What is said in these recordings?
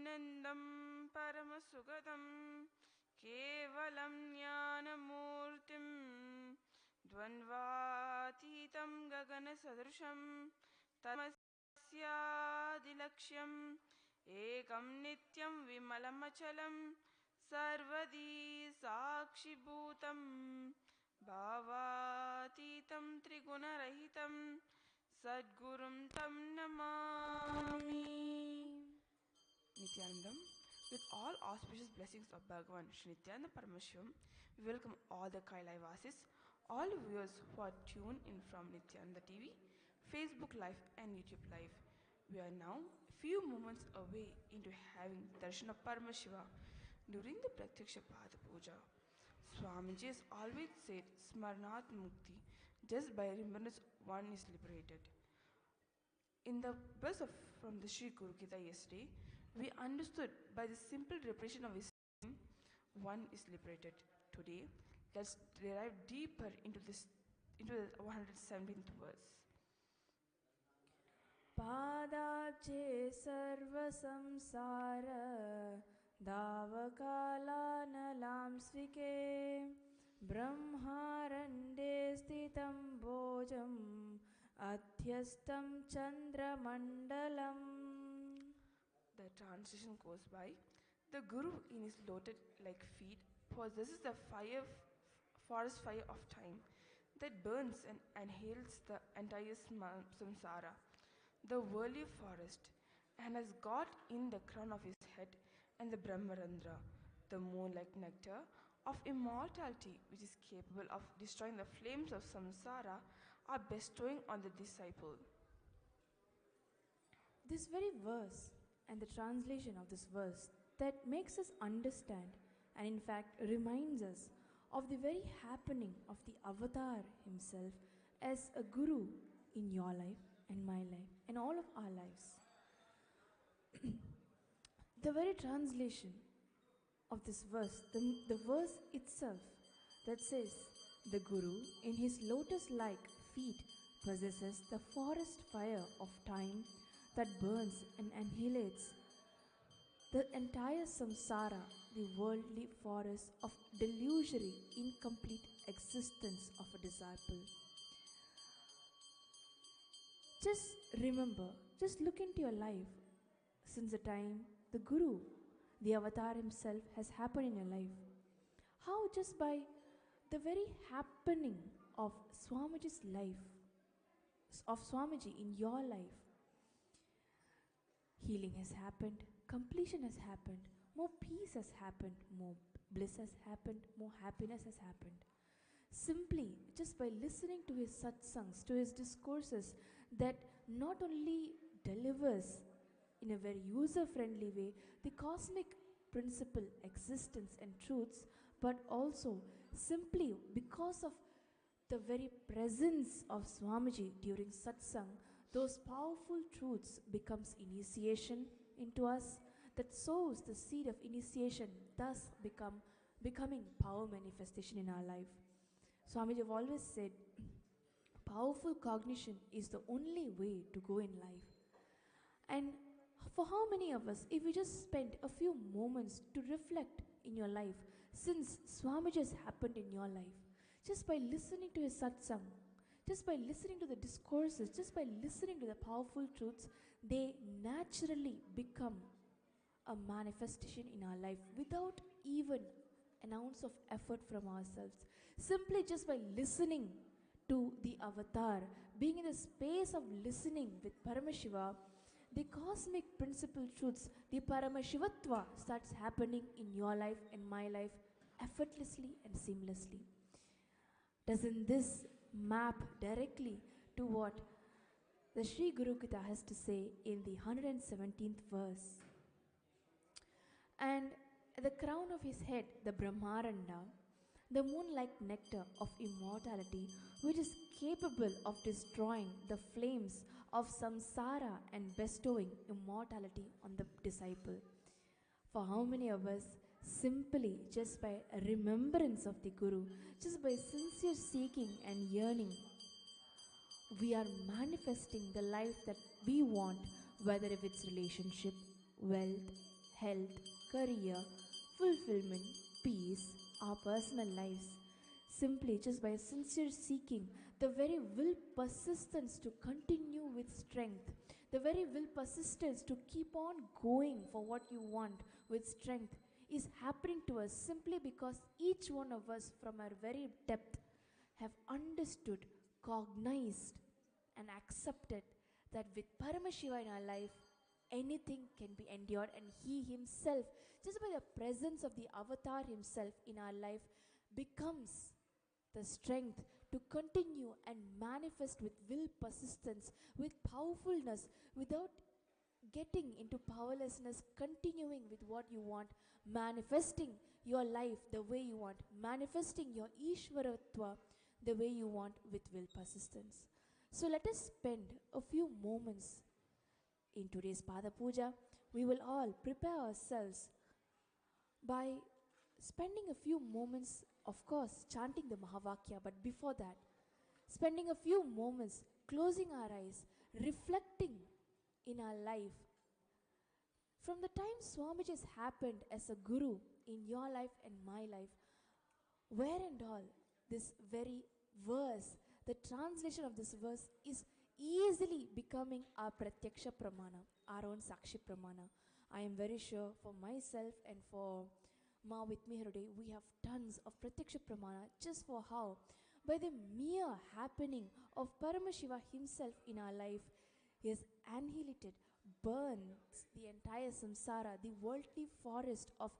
Sachidanandam Paramasugadam Kevalam Jnanamurtim Dvanvatitam Gagana Sadrusham Tamasya Ekam Nityam Vimalamachalam Sarvadi Sakshi Bhutam Bhavatitam Trigunarahitam Sadgurum Tam Namami. Nithyanandam, with all auspicious blessings of Bhagavan Shri Nithyananda Paramashivam, we welcome all the Kailasians, all viewers who are tuned in from Nithyananda TV, Facebook Live and YouTube Live. We are now a few moments away into having darshan of Paramashiva during the Pratyaksha Pada Puja. Swamiji has always said Smarnat Mukti, just by remembrance one is liberated. In the verse from the Sri Guru Gita yesterday, we understood by the simple repetition of his name, one is liberated. Today, let's dive deeper into the 117th verse. Padabje sarva samsara davakala svike brahmarande sthitam bojam adhyastam chandramandalam. The translation goes by, the Guru in his lotus like feet possesses the forest fire of time that burns and annihilates the entire samsara, the worldly forest, and has got in the crown of his head and the Brahmarandra, the moon like nectar of immortality, which is capable of destroying the flames of samsara, are bestowing on the disciple. This very verse and the translation of this verse that makes us understand and in fact reminds us of the very happening of the avatar himself as a guru in your life and my life and all of our lives. The very translation of this verse, the verse itself that says, the Guru in his lotus-like feet possesses the forest fire of time that burns and annihilates the entire samsara, the worldly forest of delusory, incomplete existence of a disciple. Just remember, just look into your life since the time the Guru, the avatar himself, has happened in your life. How just by the very happening of Swamiji's life, of Swamiji in your life, healing has happened, completion has happened, more peace has happened, more bliss has happened, more happiness has happened. Simply just by listening to his satsangs, to his discourses that not only delivers in a very user-friendly way the cosmic principle, existence and truths, but also simply because of the very presence of Swamiji during satsang, those powerful truths becomes initiation into us, that sows the seed of initiation, thus becoming power manifestation in our life. Swamiji have always said, powerful cognition is the only way to go in life. And for how many of us, if we just spend a few moments to reflect in your life, since Swamiji has happened in your life, just by listening to his satsang, just by listening to the discourses, just by listening to the powerful truths, they naturally become a manifestation in our life without even an ounce of effort from ourselves. Simply just by listening to the avatar, being in the space of listening with Paramashiva, the cosmic principle truths, the Paramashivatva starts happening in your life and my life effortlessly and seamlessly. Doesn't this map directly to what the Sri Guru Gita has to say in the 117th verse? And at the crown of his head, the Brahmaranda, the moon-like nectar of immortality, which is capable of destroying the flames of samsara and bestowing immortality on the disciple. For how many of us, simply just by remembrance of the Guru, just by sincere seeking and yearning, we are manifesting the life that we want, whether if it's relationship, wealth, health, career, fulfillment, peace, our personal lives. Simply just by sincere seeking, the very will persistence to continue with strength, the very will persistence to keep on going for what you want with strength is happening to us simply because each one of us from our very depth have understood, cognized, and accepted that with Paramashiva in our life, anything can be endured, and He Himself, just by the presence of the Avatar Himself in our life, becomes the strength to continue and manifest with will persistence, with powerfulness, without getting into powerlessness, continuing with what you want, manifesting your life the way you want, manifesting your Ishwaratva the way you want with will persistence. So let us spend a few moments in today's Pada Puja. We will all prepare ourselves by spending a few moments, of course, chanting the Mahavakya, but before that, spending a few moments closing our eyes, reflecting in our life. From the time Swamiji has happened as a guru in your life and my life, where and all this very verse, the translation of this verse is easily becoming our Pratyaksha Pramana, our own Sakshi Pramana. I am very sure for myself and for Ma with me here today, we have tons of Pratyaksha Pramana just for how, by the mere happening of Paramashiva himself in our life, he has annihilated, burns the entire samsara, the worldly forest of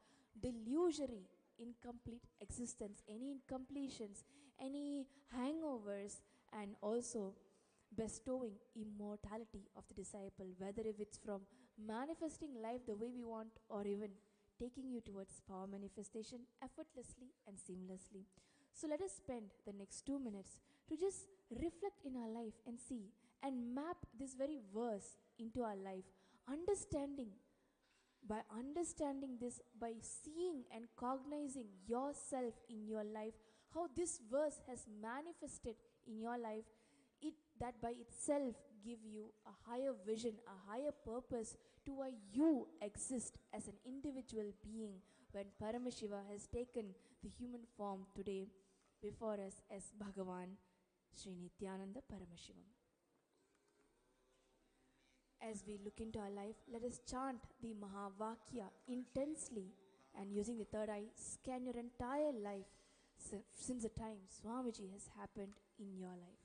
delusory, incomplete existence, any incompletions, any hangovers, and also bestowing immortality of the disciple, whether if it's from manifesting life the way we want or even taking you towards power manifestation effortlessly and seamlessly. So let us spend the next 2 minutes to just reflect in our life and see and map this very verse into our life, understanding this, by seeing and cognizing yourself in your life, how this verse has manifested in your life, that by itself give you a higher vision, a higher purpose to why you exist as an individual being when Paramashiva has taken the human form today before us as Bhagavan Sri Nithyananda Paramashivam. As we look into our life, let us chant the Mahavakya intensely, and using the third eye, scan your entire life since the time Swamiji has happened in your life.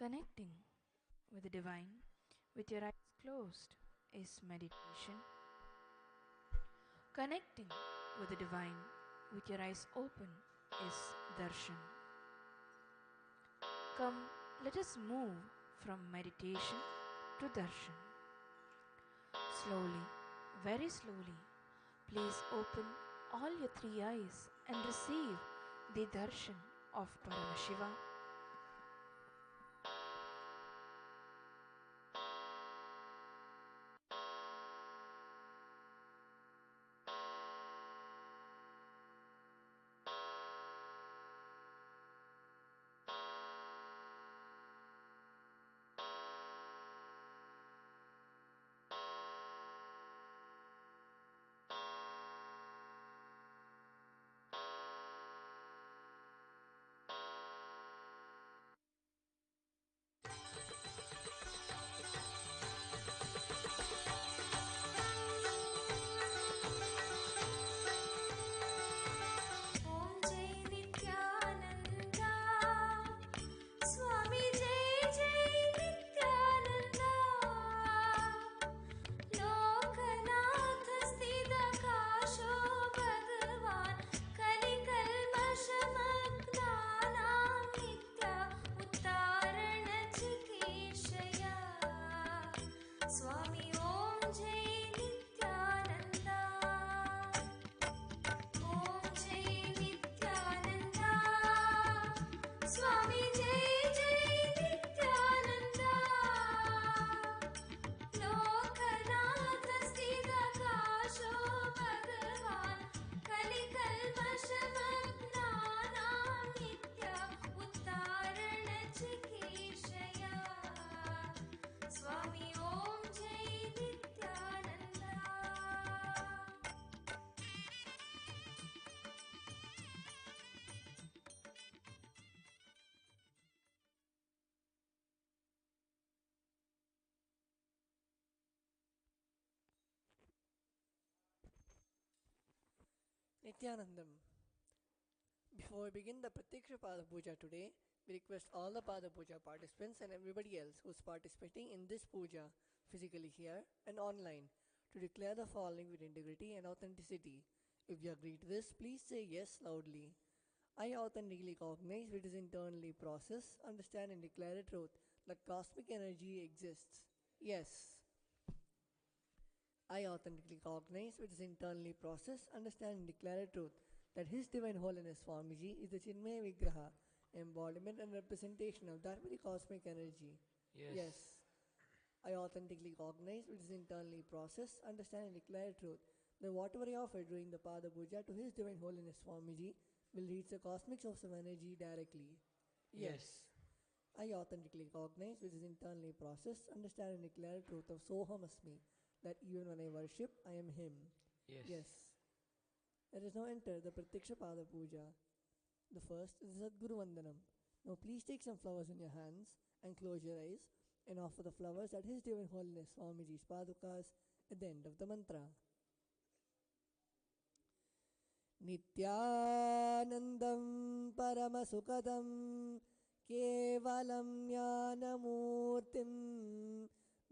Connecting with the divine with your eyes closed is meditation. Connecting with the divine with your eyes open is darshan. Come, let us move from meditation to darshan. Slowly, very slowly, please open all your three eyes and receive the darshan of Paramashiva. Om Jai Nithyananda, Swami Jai Jai Nithyananda, Lokanath Sthidakasho Bhagavan, Kalikalmashamagnaanam Nitya Uttarana Chikeshaya, Swami Om Jai Nithyananda. Om Jai Nithyananda, Swami Jai Jai Nithyananda, Lokanath Sthidakasho Bhagavan, Kalikalmashamagnaanam Nitya Uttarana Chikeshaya, Swami Om Jai Nithyananda. Nithyanandam. Before we begin the Pratyaksha Pada Puja today, we request all the Pada Puja participants and everybody else who is participating in this puja, physically here and online, to declare the following with integrity and authenticity. If you agree to this, please say yes loudly. I authentically recognize which is internally processed, understand and declare the truth that cosmic energy exists. Yes. I authentically recognize which is internally processed, understand and declare the truth that His Divine Holiness Swamiji is the Chinmaya Vigraha, embodiment and representation of that very cosmic energy. Yes. I authentically recognize which is internally processed, understand and declare the truth that whatever I offer during the Pada Puja to His Divine Holiness Swamiji will reach the cosmic source of energy directly. Yes. I authentically recognize which is internally processed, understand and declare the truth of Soham Asmi, that even when I worship, I am Him. Yes. Let us now enter the Pratyaksha Pada Puja. The first is the Sadguru Vandanam. Now please take some flowers in your hands and close your eyes and offer the flowers at His Divine Holiness Swamiji's Padukas at the end of the mantra. Nithyanandam Paramasukadam Kevalam Jnanamurtim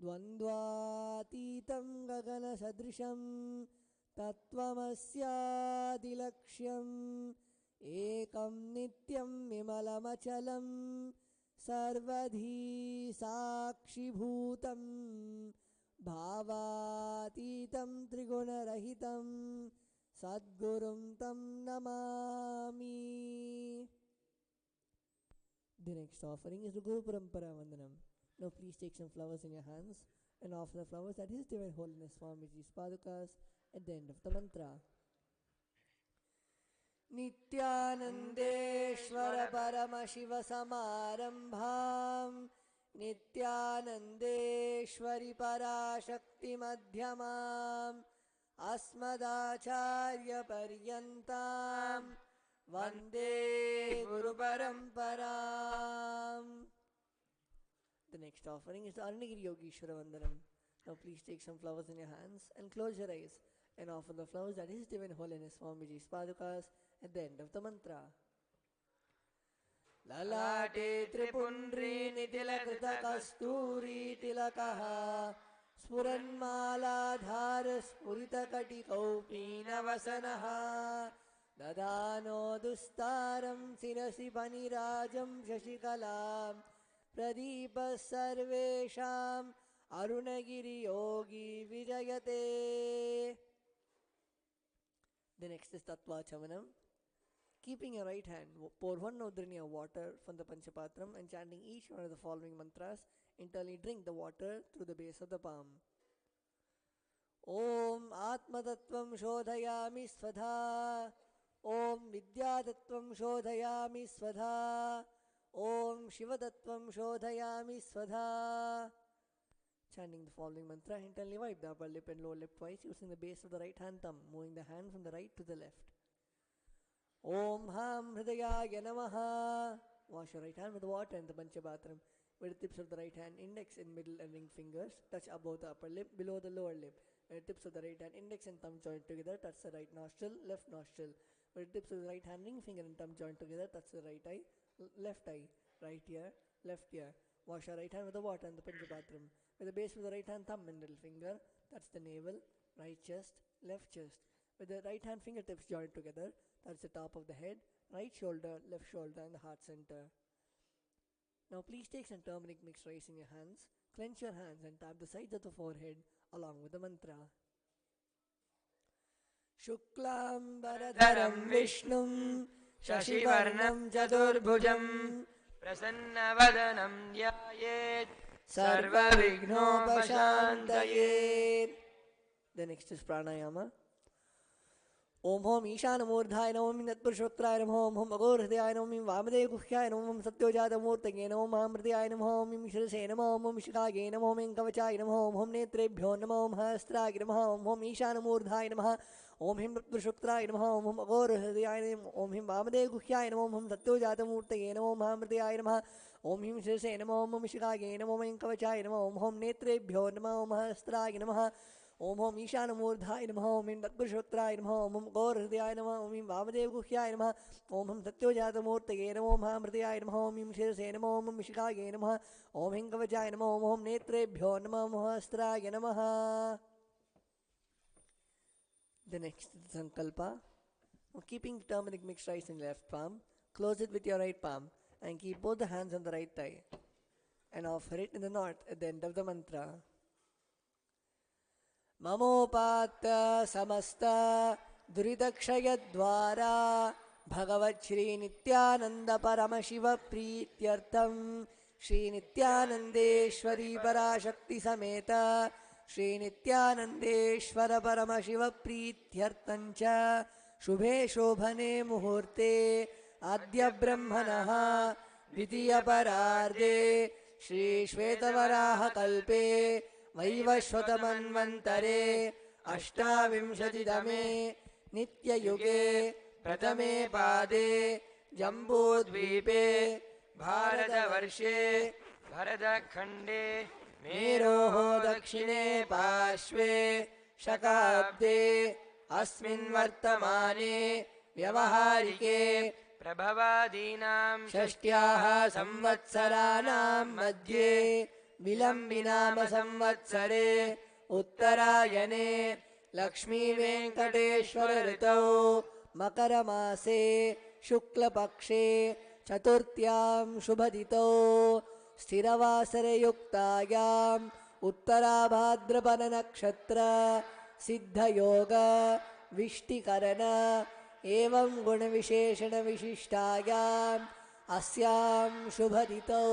Dvandvatitam Gagana Sadrisham Tattvamasyadilaksham Ekam Nityam Vimalamachalam Sarvadhi Sakshi Bhutam Bhavatitam Trigunarahitam Sadgurum Tam Namami. The next offering is the Guru Parampara Vandanam. Now please take some flowers in your hands and offer the flowers at His Divine Holiness Swamiji's Padukas at the end of the mantra. Nithyanandeshwara Paramashiva Samarambham Nithyanandeshwari Parashakti Madhyamam Asmadacharya Paryantam Vande Guru Paramparam. The next offering is the Arunagiri Yogeshwara Vandanam. Now please take some flowers in your hands and close your eyes and offer the flowers at His Divine Holiness Swamiji's Padukas at the end of the mantra. ललाटे त्रिपुण्ड्रीनितिलकृतकस्तूरीतिलकः स्फुरन्मालाधारस्फुरितकटिकौपीनवसनः ददानो दुस्तारं शिरसि फणिराजं शशिकलां प्रदीपः सर्वेषाम् अरुणगिरियोगी विजयते. The next is Tattvachamanam. Keeping your right hand, pour 1 nodrini of water from the Panchapatram and chanting each one of the following mantras. Internally drink the water through the base of the palm. Om Atmatattvam Shodhayami Svadha. Om Vidyatattvam Shodhayami Svadha. Om Shivatattvam Shodhayami Svadha. Chanting the following mantra, internally wipe the upper lip and lower lip twice using the base of the right hand thumb, moving the hand from the right to the left. Om Ham Hridayaya Namaha. Wash your right hand with water and the Panchapatram. With the tips of the right hand, index and middle and ring fingers touch above the upper lip, below the lower lip. With the tips of the right hand, index and thumb joined together, touch the right nostril, left nostril. With the tips of the right hand, ring finger and thumb joined together, touch the right eye, left eye, right ear, left ear. Wash your right hand with the water and the Panchapatram. With the base of the right hand thumb and middle finger, touch the navel, right chest, left chest. With the right hand fingertips joined together, touch the top of the head, right shoulder, left shoulder and the heart center. Now please take some turmeric mixed rice in your hands, clench your hands and tap the sides of the forehead along with the mantra. Shuklam Baradharam Vishnum Shashivarnam Chaturbhujam Prasannavadanam Dhyayet Sarva Vignopashantaye. The next is pranayama. Om Hom Ishanamurdhaya Namo Om Natpurushottraya Namo Om Agorhridaya Namo Om Vamade Guhyaya Namo Om Satyojatamoortage Namo Om Amritaya Namo Om Shirase Namo Om Shikage Namo Om Kavachaya Namo Om Netrebhyo Namo Om Hastrage Namo Om Ishanamurdhaya Namo Om Him Natpurushottraya Namo Om Agorhridaya Namo Om Him Vamade Guhyaya Namo Om Satyojatamoortage Namo Om Amritaya Namo Om Him Shirase Namo Om Shikage Namo Om Kavachaya Namo Om Netrebhyo Namo Om Hastrage Namo Om Hom Ishanamurdhaya Namo Om Natpurushottraya Namo Om Gorhridaya Namo Om Vamadev Guhyaya Namo Om Satyojatamoortage Namo Om Amritaya Namo Om Shirase Namo Om Shikage Namo Om Kavachaya Namo Om Netrebhyo Namo Om Hastraya Namaha. The next is Sankalpa. Keeping turmeric mixed rice in left palm, close it with your right palm and keep both the hands on the right thigh and offer it in the knot at the end of the mantra. Mamopata samasta duridakshayadvara Bhagavat Shri Nithyananda Paramashiva Preetyartham Shri Nithyanandeshwari Parashakti Sameta Shri Nithyanandeshwara Paramashiva Preetyarthancha Shubhe Shobhane Muhurte Adya Brahmanaha Vidya Pararde Shri Shvetavaraha Kalpe वैवस्वतमन्वन्तरे अष्टाविंशतितमे नित्ययुगे प्रथमे पादे जम्बूद्वीपे भारतवर्षे भरतखण्डे मेरोः दक्षिणे पार्श्वे शकाब्दे अस्मिन् वर्तमाने व्यवहारिके प्रभवादीनां षष्ट्याः संवत्सराणां मध्ये विलम्बिनाम संवत्सरे उत्तरायणे लक्ष्मीवेङ्कटेश्वर ऋतौ मकरमासे शुक्लपक्षे चतुर्थ्यां शुभदितौ स्थिरवासरयुक्तायाम् उत्तराभाद्रपदनक्षत्र सिद्धयोग विष्टिकरण एवं गुणविशेषणविशिष्टायाम् अस्यां शुभदितौ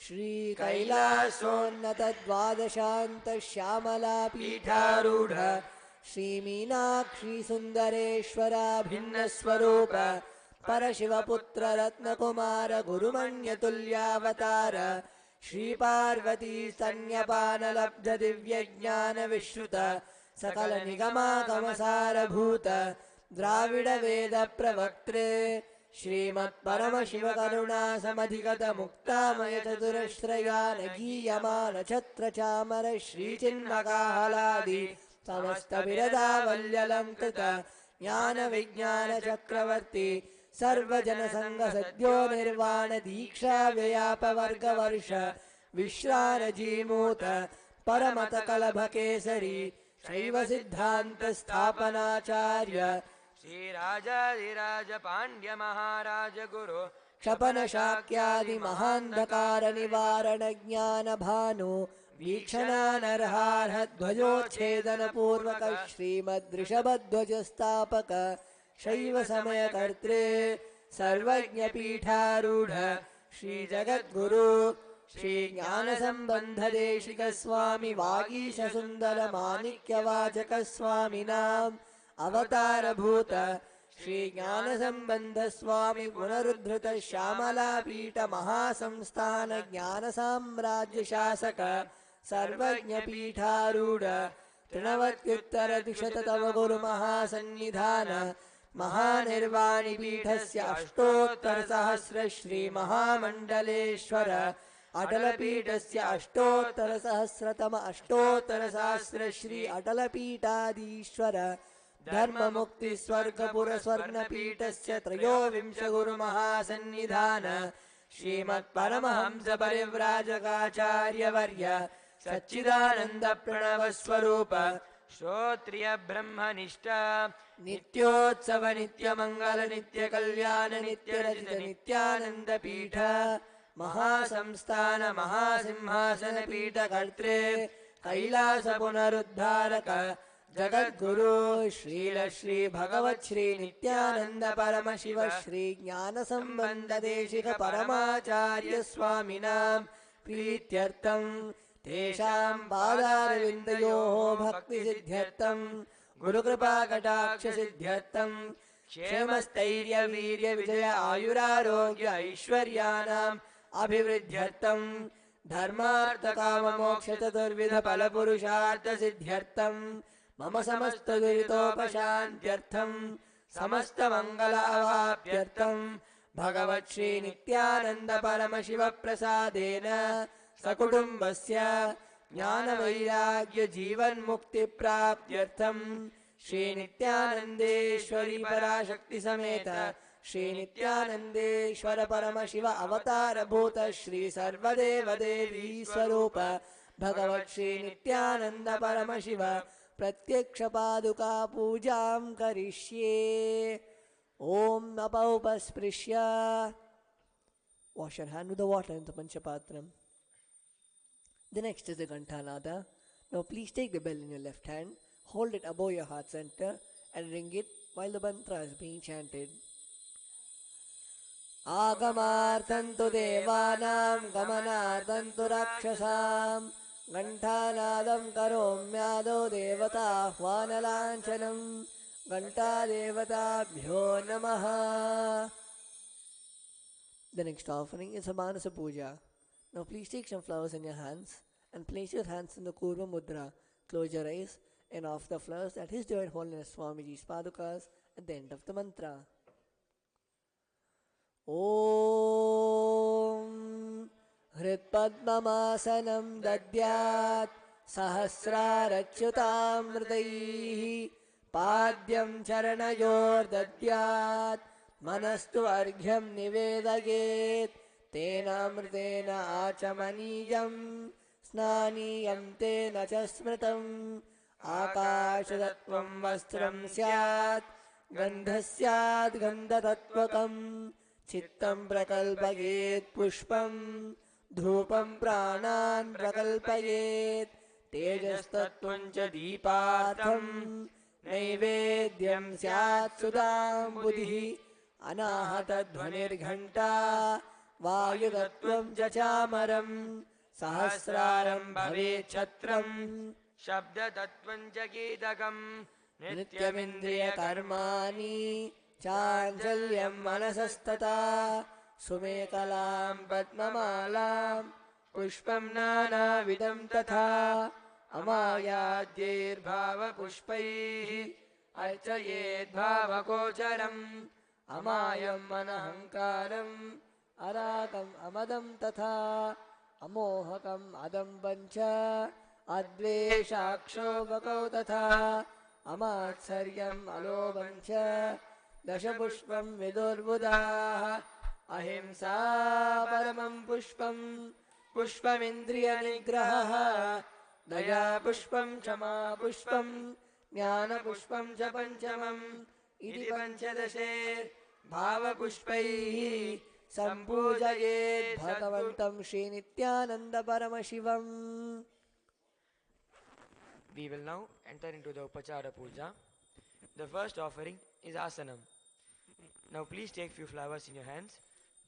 श्री कैलासोन्नत द्वादशान्त श्यामला पीठारूढ़ श्री मीनाक्षी सुंदरेश्वरा भिन्न स्वरूप परशिवपुत्र रत्नकुमार गुरुमण्यतुल्यावतार श्री पार्वती स्तन्यपानलब्ध दिव्यज्ञान विश्रुत सकल निगमागमसारभूत द्राविड वेद प्रवक्त्रे श्रीमत्परमशिव करुणा समधिगत मुक्तामय चतुरश्रयान गीयमान छत्र चामर श्रीचिन्मकाहलादि समस्त बिरदावल्यलंकृत ज्ञान विज्ञान चक्रवर्ती सर्वजनसंग सद्यो निर्वाण दीक्षा व्ययापवर्गवर्ष विश्रारजीमूत परमत कलभ केसरी शैव सिद्धांत स्थापनाचार्य श्रीराजाधिराज पांड्य महाराज गुरु क्षपन शाक्यादि महांधकार निवारण ज्ञान भानु वीक्षणानर्हार्ह ध्वजोच्छेदन पूर्वक श्रीमद्ऋषभध्वज स्थापक शैव समय कर्त्रे सर्वज्ञ पीठारूढ़ श्री जगद्गुरु श्री ज्ञान संबंध देशिक स्वामी वागीश सुंदर माणिक्य वाचक स्वामी नाम अवतार भूत श्री ज्ञान संबंध स्वामी पुनरुद्धृत श्यामला पीठ महासंस्थान ज्ञान साम्राज्य शासक सर्वज्ञ पीठारूढ़ तृणवत्युत्तर द्विशततम गुरु महासन्निधान महानिर्वाणि पीठस्य अष्टोत्तर सहस्र श्री महामंडलेश्वर अटलपीठस्य अष्टोत्तर सहस्रतम अष्टोत्तर सहस्र श्री अटलपीठाधीश्वर धर्म मुक्ति स्वर्गपुर स्वर्णपीठस्य त्रयोविंश गुरु महासन्निधान श्रीमत् परमहंस परिव्राजकाचार्य वर्य सच्चिदानंद प्रणव स्वरूप श्रोत्रिय ब्रह्मनिष्ठ नित्योत्सव नित्य मंगल नित्य कल्याण नित्य रचित नित्यानंद पीठ महासंस्थान महासिंहासन पीठ कर्त्रे कैलास पुनरुद्धारक जगद्गुरु श्रील श्री भगवत श्री नित्यानंद परमशिव श्री ज्ञान संबंध देशिक परमाचार्य स्वामिनां प्रीत्यर्थं तेषां पादारविन्दयोः भक्ति सिद्ध्यर्थं गुरुकृपा कटाक्ष सिद्ध्यर्थं क्षेमस्थैर्य वीर्य विजय आयुरारोग्य ऐश्वर्याणाम् अभिवृद्ध्यर्थं धर्मार्थ काम मोक्ष चतुर्विध फल पुरुषार्थ सिद्ध्यर्थं मम समस्त दुरितोपशान्त्यर्थं समस्त मंगल अवाप्त्यर्थं भगवत् श्री नित्यानंद परमशिव प्रसादेन सकुटुम्बस्य ज्ञान वैराग्य जीवन मुक्ति प्राप्त्यर्थं श्री नित्यानंदेश्वरी पराशक्ति समेत श्री नित्यानंदेश्वर परमशिव अवतार भूत श्री सर्वदेव देवी स्वरूप भगवत् श्री नित्यानंद परमशिव प्रत्यक्ष पादुका पूजां करिष्ये। ओम अपौपस्पृश्य wash your hand with the water in the panchapatram. The next is the Ghantanada. Now please take the bell in your left hand, hold it above your heart center and ring it while the mantra is being chanted. Agamarthantu devanam gamanarthantu rakshasam Ghantanadam karomyado devata hvanalanchanam Ghanta devatabhyo namaha. The next offering is a Manasa Puja. Now please take some flowers in your hands and place your hands in the Kurva Mudra. Close your eyes and offer the flowers at His Divine Holiness Swamiji's Padukas at the end of the mantra. Om Hritpadmamasanam Dadyat Sahasrarachyutamritaihi Padyam Charanayor Dadyat Manastu Arghyam Nivedagit Tenamritena Achamaniyam Snaniyam Tena Chasmritam Akashadatvam Vastram Syat Gandhasyat Gandhatatvakam Chittam Prakalpayet Pushpam Dhupam Pranan Prakalpayet Tejastatvancha Deepartham Naivedyam Syat Sudam Buddhi Anahatadhvanirghanta Vayudatvam Jachamaram Sahasraram Bhavet Chatram Shabdatatvam Jagidagam Nityamindriya Karmani Chanchalyam Manasastata Sumekalam Padmamalam Pushpam Nana Vidam Tatha Amayadyir Bhava Pushpaihi Archayed Bhava Kocharam Amayam Manahankaram Arakam Amadam Tatha Amohakam Adam Pancha Adveshakshobhakau Tatha Amatsaryam Alobancha दशपुष्पं विदुर्बुधाः अहिंसा परमं पुष्पं पुष्पमिन्द्रियनिग्रहः दया पुष्पं क्षमा पुष्पं ज्ञानपुष्पं च पञ्चमम् इति पञ्चदशे भावपुष्पैः सम्पूजयेत् भगवन्तं श्रीनित्यानन्दपरमशिवम्. We will now enter into the Upachara Puja. The first offering is Asanam. Now please take few flowers in your hands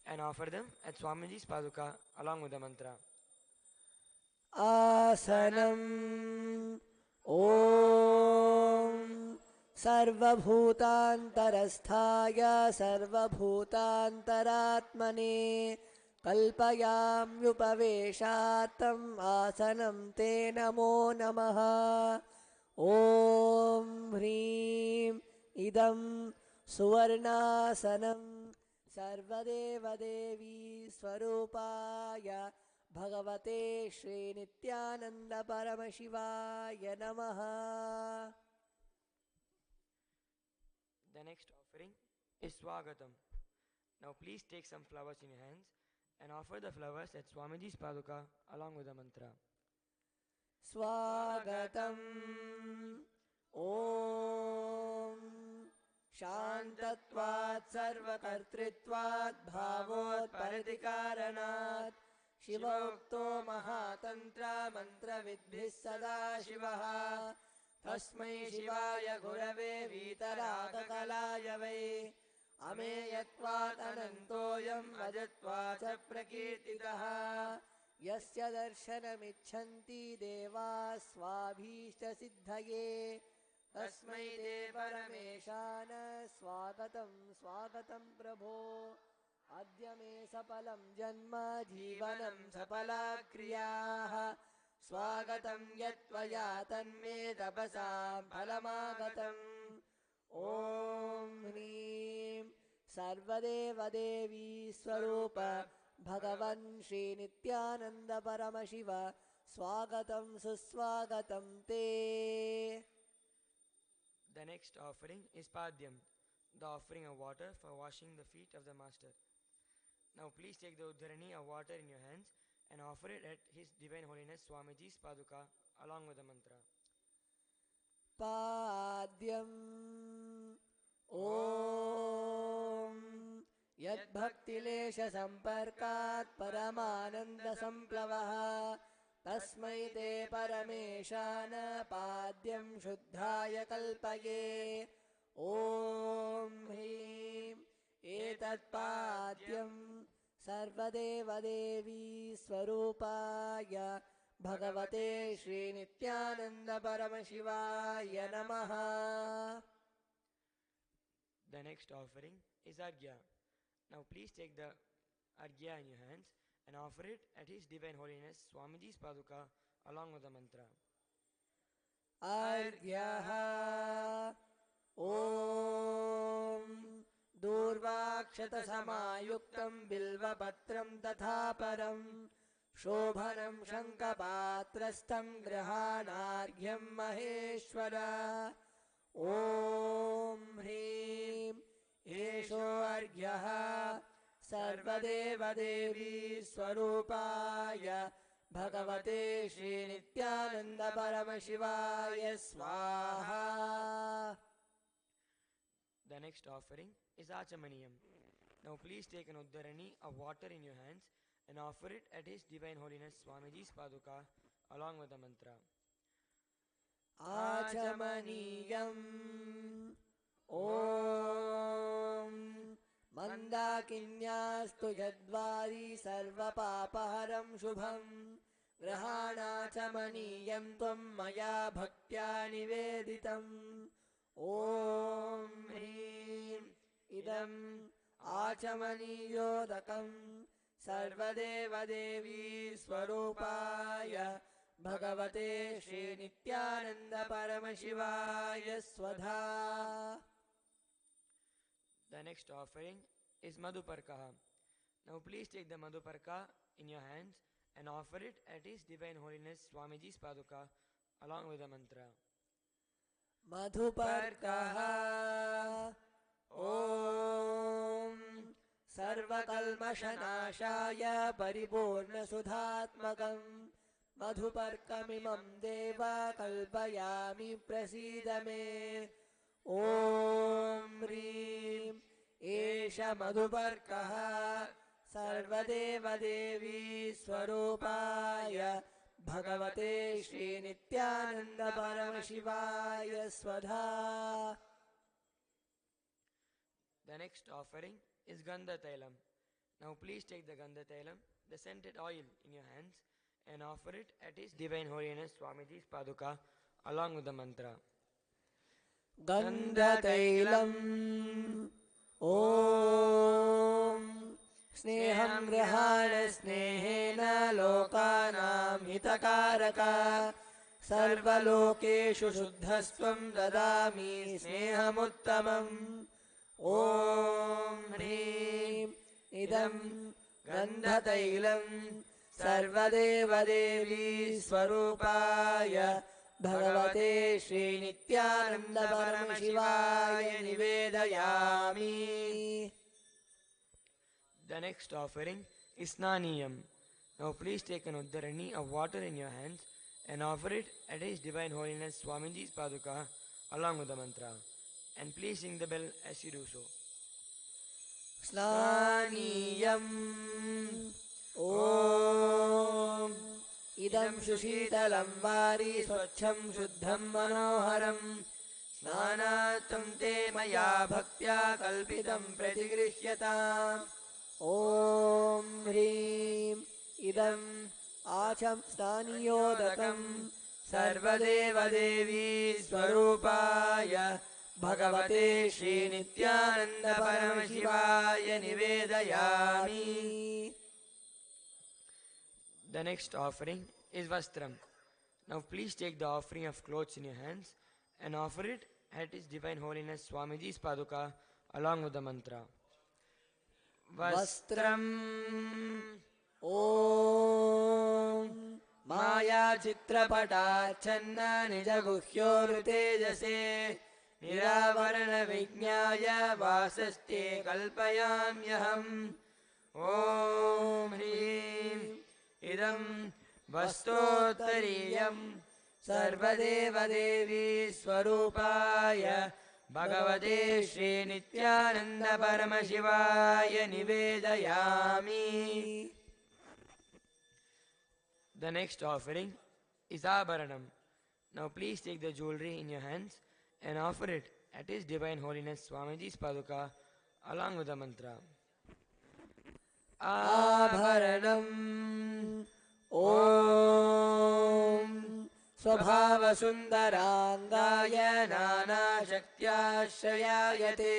and offer them at Swamiji's Paduka along with the mantra. आसनम् ॐ सर्वभूतान्तरस्थाय सर्वभूतान्तरात्मने कल्पयाम्युपवेशार्थम् आसनं ते नमो नमः. ॐ ह्रीं इदं सुवर्णासनं सर्वदेवदेवी स्वरूपाय भगवते श्रीनित्यानन्दपरमशिवाय नमः. The next offering is Swagatam. Now please take some flowers in your hands and offer the flowers at Swamiji's Paduka along with the mantra. स्वागतम् ॐ शान्तत्वात् सर्वकर्तृत्वात् भावोत् परिधिकारणात् शिवोक्तो महातन्त्र मन्त्रविद्भिः सदा शिवः तस्मै शिवाय गुरवे वीतरागकलाय वै अमेयत्वात् अनन्तोऽयं रजत्वात् च प्रकीर्तितः यस्य दर्शनमिच्छन्ति देवाः स्वाभीष्टसिद्धये तस्मै ते परमेशान स्वागतं स्वागतं प्रभो. अद्य मे सफलं जन्म जीवनं सफला क्रियाः स्वागतं यत्त्वया तन्मे तपसां फलमागतम्. ॐ ह्रीं सर्वदेवदेवी स्वरूप भगवन् श्रीनित्यानन्दपरमशिव स्वागतं सुस्वागतं ते. The next offering is Padyam, the offering of water for washing the feet of the master. Now please take the Uddharani of water in your hands and offer it at His Divine Holiness Swamiji's Paduka along with the mantra. पाद्यम् ॐ यद्भक्तिलेशसम्पर्कात् परमानन्दसम्प्लवः तस्मै ते परमेशान पाद्यं शुद्धाय कल्पये. ॐ ह्रीं एतत्पाद्यं सर्वदेवदेवी स्वरूपाय भगवते श्रीनित्यानन्दपरमशिवाय नमः. The next offering is Arghya. Now please take the Arghya in your hands and offer it at His Divine Holiness Swamiji's Paduka along with the mantra. अर्घ्यः ॐ दूर्वाक्षतसमायुक्तं बिल्वपत्रं तथा परं शोभनं शङ्खपात्रस्थं गृहाणार्घ्यं महेश्वर. ॐ ह्रीं एषो अर्घ्यः सर्वदेवदेवी स्वरूपाय भगवते श्रीनित्यानन्दपरमशिवाय स्वाहा. The next offering is Achamaniyam. Now please take an Uddharani of water in your hands and offer it at His Divine Holiness Swamiji's Paduka along with the mantra. आचमनीयम् ॐ मन्दाकिन्यास्तु यद्वारी सर्वपापहरं शुभं ग्रहाणाचमनीयं त्वं मया भक्त्या निवेदितम्. ॐ ह्रीं इदम् आचमनीयोदकं सर्वदेवदेवी स्वरूपाय भगवते श्रीनित्यानन्दपरमशिवाय स्वधा. The next offering is Madhuparkaha. Now please take the Madhuparka in your hands and offer it at His Divine Holiness Swamiji's Paduka along with the mantra. मधुपर्कः ॐ सर्वकल्मषनाशाय परिपूर्णसुधात्मकं मधुपर्कमिमं देव कल्पयामि प्रसीद मे। ॐ ह्रीं एष मधुपर्कः सर्वदेवदेवी स्वरूपाय भगवते श्रीनित्यानन्द परमशिवाय स्वधा। The next offering is Gandha Tailam. Now please take the Gandha Tailam, the scented oil, in your hands and offer it at His Divine Holiness Swamiji's Paduka along with the mantra. गन्धतैलम् ॐ स्नेहं गृहाण स्नेहेन लोकानां हितकारक सर्वलोकेषु शुद्धस्त्वं ददामि स्नेहमुत्तमम्। ॐ ह्रीं इदं गन्धतैलं सर्वदेवदेवी स्वरूपाय भगवते श्रीनित्यानन्द परमशिवाय निवेदयामि। The next offering is Snaniyam. Now please take an Uddharani of water in your hands and offer it at His Divine Holiness Swamiji's Paduka along with the mantra. And please ring the bell as you do so. स्नानीयम् ॐ इदं सुशीतलं वारि स्वच्छं शुद्धं मनोहरं स्नानार्थं ते मया भक्त्या कल्पितं प्रतिगृह्यताम्। ॐ ह्रीं इदम् आचं स्नानियोदकं सर्वदेवदेवी स्वरूपाय भगवते श्रीनित्यानन्द परमशिवाय निवेदयामि। The next offering is Vastram. Now please take the offering of clothes in your hands and offer it at His Divine Holiness Swamiji's Paduka along with the mantra. वस्त्रम् ॐ मायाचित्रपटाच्छन्न निजगुह्योरुतेजसे निरावरणविज्ञाय वासस्ते कल्पयाम्यहम्। ॐ ह्रीं इदं वस्त्रोत्तरीयं सर्वदेवदेवी स्वरूपाय भगवते श्रीनित्यानन्द परमशिवाय निवेदयामि। The next offering is Abharanam. Now please take the jewelry in your hands and offer it at His Divine Holiness Swamiji's Paduka along with the mantra. आभरणम् ॐ स्वभावसुन्दराङ्गाय नानाशक्त्याश्रयायते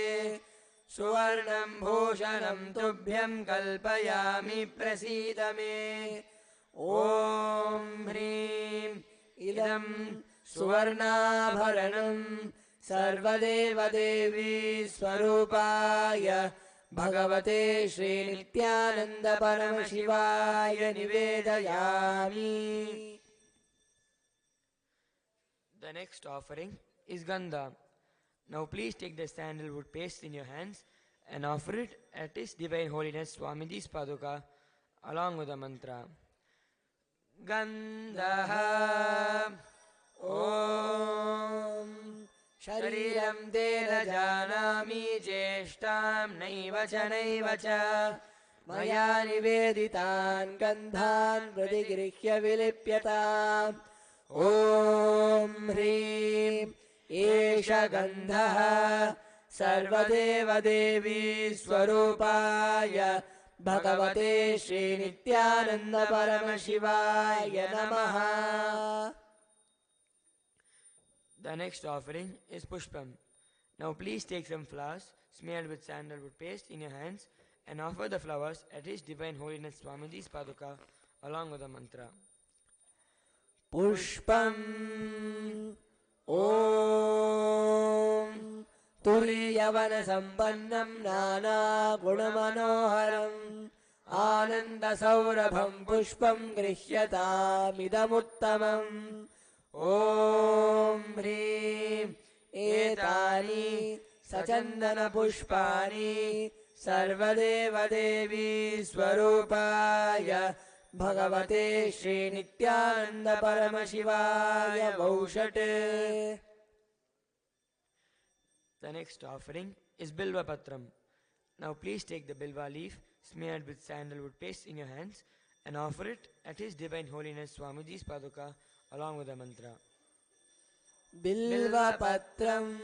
सुवर्णं भूषणं तुभ्यं कल्पयामि प्रसीद मे। ॐ ह्रीं इदं सुवर्णाभरणं सर्वदेवदेवी स्वरूपाय भगवते श्रीनित्यानन्द परमशिवाय निवेदयामि। The next offering is Gandha. Now please take the sandalwood paste in your hands and offer it at His Divine Holiness Swamiji's Paduka along with the mantra. Gandha Om Shariram Tena Janami Jeshtam Naiva Cha मया निवेदितान् गन्धान् प्रतिगृह्य विलिप्यताम्। ॐ ह्रीं एष गन्धः सर्वदेवदेवी स्वरूपाय भगवते श्रीनित्यानन्द परमशिवाय नमः। The next offering is Pushpam. Now please take some flowers smeared with sandalwood paste in your hands and offer the flowers at His Divine Holiness Swamiji's Paduka along with the mantra. पुष्पम् ॐ तुरीयवनसम्पन्नं नानागुणमनोहरम् आनन्दसौरभं पुष्पं गृह्यतामिदमुत्तमम्। ॐ ह्रीं एतानि Sachandana Pushpani Sarvadeva Devi Swarupaya Bhagavate Shri Nithyananda Paramashivaya Vaushate. The next offering is Bilva Patram. Now please take the Bilva leaf smeared with sandalwood paste in your hands and offer it at His Divine Holiness Swamiji's Paduka along with the mantra. Bilva Patram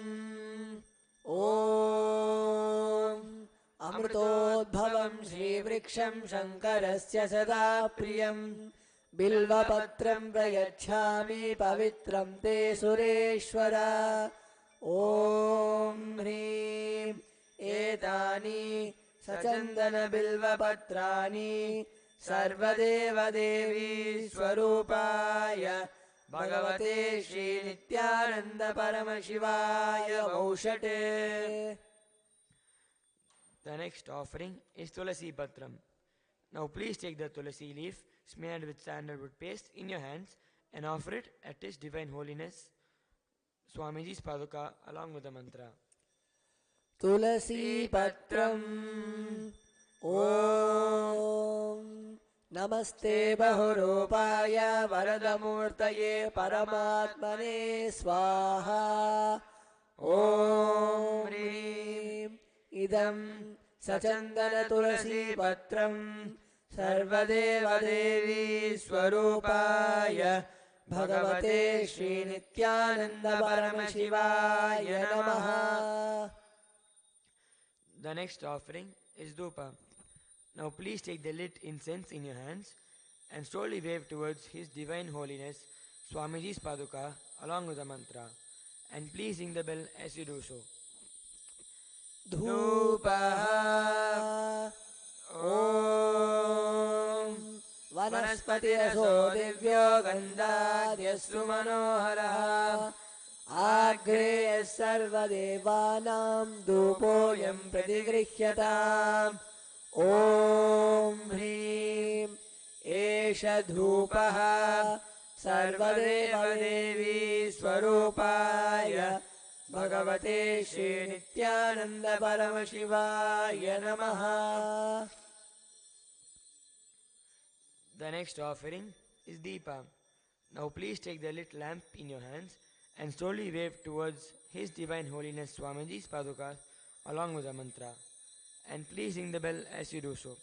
Om Amritodbhavam Shri Vriksham Shankarasya Sada Priyam Bilva Patram Prayachami Pavitram Te Sureshwara Om Hrim Etani Sachandana Bilva Patrani Sarvadeva Devi Swarupaya Bhagavate Shri Nithyananda Paramashivaya Vaushate. The next offering is Tulasi Patram. Now please take the Tulasi leaf smeared with sandalwood paste in your hands and offer it at His Divine Holiness Swamiji's Paduka along with the mantra. Tulasi Patram Om Namaste Bahurupaya Varadamurtaye Paramatmane Swaha Om Hrim Idam Sachandana Tulasi Patram Sarvadeva Devi Swarupaya Bhagavate Shri Nithyananda Paramashivaya Namaha. The next offering is Dhupa. Now please take the lit incense in your hands and slowly wave towards His Divine Holiness Swamiji's Paduka along with the mantra, and please ring the bell as you do so. Dhupaha Om Vanaspati Aso Divyo Gandhadyasru Manoharaha Agre Sarvadevanam Dhupoyam Pratigrihyataam Om Hrim Esha Dhupaha Sarvadeva Devi Swarupaya Bhagavate Shri Nithyananda Paramashivaya Namaha. The next offering is Deepa. Now please take the lit lamp in your hands and slowly wave towards His Divine Holiness Swamiji's Paduka along with the mantra, and please ring the bell as you do so.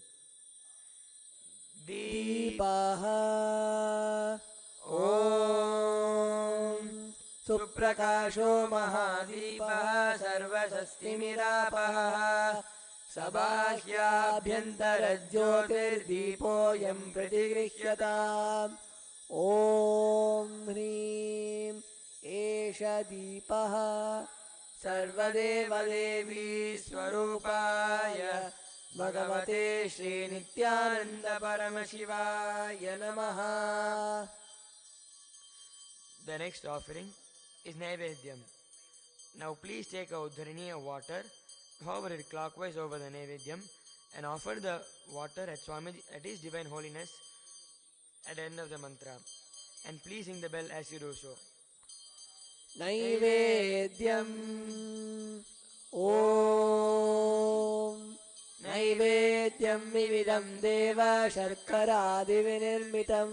Deepaha Om Suprakasho Mahadeepaha Sarvasastimirapaha Sabhahyabhyantara Jyotirdeepoyam Pratigrihyataam Om Hrim Esha Deepaha Sarvadeva Devi Swarupaya Bhagavate Shri Nithyananda Paramashivaya Namaha. The next offering is Naivedyam. Now please take a udharini of water, hover it clockwise over the Naivedyam, and offer the water at Swamiji at His Divine Holiness at the end of the mantra, and please ring the bell as you do so. Naivedyam Om Naivedyam Vividam Deva Sharkaradi Vinirmitam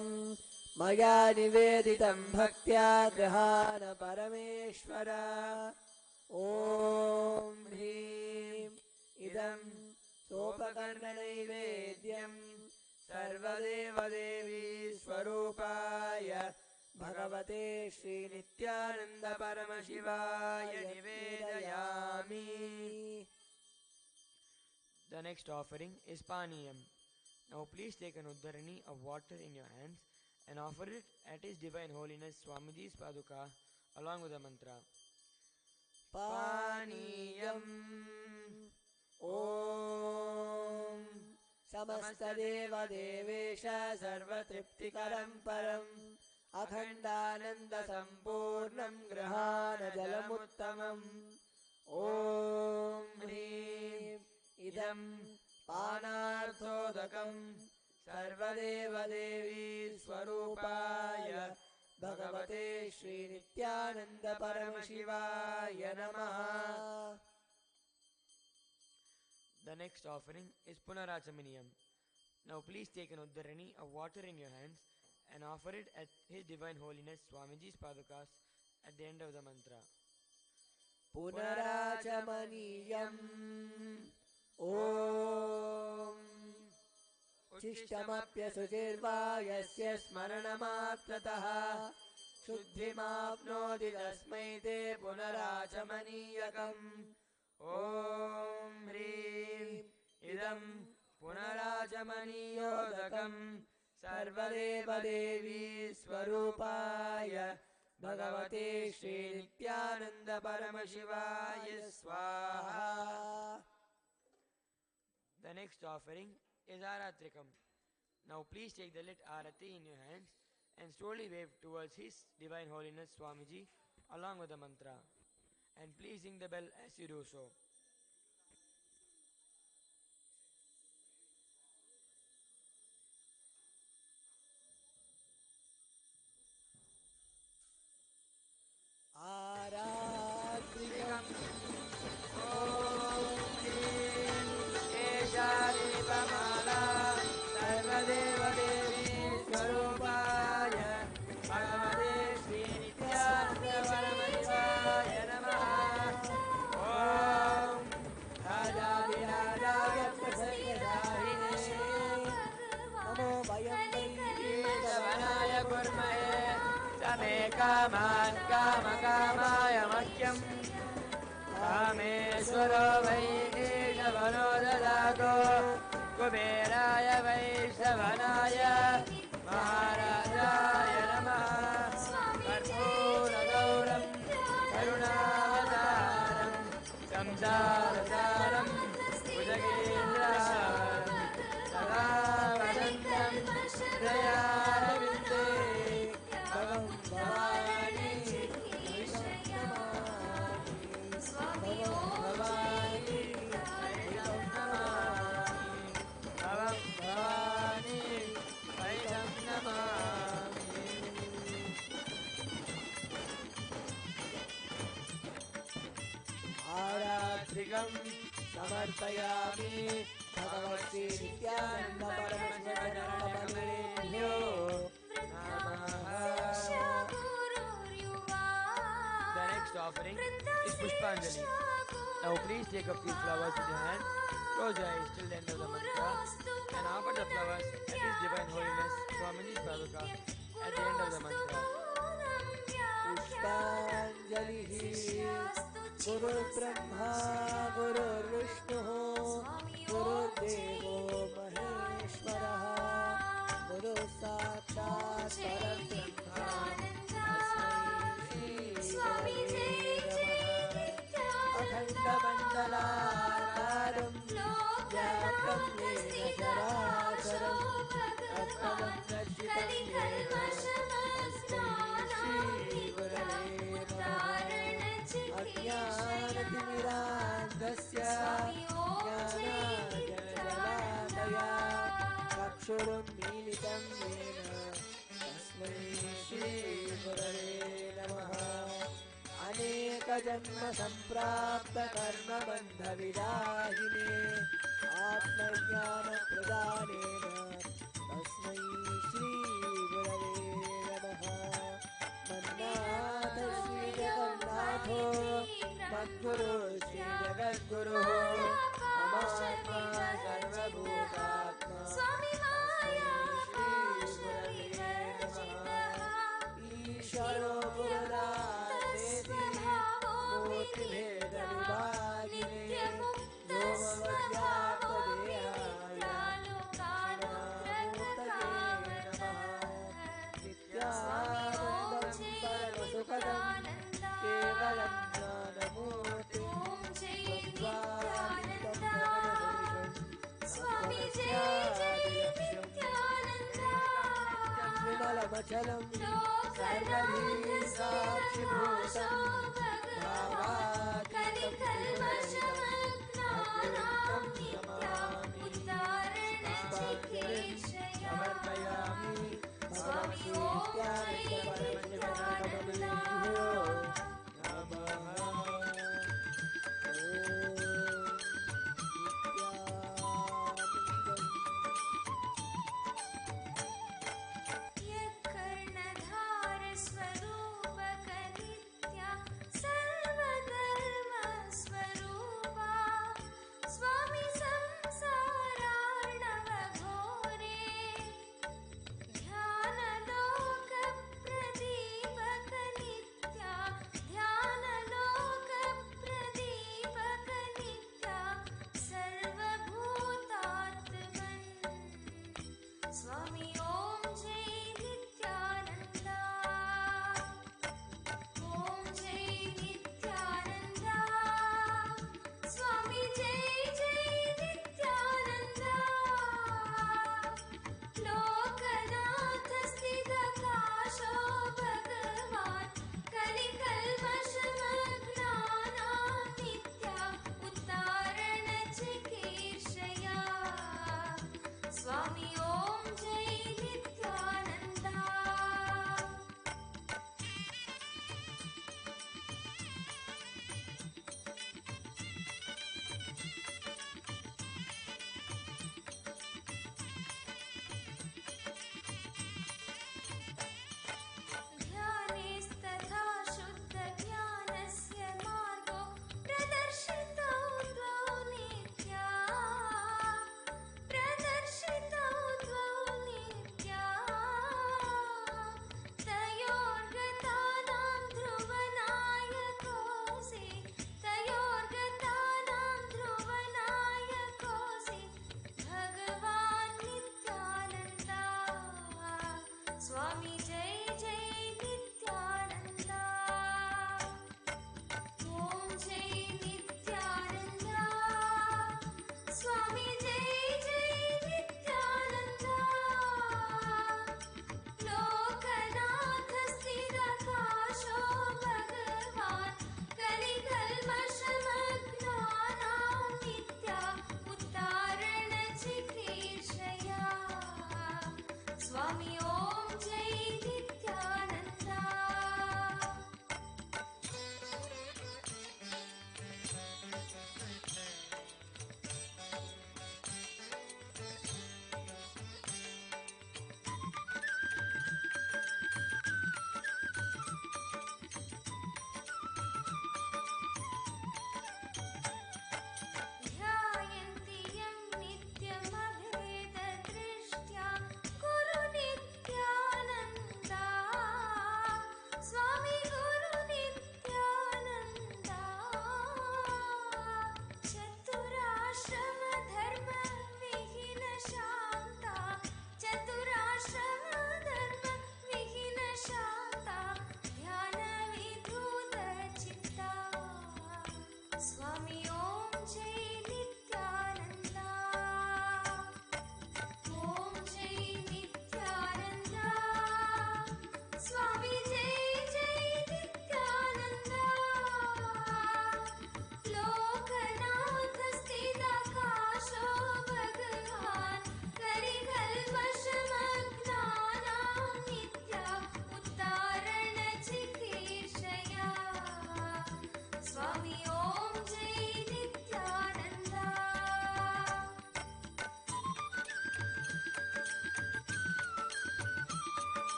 Maya Niveditam Bhaktya Grahana Parameshwara Om Hrim Idam Sopakarna Naivedyam Sarvadeva Devi Swarupaya Bhagavate Shri Nithyananda Paramashivaya Nivedayami. The next offering is Paniyam. Now please take an udharani of water in your hands and offer it at His Divine Holiness Swamiji's Paduka along with the mantra. Paniyam Om Samastadeva Devesha Sarvatriptikaram Param Akhandananda Sampurnam Grahana Jalamuttamam Om Hrim Idam Panarthodakam Sarvadeva Devi Swarupaya Bhagavate Shri Nithyananda Paramashivaya Namaha. The next offering is Punarachamaniyam. Now please take an Uddharani of water in your hands and offer it at His Divine Holiness Swamiji's Padukas at the end of the mantra. Punarachamaniyam Om Chishtamapya Sujirva Yasya Smaranamatrataha Shuddhimapnoti Tasmai Te Punarachamaniyakam Om Hrim Idam Punarachamaniyodakam Sarvadeva Devi Swarupaya Bhagavate Shri Nithyananda Paramashivaya Swaha. The next offering is Aratrikam. Now please take the lit Arati in your hands and slowly wave towards His Divine Holiness Swamiji along with the mantra. And please ring the bell as you do so. Aratrikam Om Hrim Esha Dipamala Sarvadeva Devi Swarupaya Bhagavate Shri Nithyananda Paramashivaya Namaha. Om Rajavirajaya Prasaryadahine Namo Vayam Ishavanaya Kurmahe Same Kaman Kama Kamaya Mahyam Kameswaro Vaishavano Dadato Kuberaya Vaishavanaya Maharajaya Namaha. Karpura Gauram Karunavataram Samsarasaram Bhujagendram Sada Vadantam Hridayarvinde Bhagam Bhavani Bhavam Bhavani Bhavam Bhavani Bhavam Namami. Aratrikam Samarpayami Bhagavate Nithyananda Paramashivaya Namaha. The next offering is Pushpanjali. Now please take a few flowers in your hand, close your eyes till the end of the mantra, and offer the flowers at His Divine Holiness Swamiji's Paduka at the end of the mantra. Pushpanjalihi Guru Brahma Guru Vishnu Guru Devo Maheshwaraha Guru Sakshat Parabrahma Tasmai Shri Gurave Akhanda Mandalakaram Vyaptam Yena Characharam Atmam Darshitam Yena Tasmai Shri Gurave Ajnanatimirandasya Jnanajanjalakaya Capsuling Militam Yena Tasmai Shri Gurave Namaha. Aneka Janma Samprapta Karma Bandha Vidahine Atmajnana Pradhanena Tasmai Shri Gurave Namaha. Mannatha Shri Jagannatho Madguru Shri Jagatguru Amatma Sarvabhutatma Tasmai Shri Gurave Namaha. Ishvaro Purādesi Murti Bheda Vibhagine Vyomavadhyāta Dehāya Krishnamurtaye Namaha. Nityanandam Paramasukadam Kevalam Jnanamurti Tattvānindam Bhagavatam Vimalamachalam Sarvabhi Sakshibhutam Bhavatītam Advaitam Namami. Pushpanjalim Samarpayami Bhagavan Shri Nithyananda Paramashivaya Namaha. Om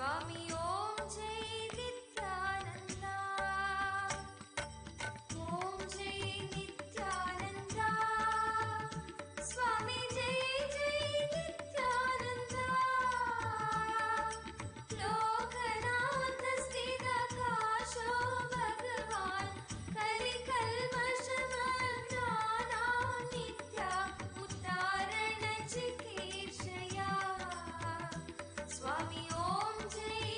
Swami Om Jai Nithyananda. Om Jai Nithyananda. Swami Jai Jai Nithyananda. Lokanath Sthita Kasho Bhagavan Kali Kalmashamagana Nitya Uttarana Chikeshaya. Swami Om Jai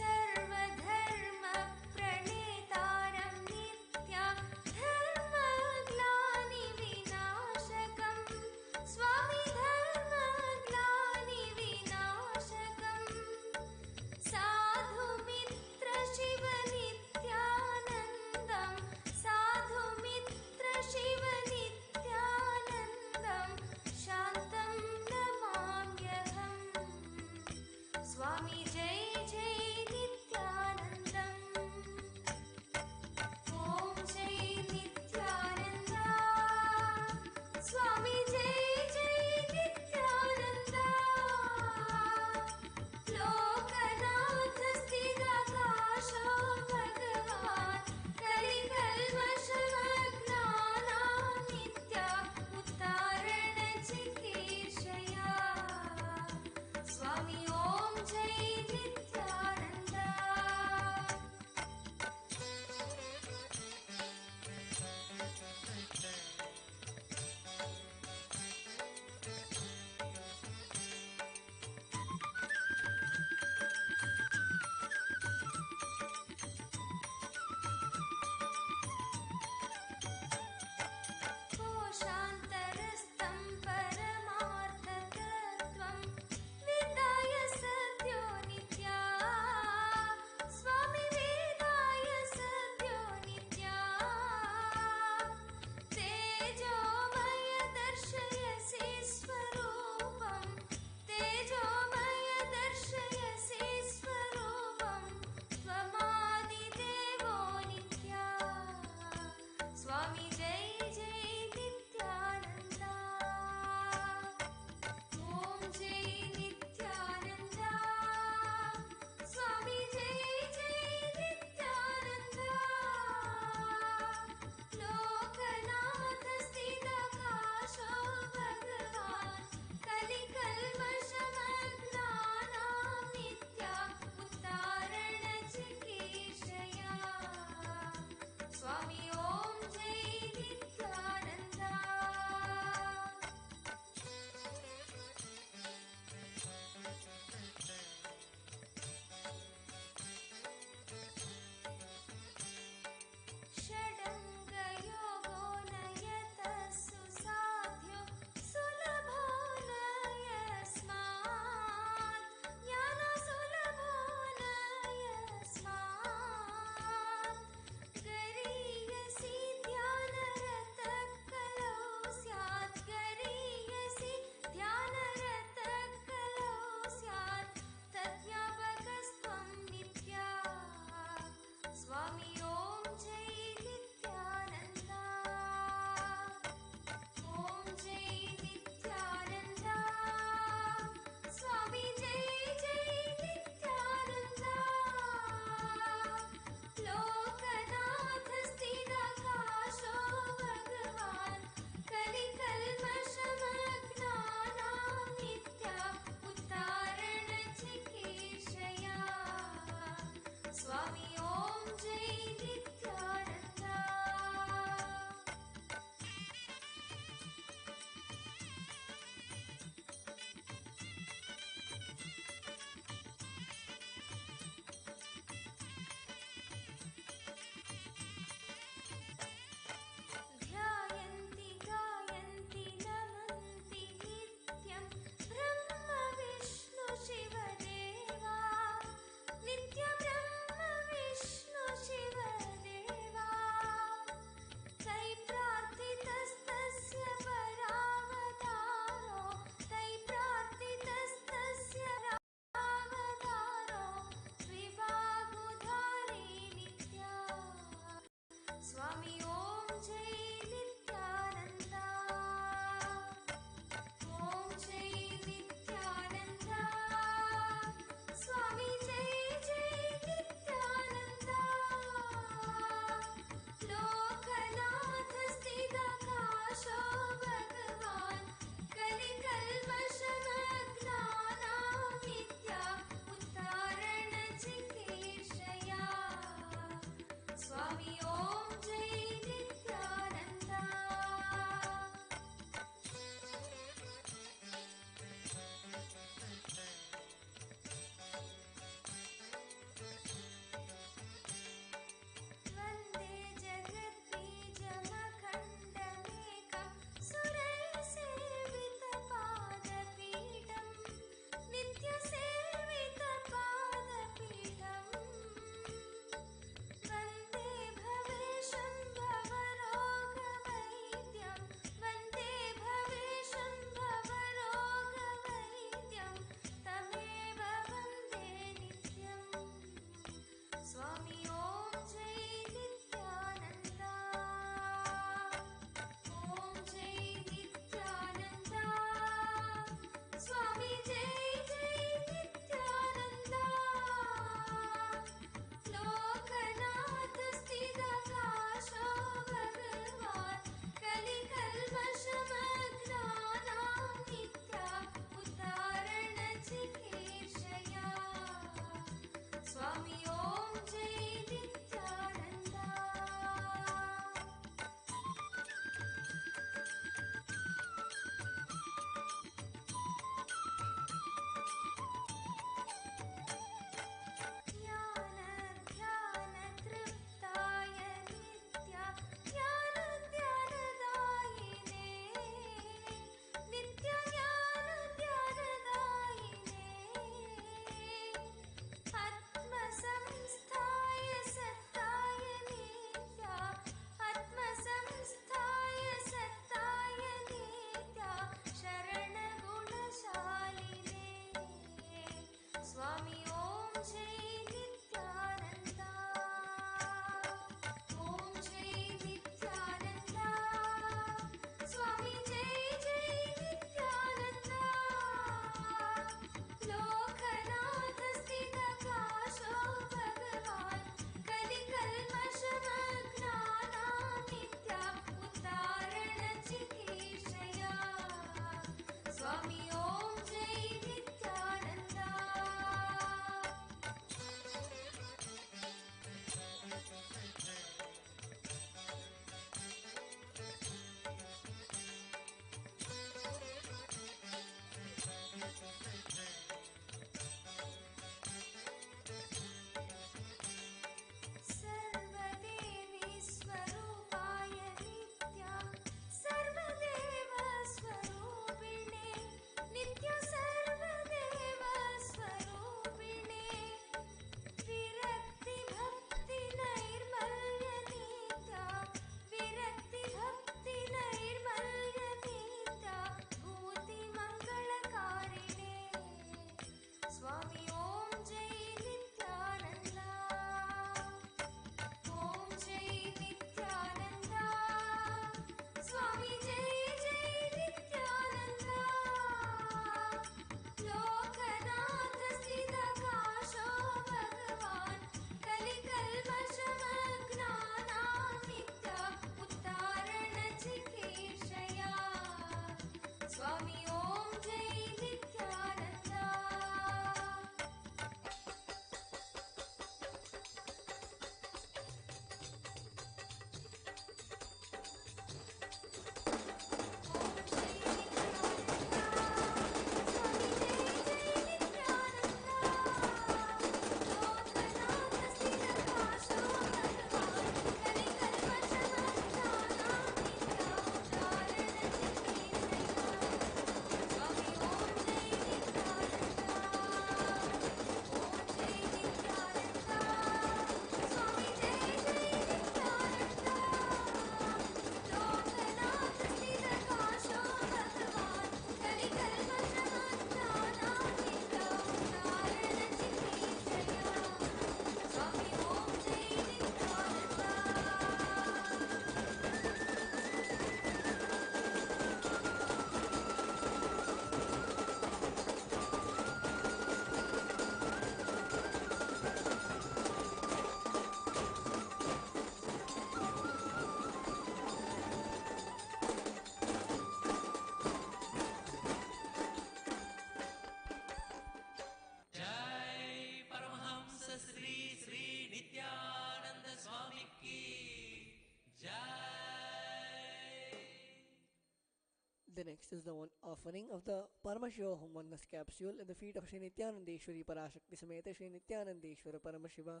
The next is the offering of the Paramashiva oneness capsule at the feet of Shri Nithyanandeshwari Parashakti Sameta Shri Nithyanandeshwara Paramashiva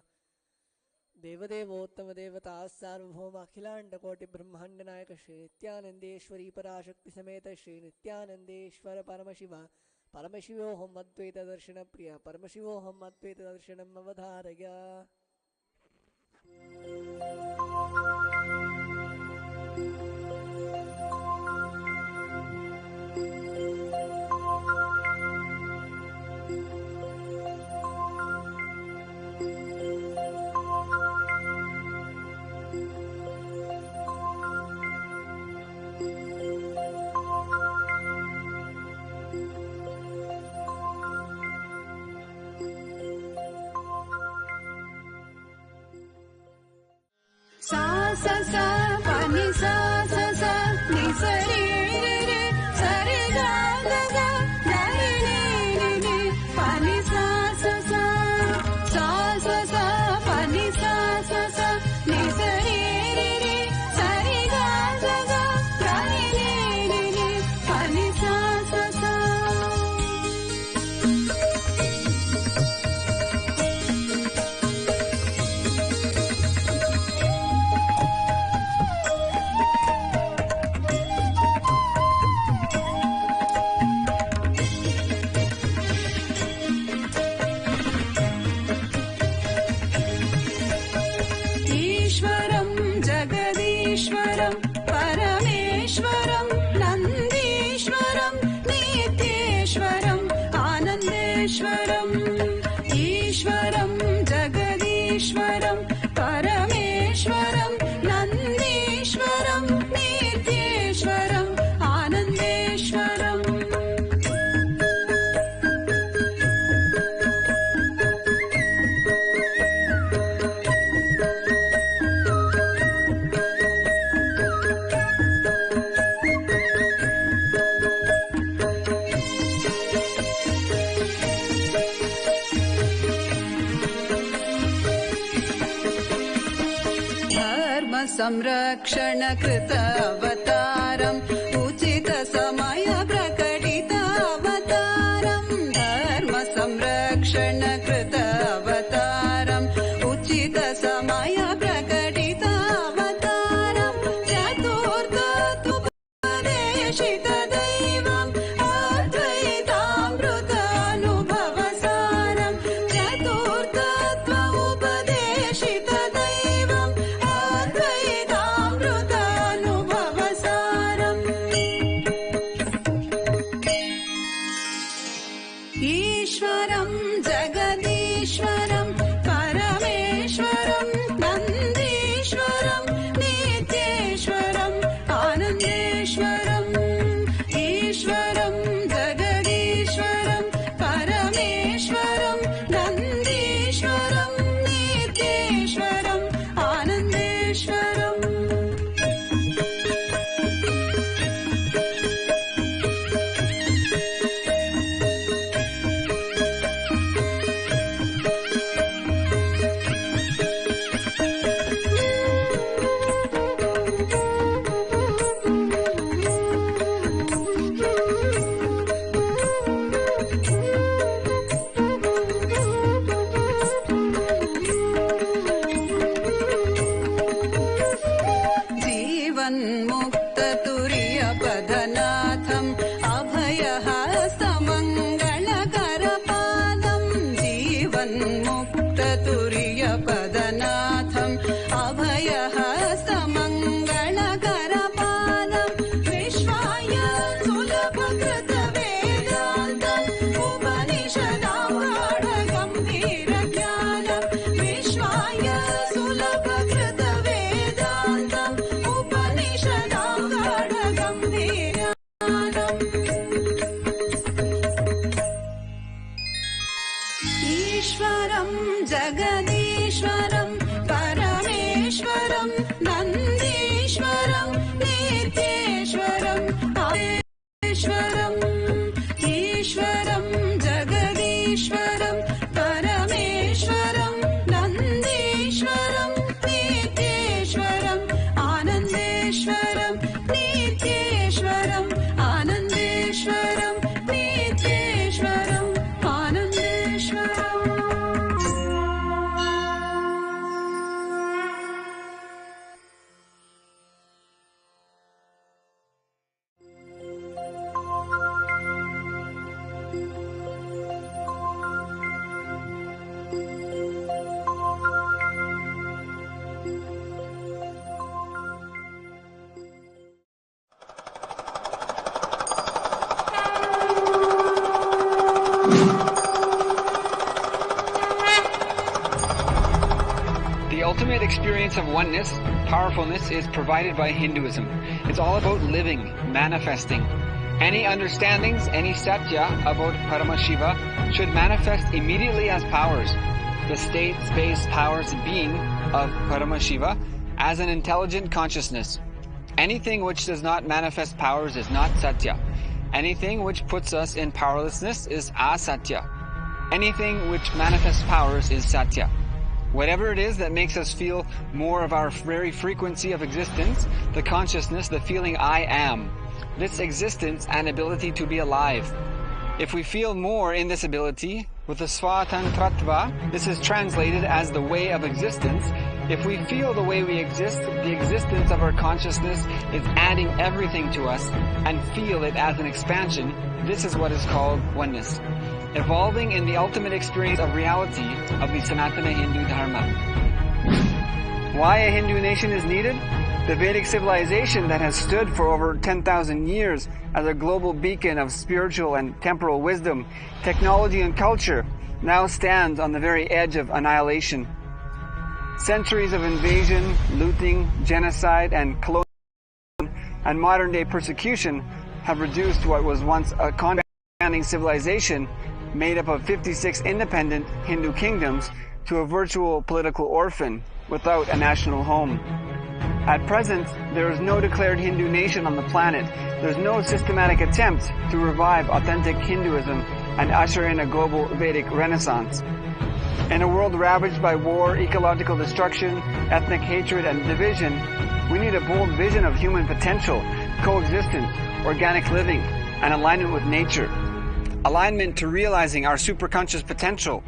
Devadevottama Devata Sarvabhauma Akhilanda Koti Brahmanda Nayaka Shri Nithyanandeshwari Parashakti Sameta Shri Nithyanandeshwara Paramashiva Paramashivoham Advaita Darshana Priya Paramashivoham Advaita Darshanam Avadharaya. sa sa sa pa ni sa sa sa ni sa re re re sa re ga ga ga ga re re re re pa ni sa sa sa sa sa sa pa ni sa sa sa ni sa re re re sa re ga ga ga ga re re re re pa ni sa sa sa. ईश्वरं परमेश्वरं नन्दीश्वरं नित्येश्वरम् आनन्देश्वरम् ईश्वरं जगदीश्वरं परमेश्वरं नन्दीश्वरं नित्येश्वरम् आनन्देश्वरम्. संरक्षण कृत अवतारम् उचित समय प्रकटित अवतारम् धर्म संरक्षण कृत अवतारम् उचित समय प्रकटित अवतारम् चतुर्थोपदेशित दैवम् अद्वैतामृत अनुभव सारम् चतुर्थत्व उपदेशित दैवम् ईश्वरं जगदीश्वरं परमेश्वरं नन्दीश्वरं नित्येश्वरम् आनन्देश्वरम् ईश्वरं जगदीश्वरं परमेश्वरं नन्दीश्वरं नित्येश्वरम् आनन्देश्वरम्. जीवन्मुक्ततुर्यपदनाथम् अभयहस्तमङ्गलकरपादम् जीवन्मुक्ततुर्यपदनाथम् अभयहस्तमङ्गलकरपादम् विश्वाय सुलभकृतवेदान्तम् उपनिषदागाढगम्भीरज्ञानम् विश्वाय सुलभकृतवेदान्तम् ईश्वरं जगदीश्वरं परमेश्वरं नन्दीश्वरं नित्येश्वरम् आनन्देश्वरम् ईश्वरं जगदीश्वरं परमेश्वरं नन्दीश्वरं नित्येश्वरम् आनन्देश्वरं नित्येश्वरम् आनन्देश्वरम्. The ultimate experience of oneness, powerfulness, is provided by Hinduism. It's all about living, manifesting. Any understandings, any satya about Paramashiva should manifest immediately as powers. The state, space, powers, being of Paramashiva as an intelligent consciousness. Anything which does not manifest powers is not satya. Anything which puts us in powerlessness is asatya. Anything which manifests powers is satya. Whatever it is that makes us feel more of our very frequency of existence, the consciousness, the feeling I am, this existence and ability to be alive. If we feel more in this ability, with the swatantratva, this is translated as the way of existence. If we feel the way we exist, the existence of our consciousness is adding everything to us, and feel it as an expansion, this is what is called oneness. Evolving in the ultimate experience of reality of the Sanatana Hindu Dharma. Why a Hindu nation is needed? The Vedic civilization that has stood for over 10,000 years as a global beacon of spiritual and temporal wisdom, technology and culture now stands on the very edge of annihilation. Centuries of invasion, looting, genocide and colonialism and modern day persecution have reduced what was once a condescending civilization made up of 56 independent Hindu kingdoms to a virtual political orphan without a national home. At present, there is no declared Hindu nation on the planet. There's no systematic attempt to revive authentic Hinduism and usher in a global Vedic renaissance. In a world ravaged by war, ecological destruction, ethnic hatred and division, we need a bold vision of human potential, coexistence, organic living, and alignment with nature. Alignment to realizing our superconscious potential,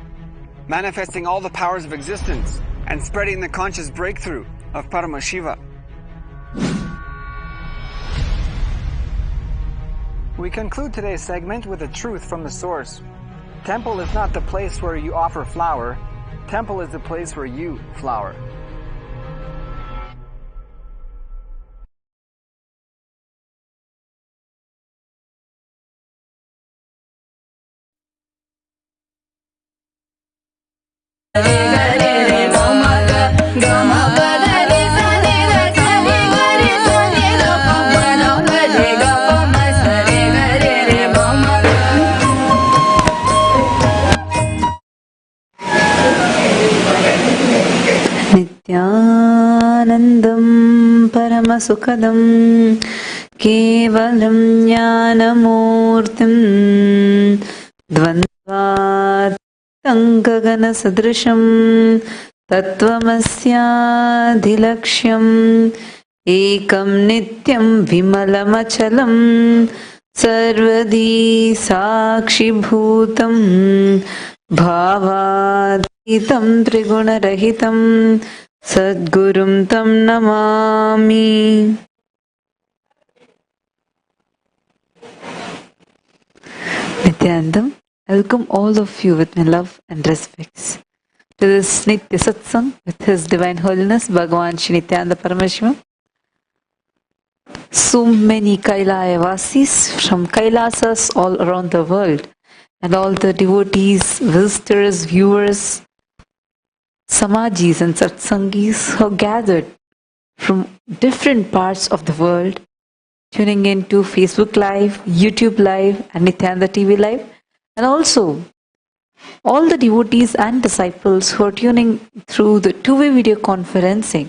manifesting all the powers of existence, and spreading the conscious breakthrough of Paramashiva. We conclude today's segment with a truth from the source. Temple is not the place where you offer flower. Temple is the place where you flower. Nithyanandam Paramasukadam Kevalam Jnanamurtim Dvandvatangagana Sadrisham Tattvamasyaadhilaksham Ekam Nityam Vimalamachalam Sarvadi Sakshibhutam Bhavatitam Trigunarahitam Sadgurum Tam Namami. Nithyanandam, I welcome all of you with my love and respects to this Nitya Satsang with His Divine Holiness Bhagavan Shri Nithyananda Paramashivam. So many Kailasians from Kailasas all around the world, and all the devotees, visitors, viewers, Samajis and Satsangis who are gathered from different parts of the world, tuning in to Facebook Live, YouTube Live and Nithyananda TV Live, and also all the devotees and disciples who are tuning through the two-way video conferencing,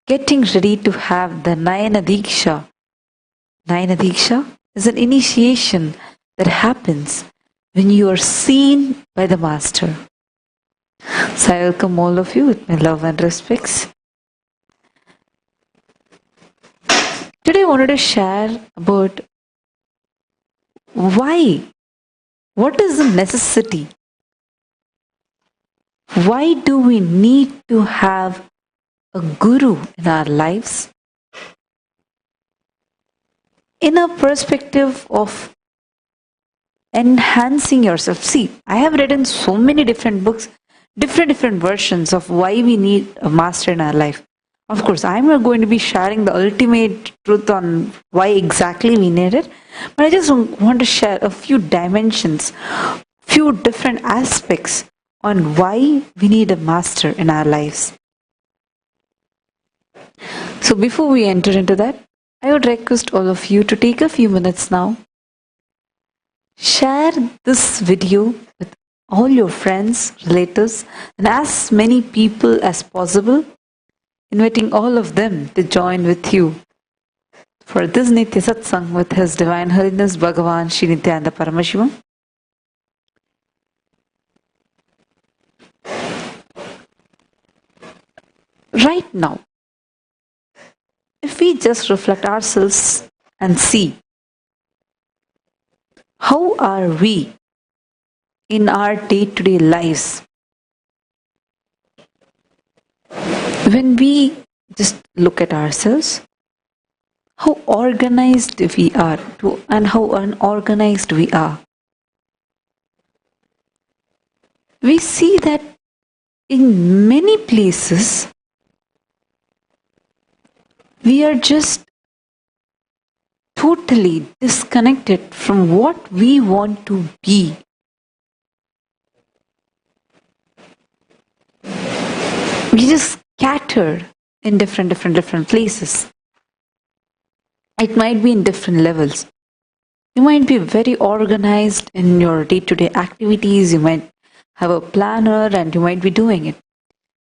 getting ready to have the Nayana Diksha. Nayana Diksha is an initiation that happens when you are seen by the Master. So I welcome all of you with my love and respects. Today I wanted to share about why, what is the necessity? Why do we need to have a guru in our lives? In a perspective of enhancing yourself. See, I have written so many different books, different versions of why we need a master in our life. Of course, I'm not going to be sharing the ultimate truth on why exactly we need it, but I just want to share a few dimensions, few different aspects on why we need a master in our lives. So before we enter into that, I would request all of you to take a few minutes now. Share this video with all your friends, relatives, and as many people as possible, inviting all of them to join with you for this Nitya Satsang with His Divine Holiness Bhagavan Shri Nithyananda Paramashivam. Right now, if we just reflect ourselves and see how are we in our day-to-day lives, when we just look at ourselves, how organized we are and how unorganized we are. We see that in many places we are just totally disconnected from what we want to be. We just scattered in different places. It might be in different levels. You might be very organized in your day-to-day activities. You might have a planner and you might be doing it.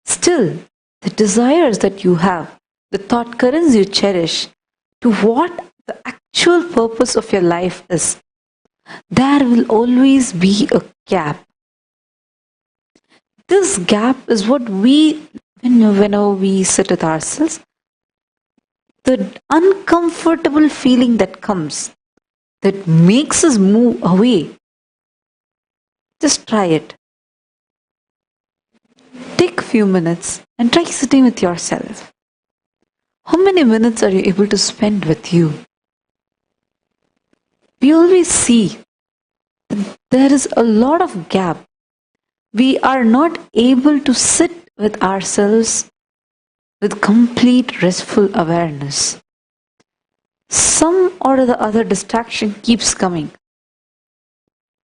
Still, the desires that you have, the thought currents you cherish to what the actual purpose of your life is, there will always be a gap. This gap is what whenever we sit with ourselves, the uncomfortable feeling that comes, that makes us move away. Just try it. Take a few minutes and try sitting with yourself. How many minutes are you able to spend with you? We always see that there is a lot of gap. We are not able to sit with ourselves with complete restful awareness. Some or the other distraction keeps coming.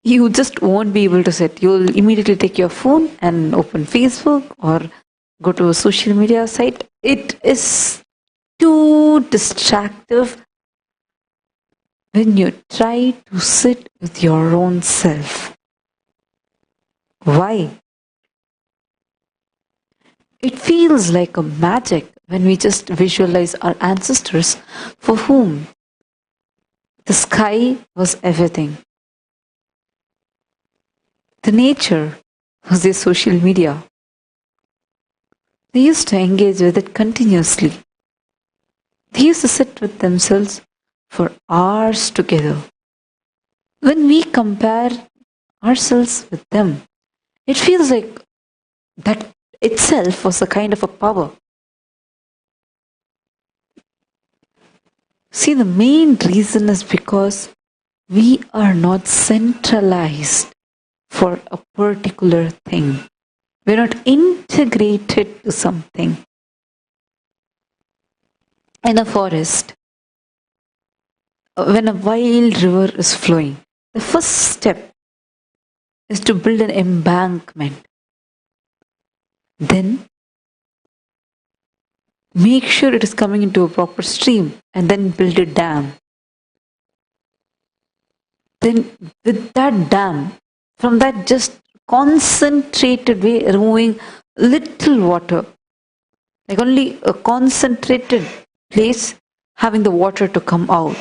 You just won't be able to sit. You'll immediately take your phone and open Facebook or go to a social media site. It is too distractive when you try to sit with your own self. Why? It feels like a magic when we just visualize our ancestors for whom the sky was everything. The nature was their social media. They used to engage with it continuously. They used to sit with themselves for hours together. When we compare ourselves with them, it feels like that itself was a kind of a power. See, the main reason is because we are not centralized for a particular thing. We're not integrated to something. In a forest, when a wild river is flowing, the first step is to build an embankment. Then make sure it is coming into a proper stream and then build a dam. Then with that dam, from that just concentrated way, removing little water, like only a concentrated place having the water to come out.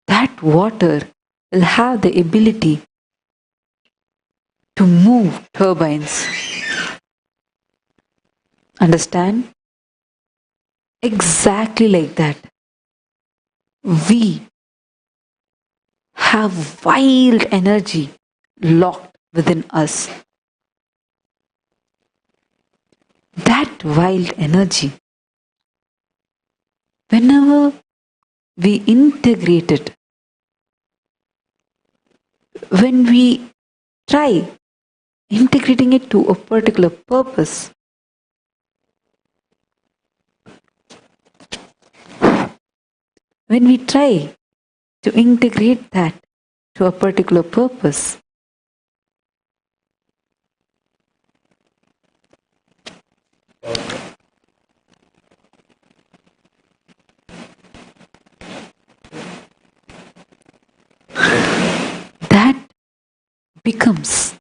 That water will have the ability to move turbines. Understand? Exactly like that. We have wild energy locked within us. That wild energy, whenever we integrate it, when we try integrating it to a particular purpose, when we try to integrate that to a particular purpose, that becomes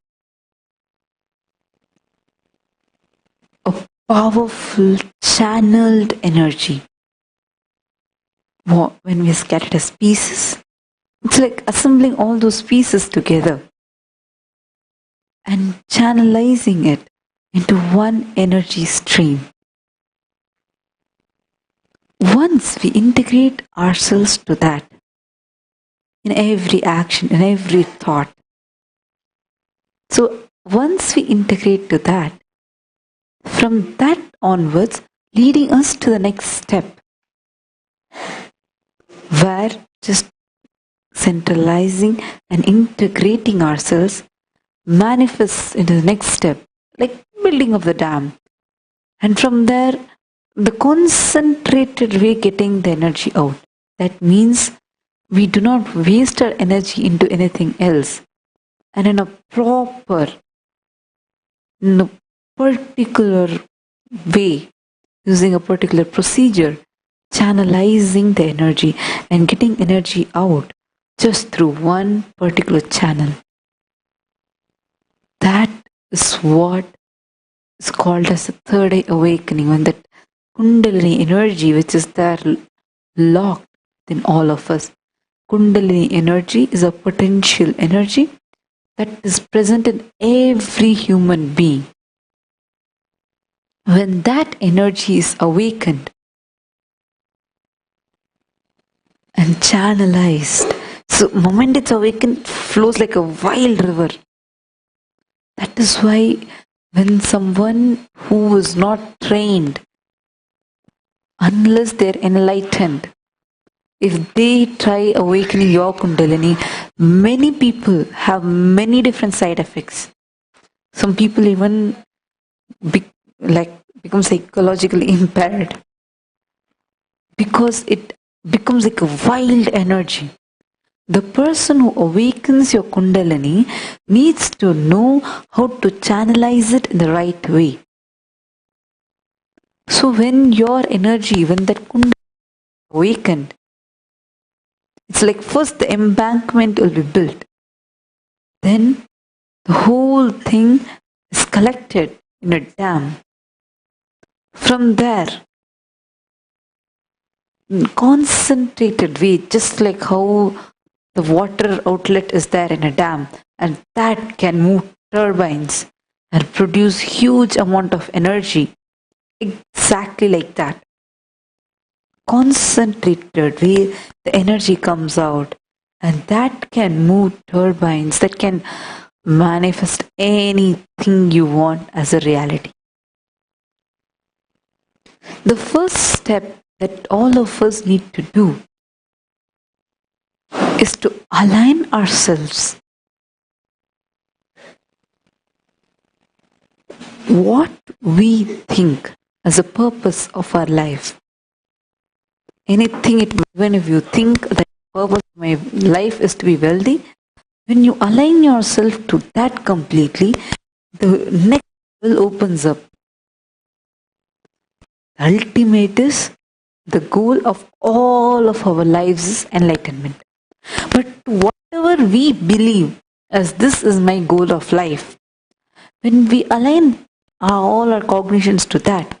a powerful channeled energy. When we are scattered as pieces, it's like assembling all those pieces together and channelizing it into one energy stream. Once we integrate ourselves to that, in every action, in every thought, so once we integrate to that, from that onwards, leading us to the next step, where just centralizing and integrating ourselves manifests into the next step, like building of the dam. And from there, the concentrated way getting the energy out. That means we do not waste our energy into anything else. And in a proper, in a particular way, using a particular procedure, channelizing the energy and getting energy out just through one particular channel. That is what is called as the third eye awakening, when that Kundalini energy which is there locked in all of us. Kundalini energy is a potential energy that is present in every human being. When that energy is awakened and channelized, so the moment it's awakened, it flows like a wild river. That is why when someone who is not trained, unless they're enlightened, if they try awakening your Kundalini, many people have many different side effects. Some people even become psychologically impaired because it becomes like a wild energy. The person who awakens your Kundalini needs to know how to channelize it in the right way. So when your energy, when that Kundalini is awakened, it's like first the embankment will be built. Then the whole thing is collected in a dam. From there, in concentrated way, just like how the water outlet is there in a dam, and that can move turbines and produce huge amount of energy. Exactly like that. Concentrated way, the energy comes out, and that can move turbines, that can manifest anything you want as a reality. The first step that all of us need to do is to align ourselves. What we think as a purpose of our life. Anything, even if you think that the purpose of my life is to be wealthy, when you align yourself to that completely, the next level opens up. The ultimate is the goal of all of our lives is enlightenment. But whatever we believe as this is my goal of life, when we align all our cognitions to that,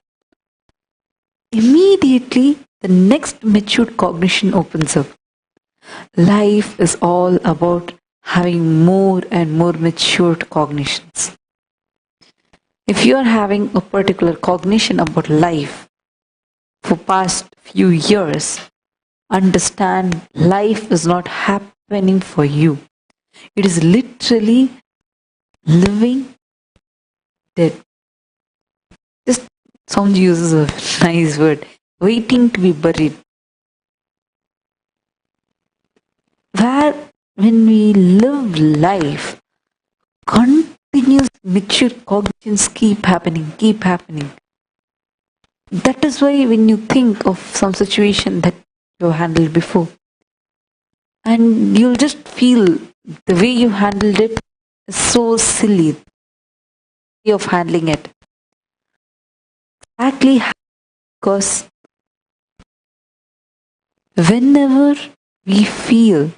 immediately the next matured cognition opens up. Life is all about having more and more matured cognitions. If you are having a particular cognition about life for past few years, understand life is not happening for you. It is literally living dead. Just sound uses a nice word. Waiting to be buried. Where when we live life, continuous mature cognitions keep happening. That is why when you think of some situation that you handled before. And you'll just feel the way you handled it is so silly. The way of handling it. Exactly because whenever we feel,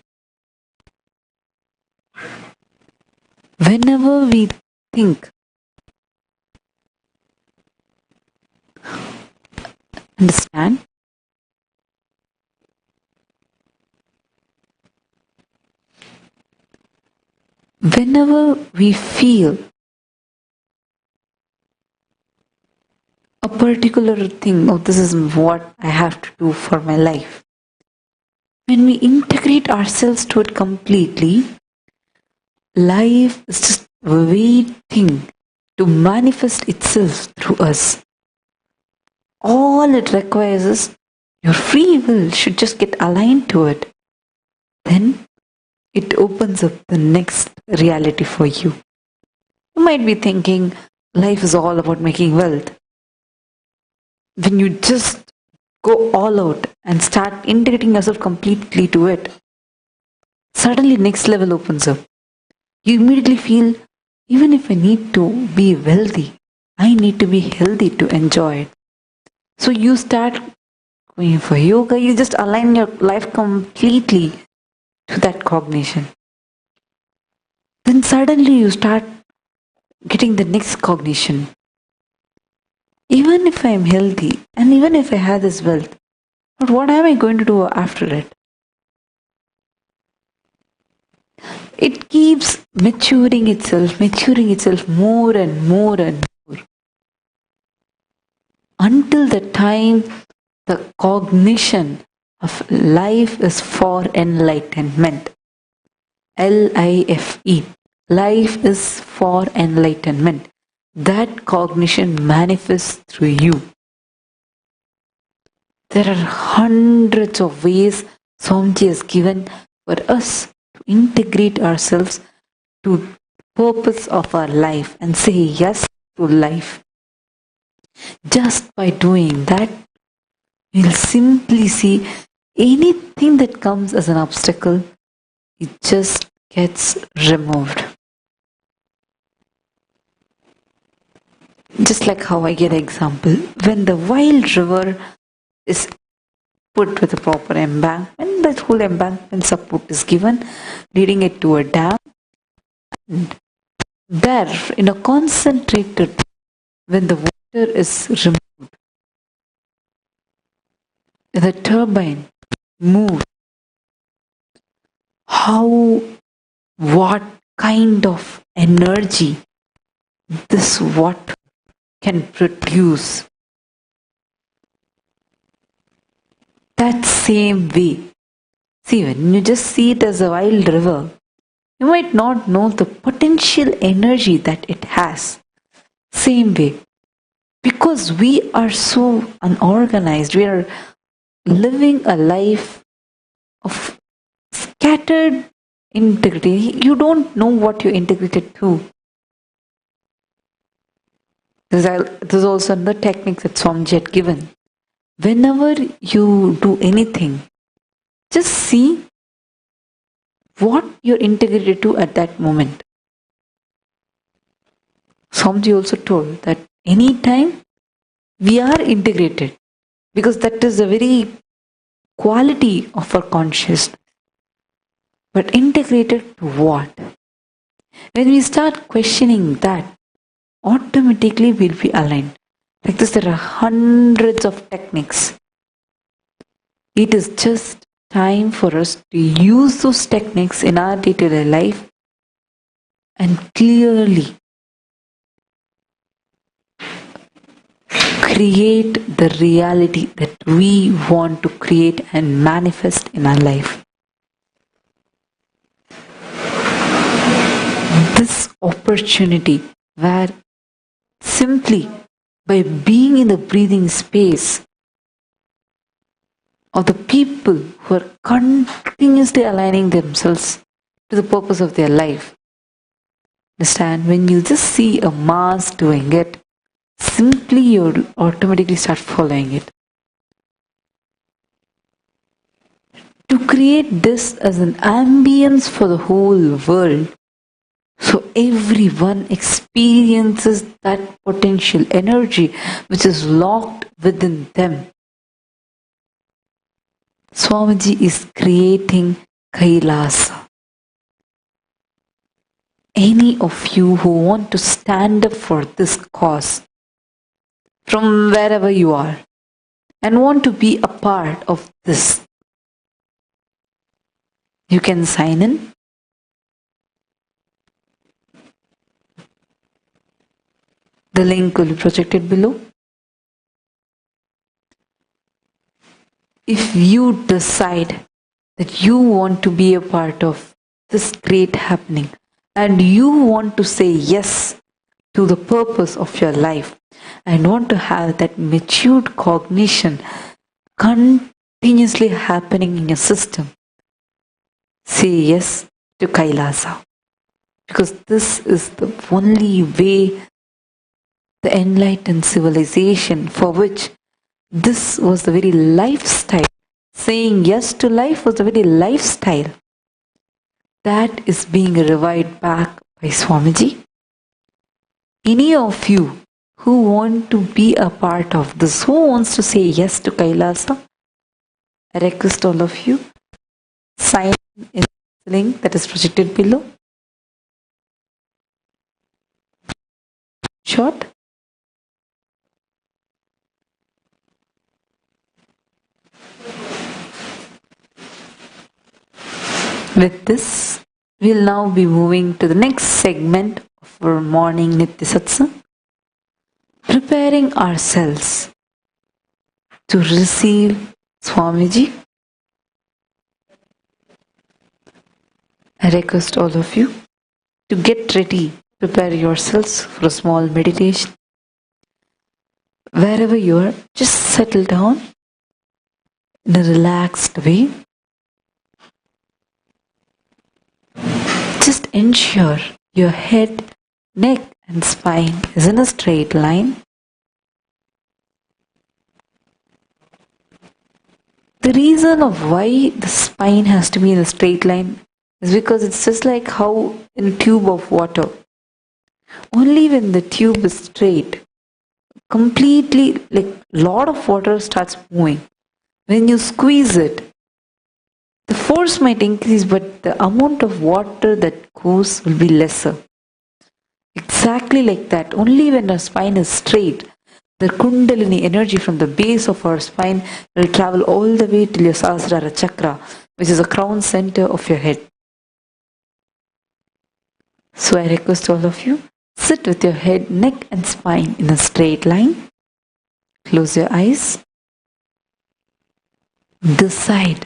whenever we think, understand? Whenever we feel a particular thing, oh, this is what I have to do for my life. When we integrate ourselves to it completely, life is just waiting to manifest itself through us. All it requires is your free will should just get aligned to it. Then it opens up the next reality for you. You might be thinking life is all about making wealth. When you just go all out and start integrating yourself completely to it, suddenly next level opens up. You immediately feel, even if I need to be wealthy, I need to be healthy to enjoy it. So you start going for yoga, you just align your life completely to that cognition. Then suddenly you start getting the next cognition. Even if I am healthy and even if I have this wealth, but what am I going to do after it? It keeps maturing itself more and more and more. Until the time the cognition of life is for enlightenment. L-I-F-E. Life is for enlightenment. That cognition manifests through you. There are hundreds of ways Swamiji has given for us to integrate ourselves to the purpose of our life and say yes to life. Just by doing that, we'll simply see anything that comes as an obstacle, it just gets removed. Just like how I get an example, when the wild river is put with a proper embankment, that whole embankment support is given, leading it to a dam. And there, in a concentrated, when the water is removed, the turbine moves, what kind of energy this water can produce. That same way, see, when you just see it as a wild river, you might not know the potential energy that it has. Same way, because we are so unorganized, we are living a life of scattered integrity. You don't know what you're integrated to. There's also another technique that Swamiji had given. Whenever you do anything, just see what you're integrated to at that moment. Swamiji also told that anytime we are integrated, because that is the very quality of our consciousness. But integrated to what? When we start questioning that, automatically we'll be aligned. Like this, there are hundreds of techniques. It is just time for us to use those techniques in our day-to-day life and clearly create the reality that we want to create and manifest in our life. This opportunity where simply by being in the breathing space of the people who are continuously aligning themselves to the purpose of their life. Understand, when you just see a mass doing it, simply you'll automatically start following it. to create this as an ambience for the whole world. So everyone experiences that potential energy which is locked within them. Swamiji is creating Kailasa. Any of you who want to stand up for this cause, from wherever you are, and want to be a part of this, you can sign in. The link will be projected below. If you decide that you want to be a part of this great happening and you want to say yes to the purpose of your life and want to have that matured cognition continuously happening in your system, say yes to Kailasa. Because this is the only way, the enlightened civilization for which this was the very lifestyle. Saying yes to life was the very lifestyle that is being revived back by Swamiji. Any of you who want to be a part of this, who wants to say yes to Kailasa, I request all of you, sign in the link that is projected below. Short. With this, we'll now be moving to the next segment of our morning Nitya Satsang, preparing ourselves to receive Swamiji. I request all of you to get ready, prepare yourselves for a small meditation. Wherever you are, just settle down in a relaxed way. Just ensure your head, neck and spine is in a straight line. The reason of why the spine has to be in a straight line is because it's just like how in a tube of water. Only when the tube is straight, completely, like lot of water starts moving. When you squeeze it, the force might increase, but the amount of water that goes will be lesser. Exactly like that. Only when our spine is straight, the Kundalini energy from the base of our spine will travel all the way till your Sahasrara chakra, which is the crown center of your head. So I request all of you, sit with your head, neck and spine in a straight line. Close your eyes. Decide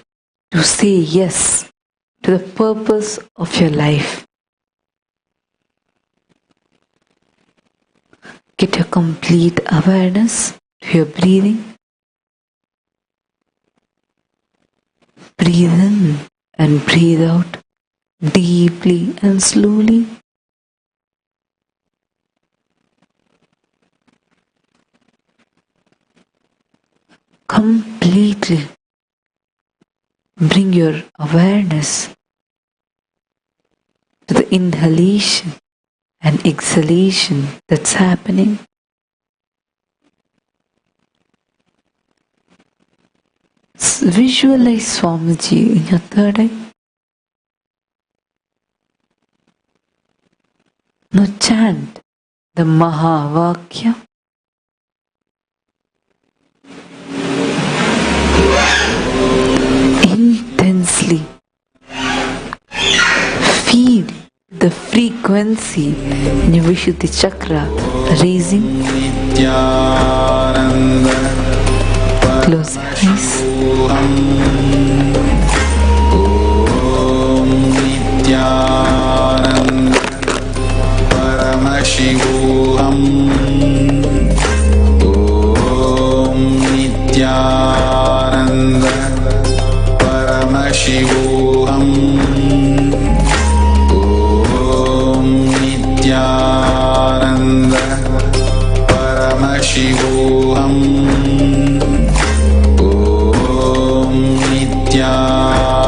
to say yes to the purpose of your life. Get your complete awareness to your breathing. Breathe in and breathe out deeply and slowly. Completely bring your awareness to the inhalation and exhalation that's happening. Visualize Swamiji in your third eye. Now chant the Mahavakya. Intensely feel the frequency in your Vishuddhi chakra raising. Close your eyes. Paramashivam. Nithyananda. Paramashivam. Nithyananda. Paramashivam. Nithyananda.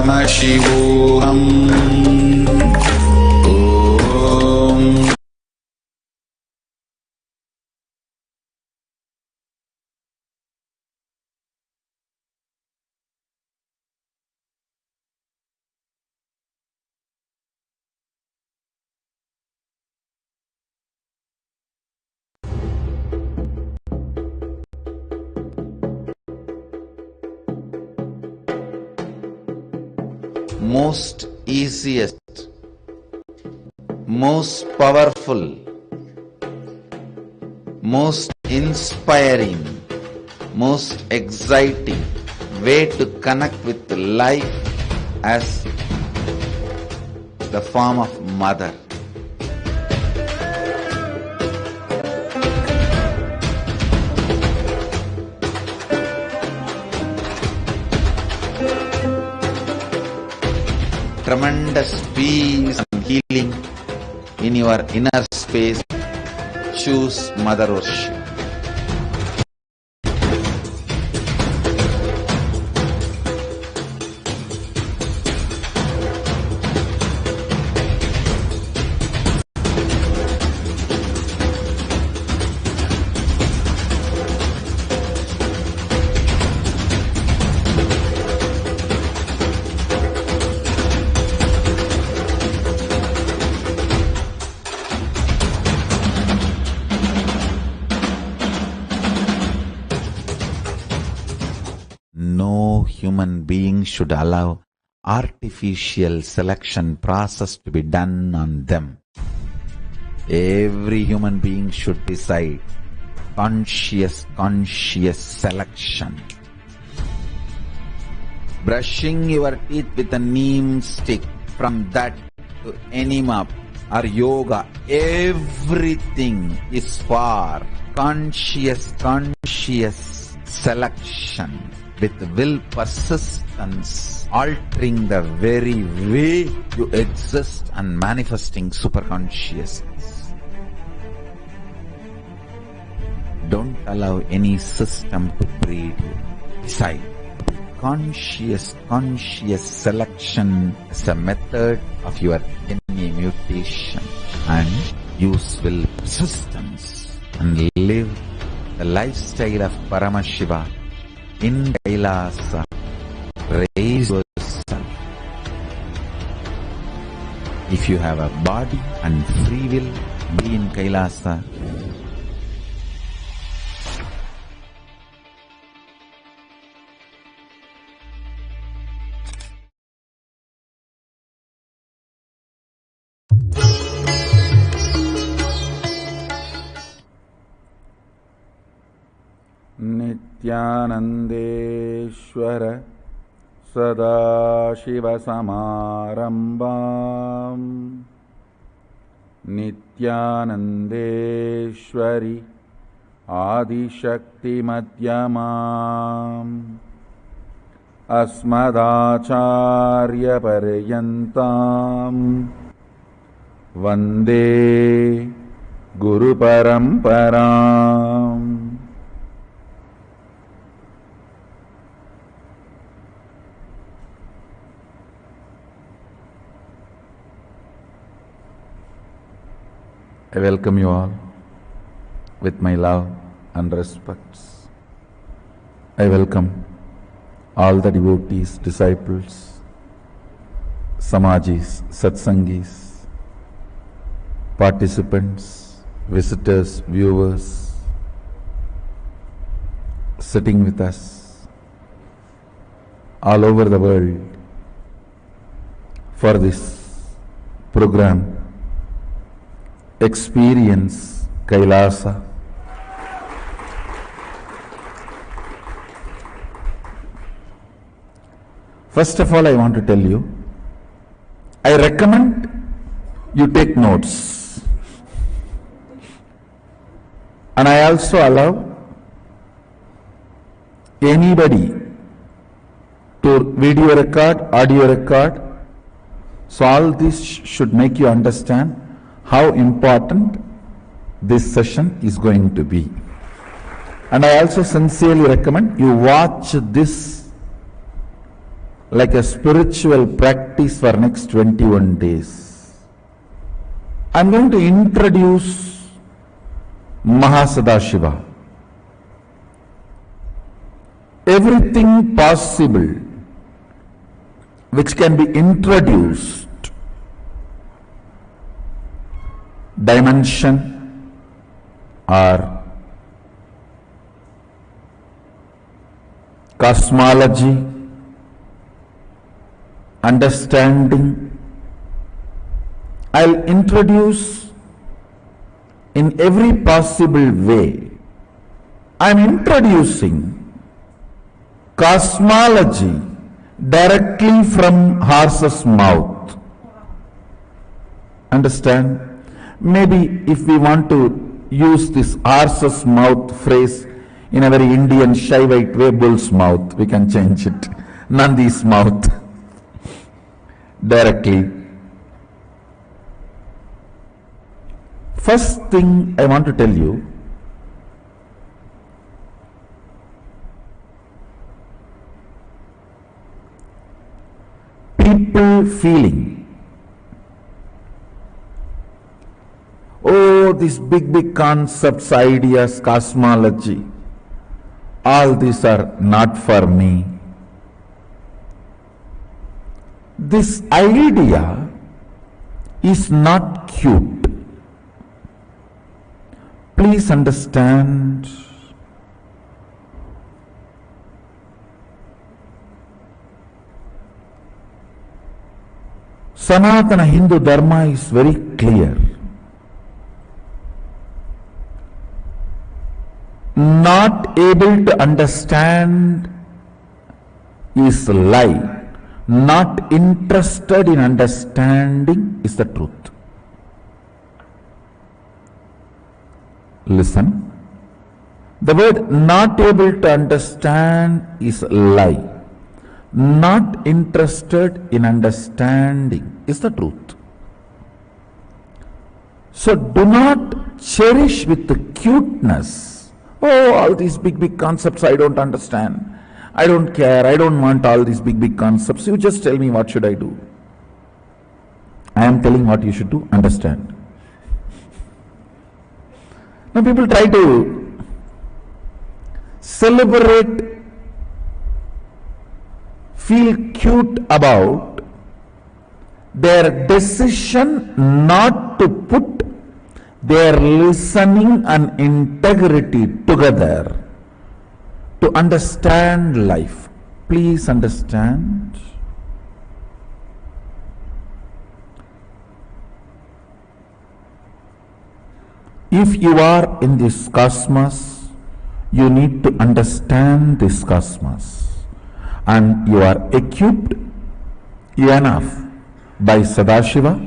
Paramashivoham. Om. Most easiest, most powerful, most inspiring, most exciting way to connect with life as the form of mother. Tremendous peace and healing in your inner space. Choose mother worship. No human being should allow artificial selection process to be done on them. Every human being should decide conscious selection. Brushing your teeth with a neem stick, from that to enema or yoga, everything is for conscious selection. With will persistence, altering the very way you exist and manifesting superconsciousness. Don't allow any system to breed you. Decide. Conscious selection is a method of your DNA mutation, and use will persistence and live the lifestyle of Paramashiva. In Kailasa, raise yourself. If you have a body and free will, be in Kailasa. Nithyanandeshwara Sadashiva Samarambam Nithyanandeshwari Adishakti Madhyamam Asmadacharya Paryantam Vande Guru Paramparam. I welcome you all with my love and respects. I welcome all the devotees, disciples, samajis, satsangis, participants, visitors, viewers, sitting with us all over the world for this program, Experience Kailasa. First of all, I want to tell you, I recommend you take notes. And I also allow anybody to video record, audio record. So all this should make you understand how important this session is going to be. And I also sincerely recommend you watch this like a spiritual practice for next 21 days. I'm going to introduce Mahasannidhanam. Everything possible which can be introduced, dimension or cosmology, understanding, I'll introduce in every possible way. I'm introducing cosmology directly from horse's mouth. Understand? Maybe if we want to use this horse's mouth phrase in a very Indian Shaivite way, bull's mouth, we can change it. Nandi's mouth. Directly. First thing I want to tell you, people feeling, oh, these big concepts, ideas, cosmology, all these are not for me. This idea is not cute. Please understand. Sanatana Hindu Dharma is very clear. Not able to understand is a lie. Not interested in understanding is the truth. Listen. The word not able to understand is a lie. Not interested in understanding is the truth. So do not cherish with the cuteness. Oh, all these big concepts I don't understand. I don't care. I don't want all these big concepts. You just tell me what should I do. I am telling what you should do. Understand. Now people try to celebrate, feel cute about their decision not to put their listening and integrity together to understand life. Please understand. If you are in this cosmos, you need to understand this cosmos, and you are equipped enough by Sadashiva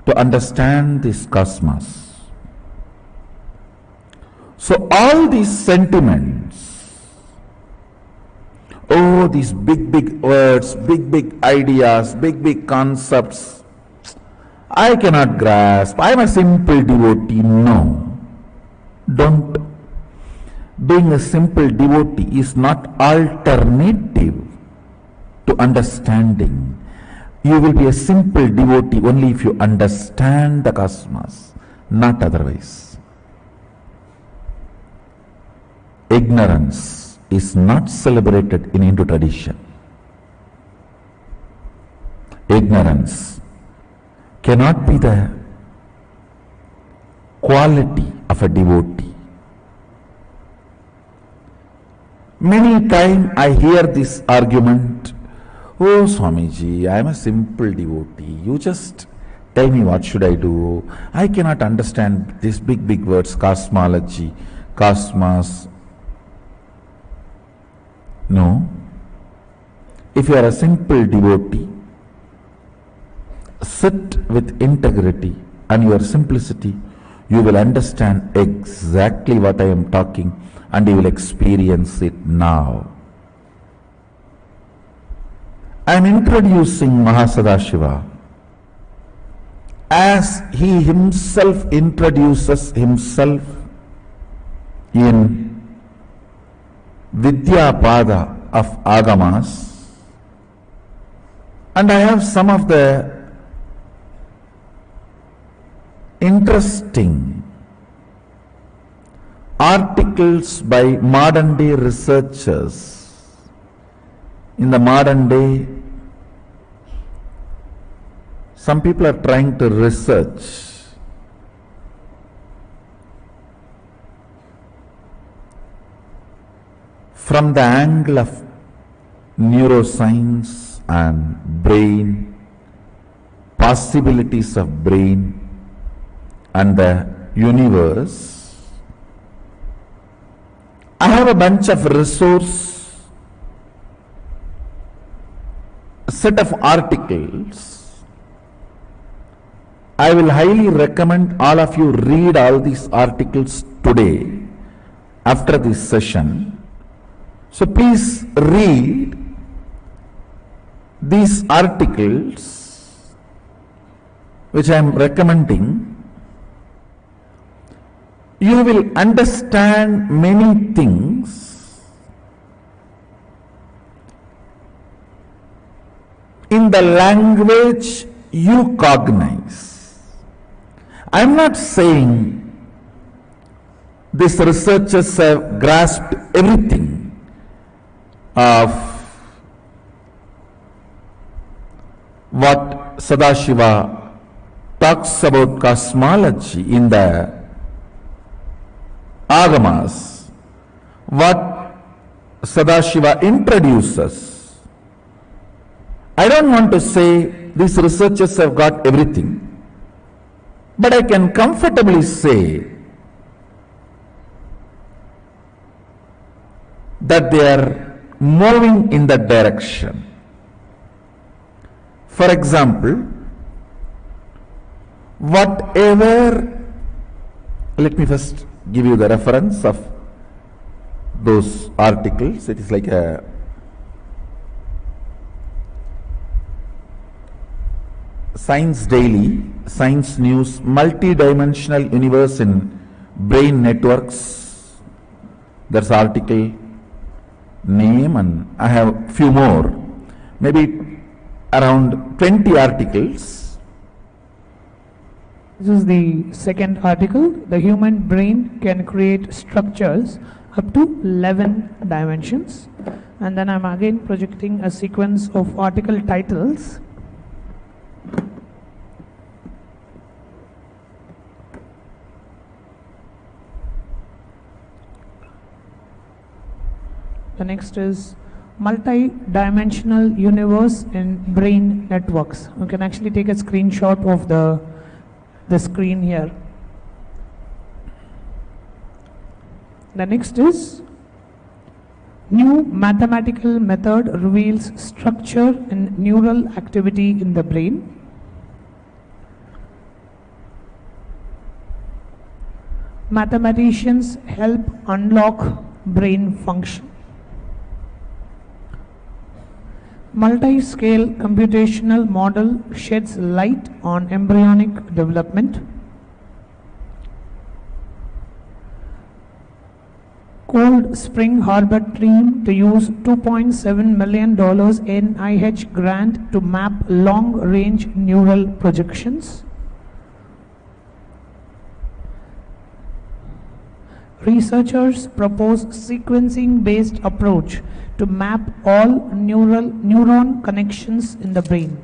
to understand this cosmos. So all these sentiments, oh, these big words, big ideas, big concepts, I cannot grasp. I am a simple devotee. No. Don't. Being a simple devotee is not alternative to understanding. You will be a simple devotee only if you understand the cosmos, not otherwise. Ignorance is not celebrated in Hindu tradition. Ignorance cannot be the quality of a devotee. Many times I hear this argument, oh Swamiji, I am a simple devotee. You just tell me what should I do. I cannot understand these big words, cosmology, cosmos. No. If you are a simple devotee, sit with integrity and your simplicity, you will understand exactly what I am talking and you will experience it now. I am introducing Mahasannidhanam as he himself introduces himself in Vidya Pada of Agamas, And I have some of the interesting articles by modern day researchers. In the modern day, some people are trying to research from the angle of neuroscience and brain, possibilities of brain and the universe. I have a bunch of set of articles. I will highly recommend all of you read all these articles today after this session. So please read these articles which I am recommending. You will understand many things in the language you cognize. I am not saying these researchers have grasped everything of what Sadashiva talks about cosmology in the Agamas, what Sadashiva introduces. I don't want to say these researchers have got everything, but I can comfortably say that they are moving in that direction. For example, whatever, let me first give you the reference of those articles. It is like a Science Daily, Science News, Multidimensional Universe in Brain Networks. There's article name, and I have few more, maybe around 20 articles. This is the second article. The human brain can create structures up to 11 dimensions. And then I'm again projecting a sequence of article titles. The next is multi-dimensional universe in brain networks. You can actually take a screenshot of the screen here. The next is new mathematical method reveals structure and neural activity in the brain. Mathematicians help unlock brain function. Multi-scale computational model sheds light on embryonic development. Cold Spring Harbor team to use $2.7 million NIH grant to map long-range neural projections. Researchers propose sequencing-based approach to map all neuron connections in the brain.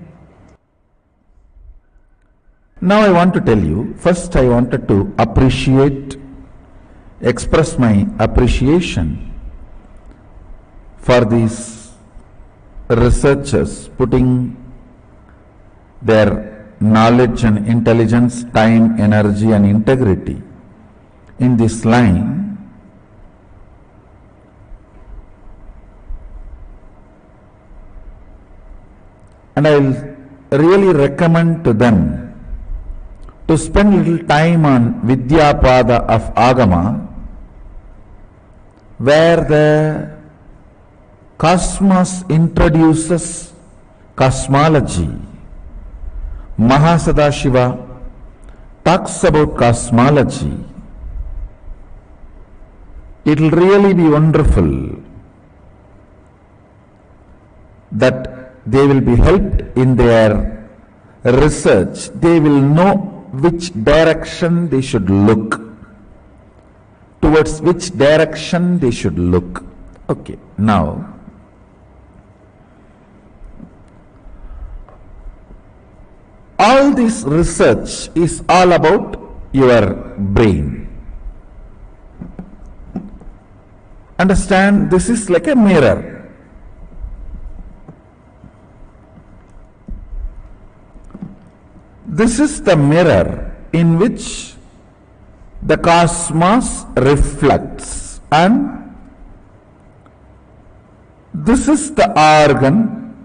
Now I want to tell you, first I wanted to express my appreciation for these researchers putting their knowledge and intelligence, time, energy and integrity in this line. And I will really recommend to them to spend little time on Vidyapada of Agama, where the cosmos introduces cosmology. Mahasannidhanam talks about cosmology. It will really be wonderful that they will be helped in their research. They will know which direction they should look, towards which direction they should look. Okay, now all this research is all about your brain. Understand, this is like a mirror. This is the mirror in which the cosmos reflects, and this is the organ.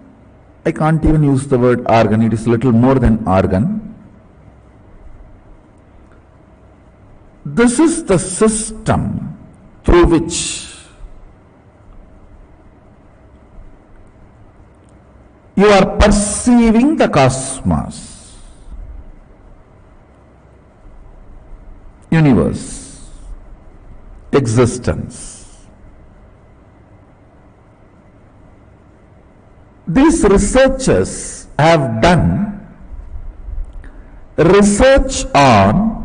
I can't even use the word organ, it is little more than organ. This is the system through which you are perceiving the cosmos, universe, existence. These researchers have done research on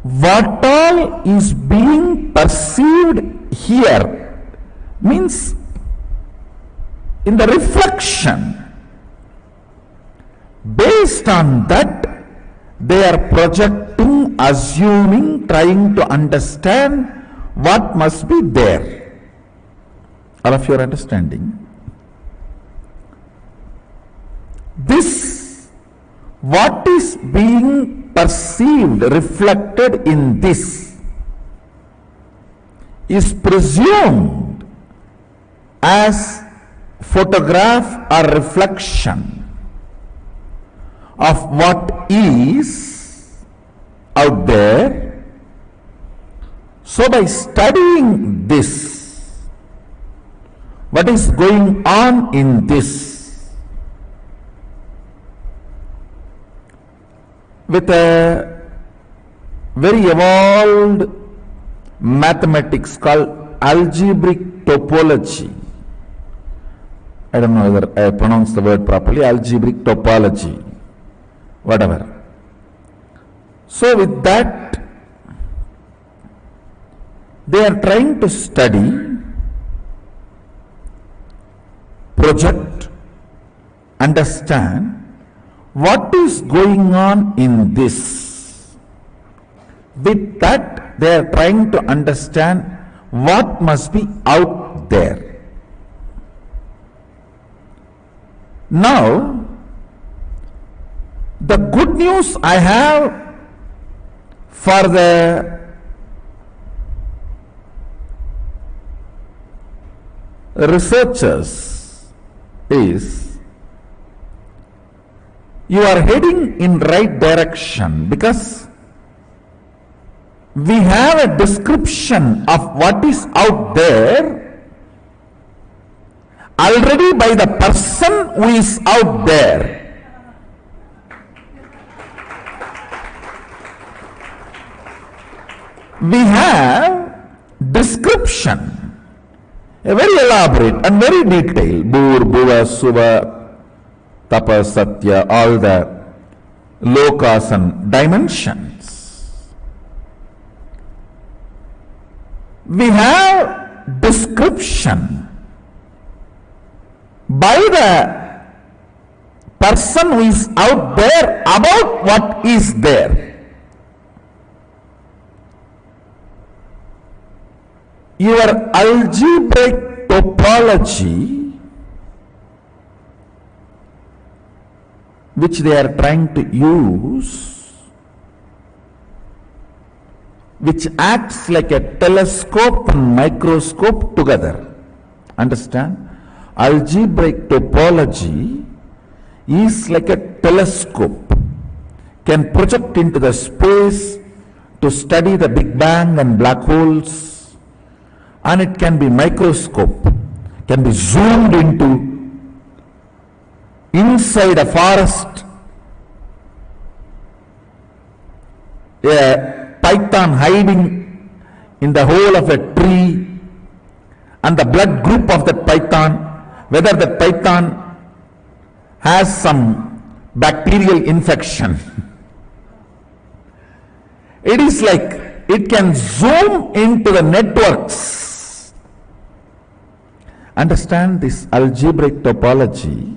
what all is being perceived here, means in the reflection. Based on that, they are projecting, assuming, trying to understand what must be there. All of you are understanding? This, what is being perceived, reflected in this, is presumed as photograph or reflection of what is out there. So by studying this, what is going on in this, with a very evolved mathematics called algebraic topology. I don't know whether I pronounce the word properly, algebraic topology, whatever. So with that, they are trying to study, project, understand what is going on in this. With that, they are trying to understand what must be out there. Now, the good news I have for the researchers is, you are heading in right direction, because we have a description of what is out there already by the person who is out there. We have description, a very elaborate and very detailed, Bhur, Bhuva, Suva, Tapa, Satya, all the lokas and dimensions. We have description by the person who is out there about what is there. Your algebraic topology, which they are trying to use, which acts like a telescope and microscope together. Understand? Algebraic topology is like a telescope, can project into the space to study the Big Bang and black holes, and it can be microscope, can be zoomed into inside a forest, a python hiding in the hole of a tree, and the blood group of that python, whether that python has some bacterial infection. It is like it can zoom into the networks. Understand, this algebraic topology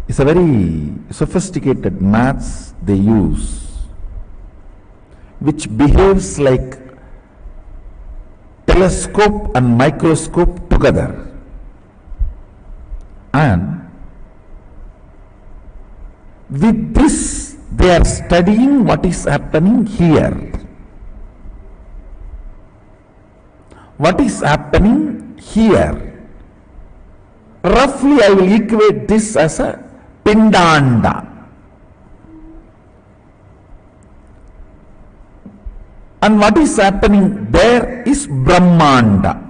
is a very sophisticated maths they use, which behaves like telescope and microscope together. And with this, they are studying what is happening here. What is happening here? Roughly, I will equate this as a pindanda. And what is happening there is Brahmanda.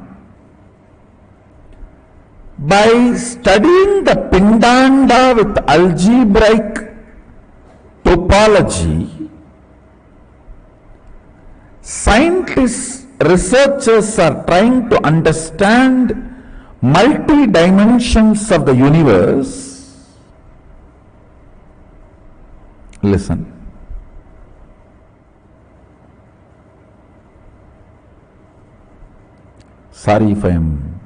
By studying the pindanda with algebraic topology, scientists, researchers are trying to understand multi-dimensions of the universe. Listen. Sorry if I am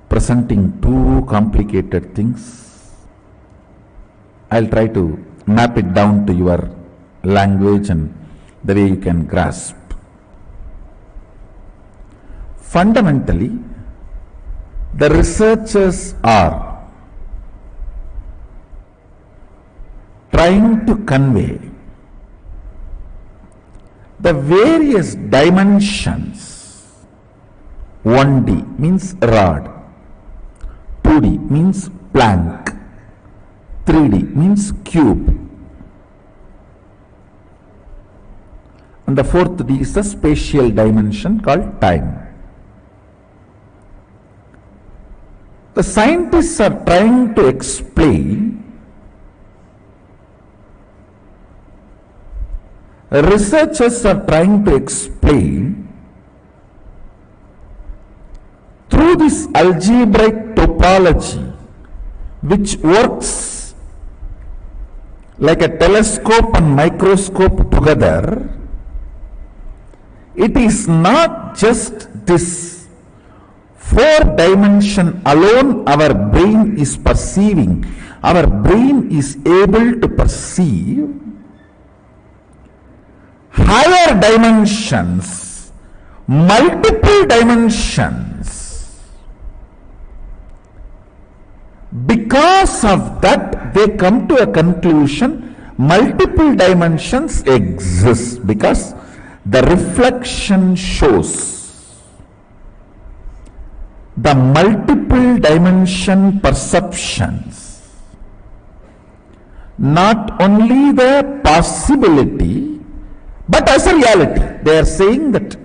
presenting too complicated things. I'll try to map it down to your language and the way you can grasp. Fundamentally, the researchers are trying to convey the various dimensions. 1D means rod, 2D means plank, 3D means cube, and the fourth D is the spatial dimension called time. The scientists are trying to explain, researchers are trying to explain through this algebraic topology, which works like a telescope and microscope together. It is not just this 4-dimension alone our brain is perceiving. Our brain is able to perceive higher dimensions, multiple dimensions. Because of that, they come to a conclusion, multiple dimensions exist, because the reflection shows the multiple dimension perceptions, not only the possibility, but as a reality. They are saying that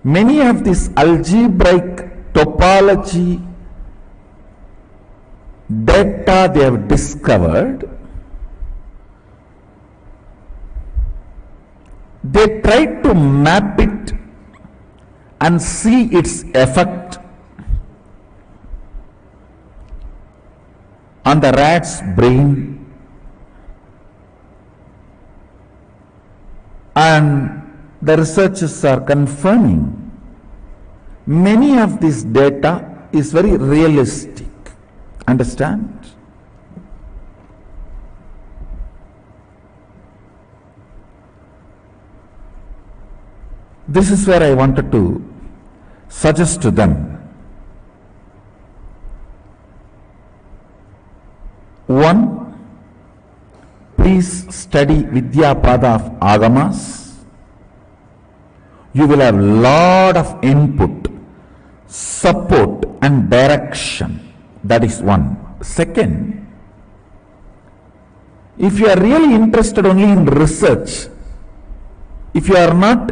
many of these algebraic topology data they have discovered, they try to map it and see its effect on the rat's brain, and the researchers are confirming many of this data is very realistic. Understand? This is where I wanted to suggest to them. One, please study Vidyapada of Agamas. You will have lot of input, support and direction. That is one. Second, if you are really interested only in research, if you are not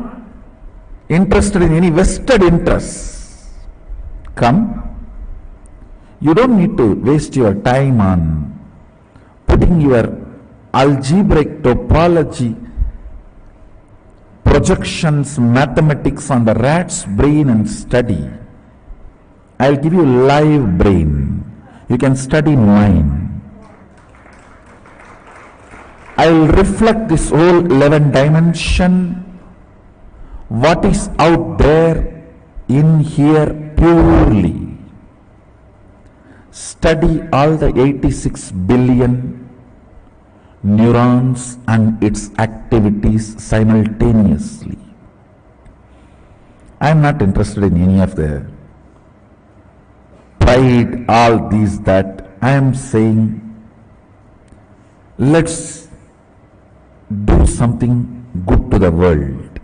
interested in any vested interests, come. You don't need to waste your time on putting your algebraic topology, projections, mathematics on the rat's brain and study. I'll give you live brain. You can study mine. I'll reflect this whole 11 dimension. What is out there in here purely. Study all the 86 billion neurons and its activities simultaneously. I am not interested in any of the pride, all these that. I am saying, let's do something good to the world.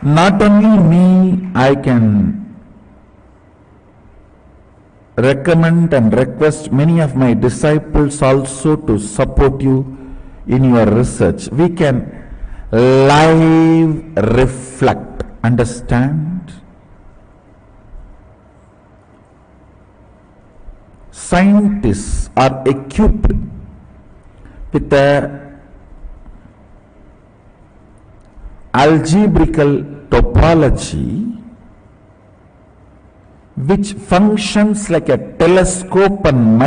Not only me, I can recommend and request many of my disciples also to support you in your research. We can live reflect, understand? Scientists are equipped with a algebraical topology which functions like a telescope and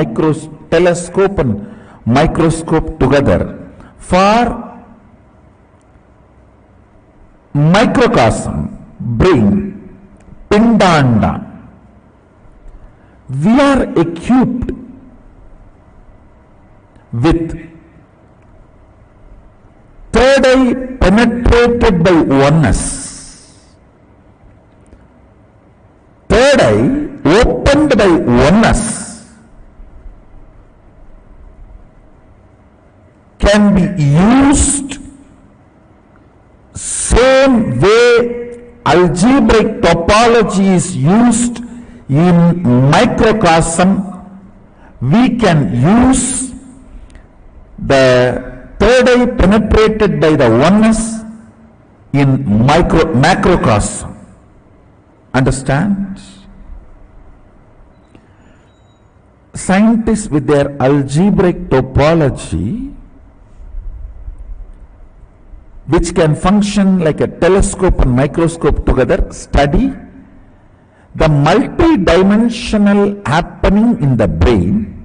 microscope together for microcosm, brain, pindanda. We are equipped with third eye penetrated by oneness, third eye opened by oneness, can be used same way algebraic topology is used in microcosm. We can use the third eye penetrated by the oneness in macrocosm. Understand? Scientists with their algebraic topology, which can function like a telescope and microscope together, study the multi-dimensional happening in the brain.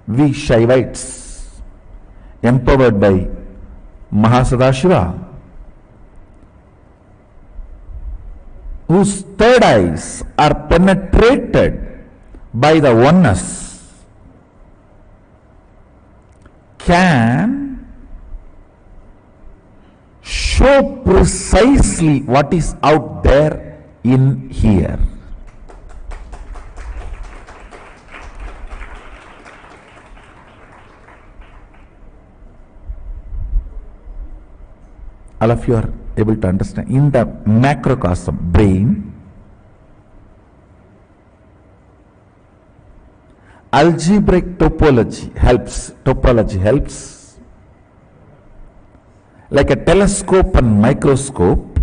We Shaivites, empowered by Mahasannidhanam, whose third eyes are penetrated by the oneness, can show precisely what is out there in here. All of you are able to understand. In the macrocosm, brain, algebraic topology helps like a telescope and microscope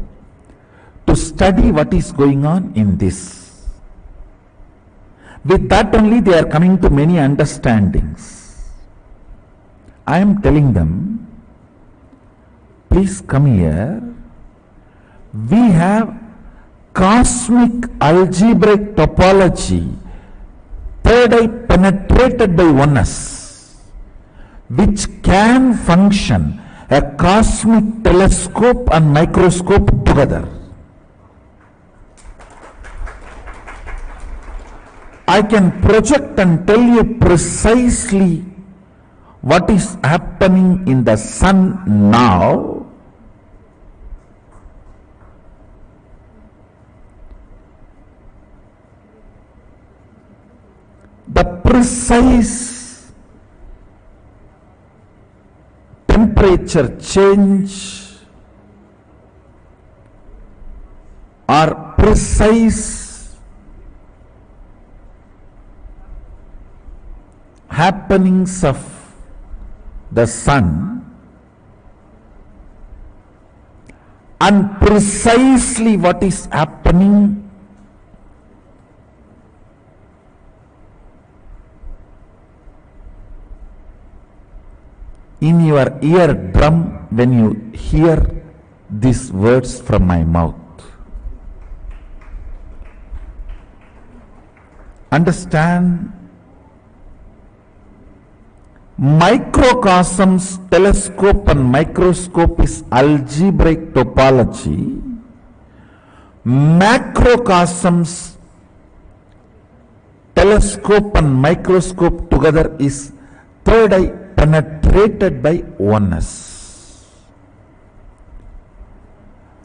to study what is going on in this. With that only they are coming to many understandings. I am telling them, please come here. We have cosmic algebraic topology, third eye penetrated by oneness, which can function a cosmic telescope and microscope together. I can project and tell you precisely what is happening in the sun now. The precise temperature change or precise happenings of the sun, and precisely what is happening in your eardrum when you hear these words from my mouth. Understand, microcosms, telescope and microscope is algebraic topology. Macrocosms, telescope and microscope together is third eye penetrated by oneness.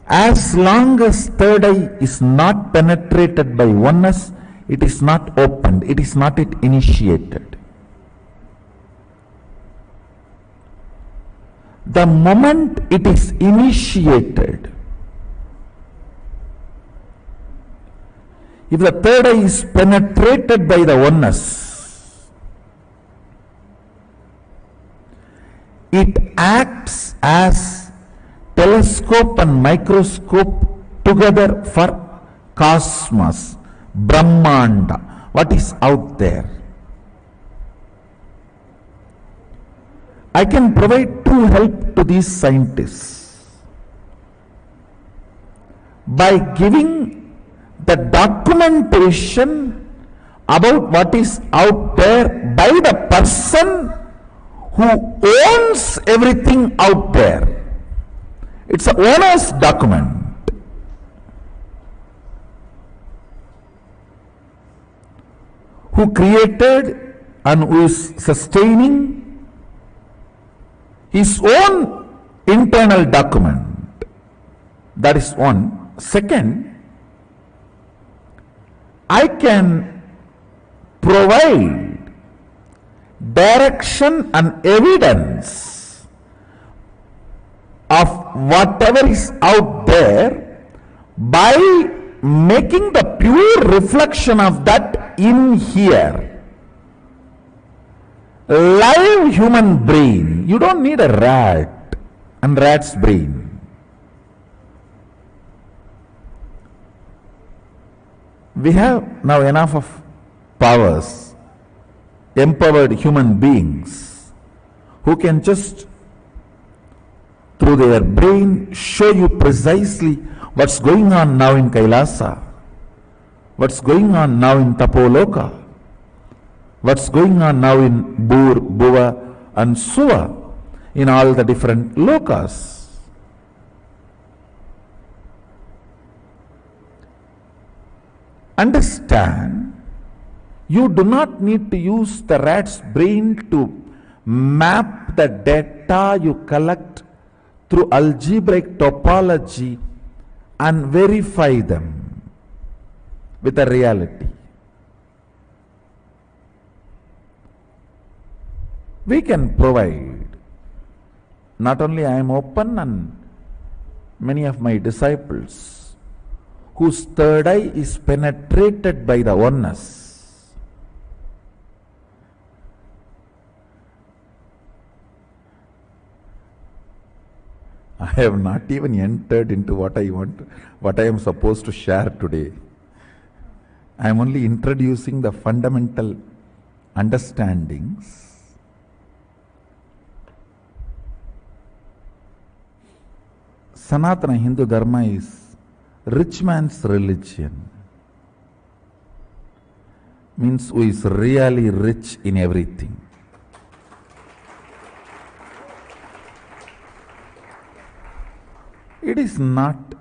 As long as third eye is not penetrated by oneness, it is not opened, it is not yet initiated. The moment it is initiated, if the third eye is penetrated by the oneness, it acts as telescope and microscope together for cosmos, Brahmanda, what is out there. I can provide true help to these scientists by giving the documentation about what is out there by the person who owns everything out there. It's an owner's document. Who created and who is sustaining his own internal document. That is one. Second, I can provide direction and evidence of whatever is out there by making the pure reflection of that in here. Live human brain. You don't need a rat and rat's brain. We have now enough of powers, empowered human beings who can just through their brain show you precisely what's going on now in Kailasa, what's going on now in Tapoloka, what's going on now in Bur, Bhuva and Suva, in all the different lokas. Understand, you do not need to use the rat's brain to map the data you collect through algebraic topology and verify them with a reality. We can provide, not only I am open and many of my disciples whose third eye is penetrated by the oneness. I have not even entered into what I want, what I am supposed to share today. I am only introducing the fundamental understandings. Sanatana Hindu Dharma is rich man's religion. Means who is really rich in everything. It is not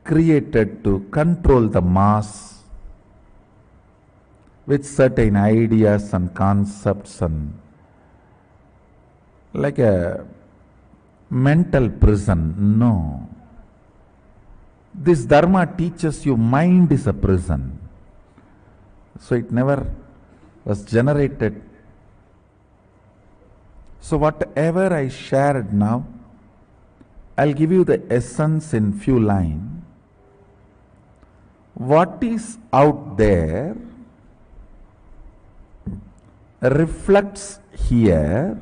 created to control the mass with certain ideas and concepts and like a mental prison. No. This Dharma teaches you mind is a prison. So it never was generated. So whatever I shared now, I'll give you the essence in few lines. What is out there reflects here.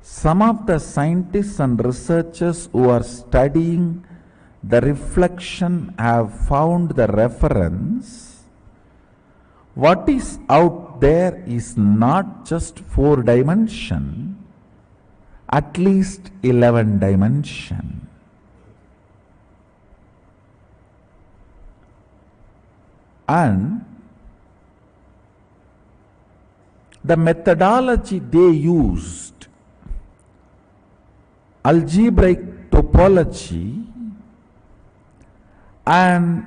Some of the scientists and researchers who are studying the reflection have found the reference. what is out there is not just 4 dimension, at least 11 dimension. And the methodology they used, algebraic topology, and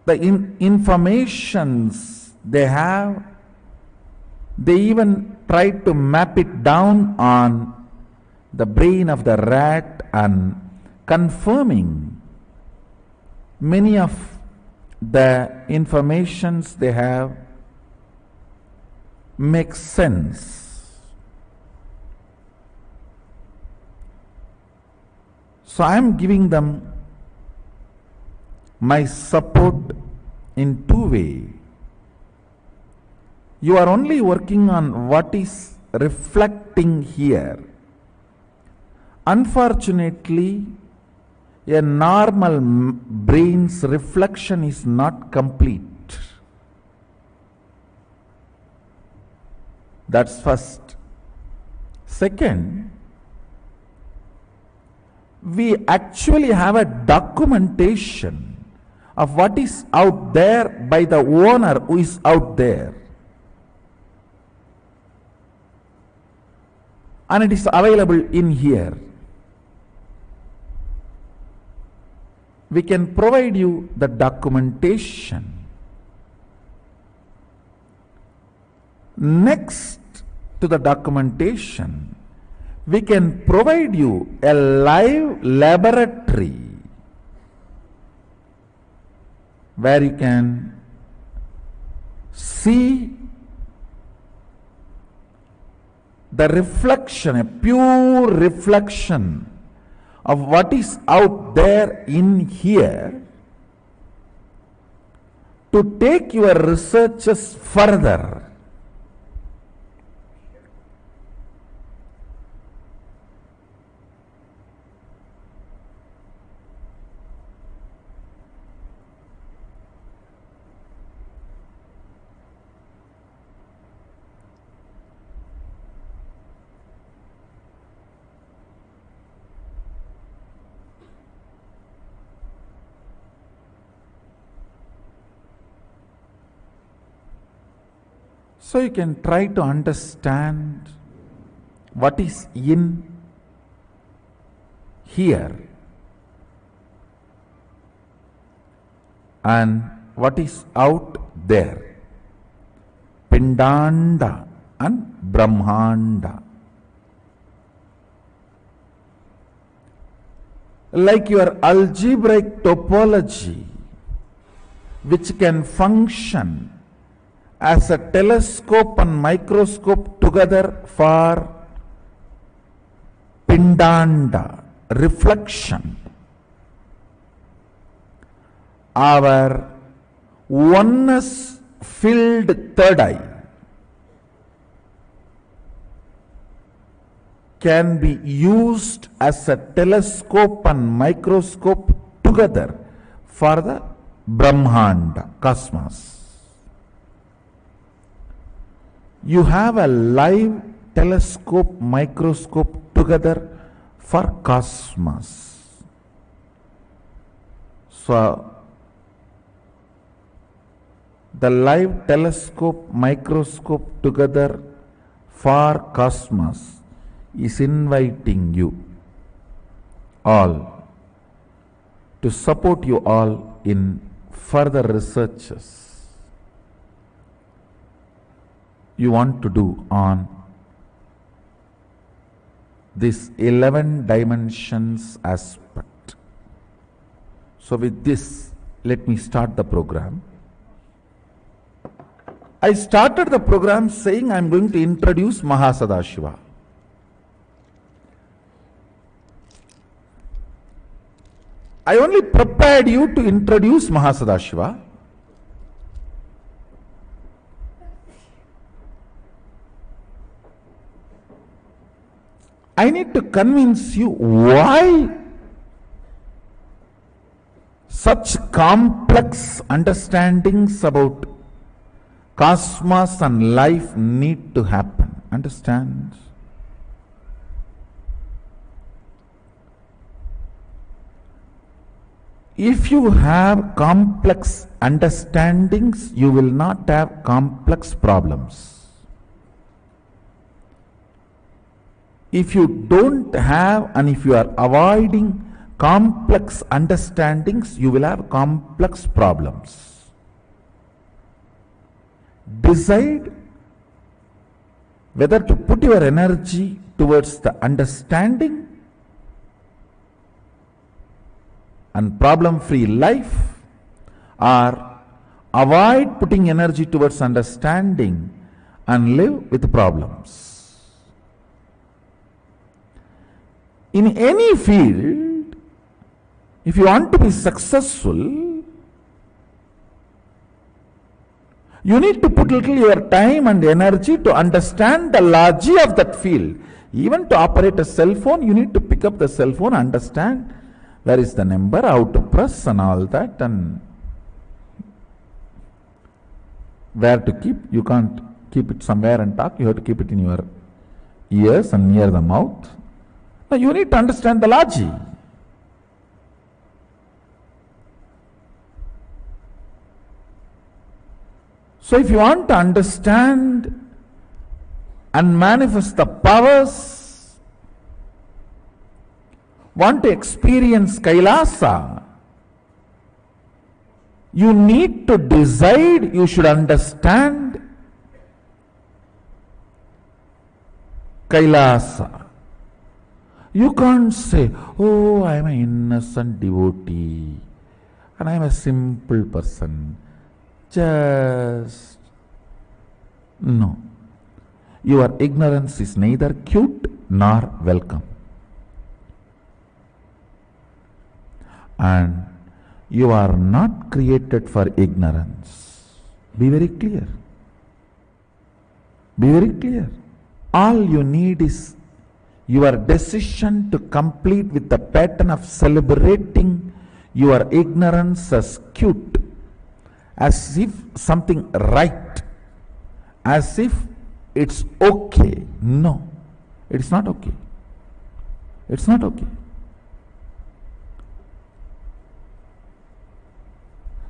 the informations they have, they even tried to map it down on the brain of the rat and confirming many of the informations they have makes sense. So I am giving them my support in 2 ways. You are only working on what is reflecting here. Unfortunately, a normal brain's reflection is not complete. That's first. Second, we actually have a documentation of what is out there by the owner who is out there. And it is available in here. We can provide you the documentation. Next to the documentation, we can provide you a live laboratory where you can see the reflection, a pure reflection of what is out there in here, to take your researches further. So you can try to understand what is in here and what is out there. Pindanda and Brahmanda. Like your algebraic topology, which can function as a telescope and microscope together for Pindanda, reflection. Our oneness filled third eye can be used as a telescope and microscope together for the Brahmanda, cosmos. You have a live telescope, microscope together for cosmos. So, the live telescope, microscope together for cosmos is inviting you all to support you all in further researches you want to do on this 11 dimensions aspect. So with this, let me start the program. I started the program saying I am going to introduce Mahasannidhanam. I only prepared you to introduce Mahasannidhanam. I need to convince you why such complex understandings about cosmos and life need to happen. Understand? If you have complex understandings, you will not have complex problems. If you don't have, and if you are avoiding complex understandings, you will have complex problems. Decide whether to put your energy towards the understanding and problem-free life, or avoid putting energy towards understanding and live with problems. In any field, if you want to be successful, you need to put little your time and energy to understand the logic of that field. Even to operate a cell phone, you need to pick up the cell phone, understand where is the number, how to press and all that, and where to keep. You can't keep it somewhere and talk, you have to keep it in your ears and near the mouth. Now you need to understand the logic. So if you want to understand and manifest the powers, want to experience Kailasa, you need to decide, you should understand Kailasa. You can't say, oh, I am an innocent devotee and I am a simple person. Just no. Your ignorance is neither cute nor welcome. And you are not created for ignorance. Be very clear. Be very clear. All you need is your decision to complete with the pattern of celebrating your ignorance as cute, as if something right, as if it's okay. No, it's not okay. It's not okay.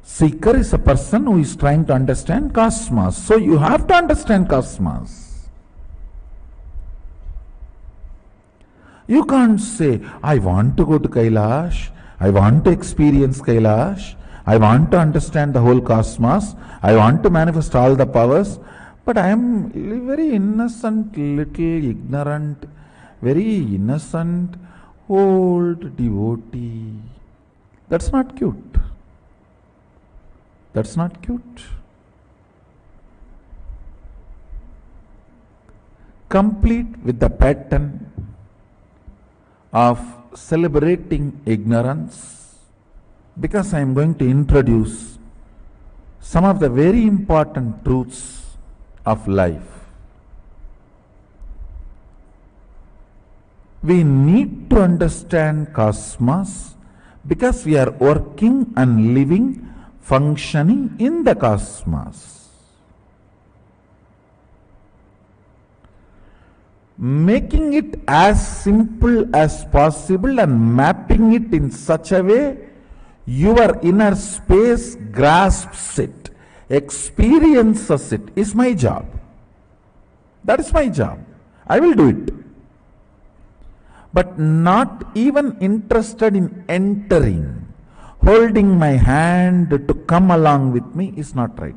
Seeker is a person who is trying to understand cosmos. So you have to understand cosmos. You can't say, I want to go to Kailash, I want to experience Kailash, I want to understand the whole cosmos, I want to manifest all the powers, but I am very innocent, little ignorant, very innocent, old devotee. That's not cute. That's not cute. Complete with the pattern of celebrating ignorance, because I am going to introduce some of the very important truths of life. We need to understand cosmos because we are working and living, functioning in the cosmos. Making it as simple as possible and mapping it in such a way your inner space grasps it, experiences it, is my job. That is my job. I will do it. But not even interested in entering, holding my hand to come along with me is not right.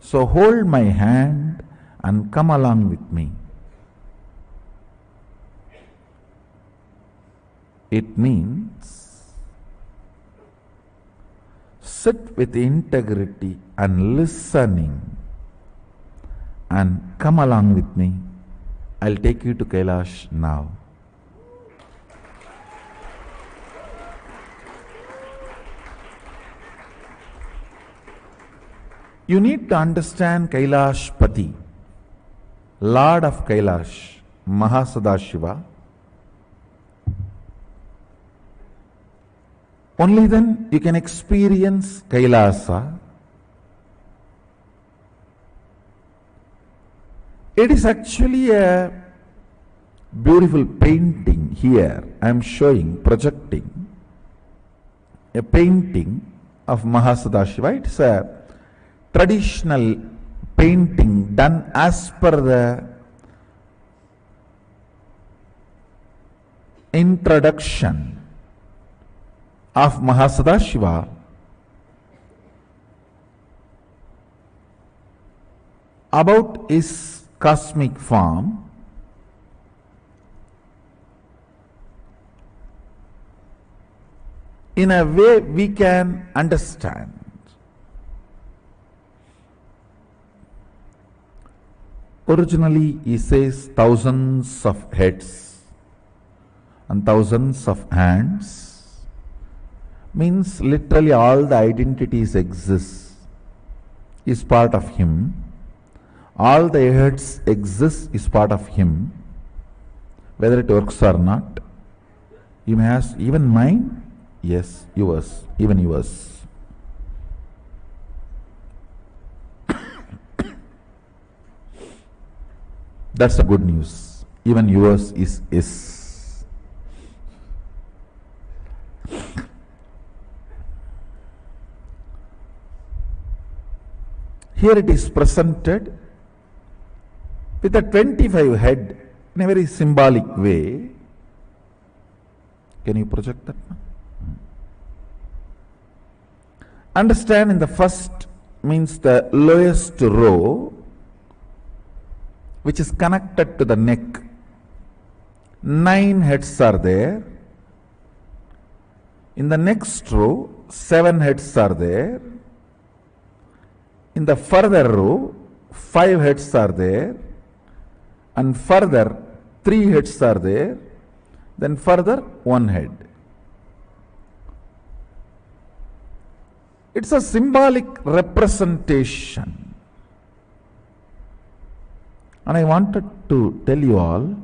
So hold my hand and come along with me. It means sit with integrity and listening and come along with me. I'll take you to Kailash now. You need to understand Kailash Pati, Lord of Kailash, Mahasannidhanam. Only then you can experience Kailasa. It is actually a beautiful painting here. I am showing, projecting a painting of Mahasannidhanam. It's a traditional painting done as per the introduction of Mahasannidhanam about his cosmic form. In a way we can understand. Originally he says thousands of heads and thousands of hands, means literally all the identities exist, is part of him. All the heads exist is part of him, whether it works or not. You may ask, even mine? Yes, yours, even yours. That's the good news. Even yours is. Here it is presented with a 25 head in a very symbolic way. Can you project that? Understand, in the first means the lowest row, which is connected to the neck. 9 heads are there. In the next row, 7 heads are there. In the further row, 5 heads are there. And further, 3 heads are there. Then further, 1 head. It's a symbolic representation. And I wanted to tell you all,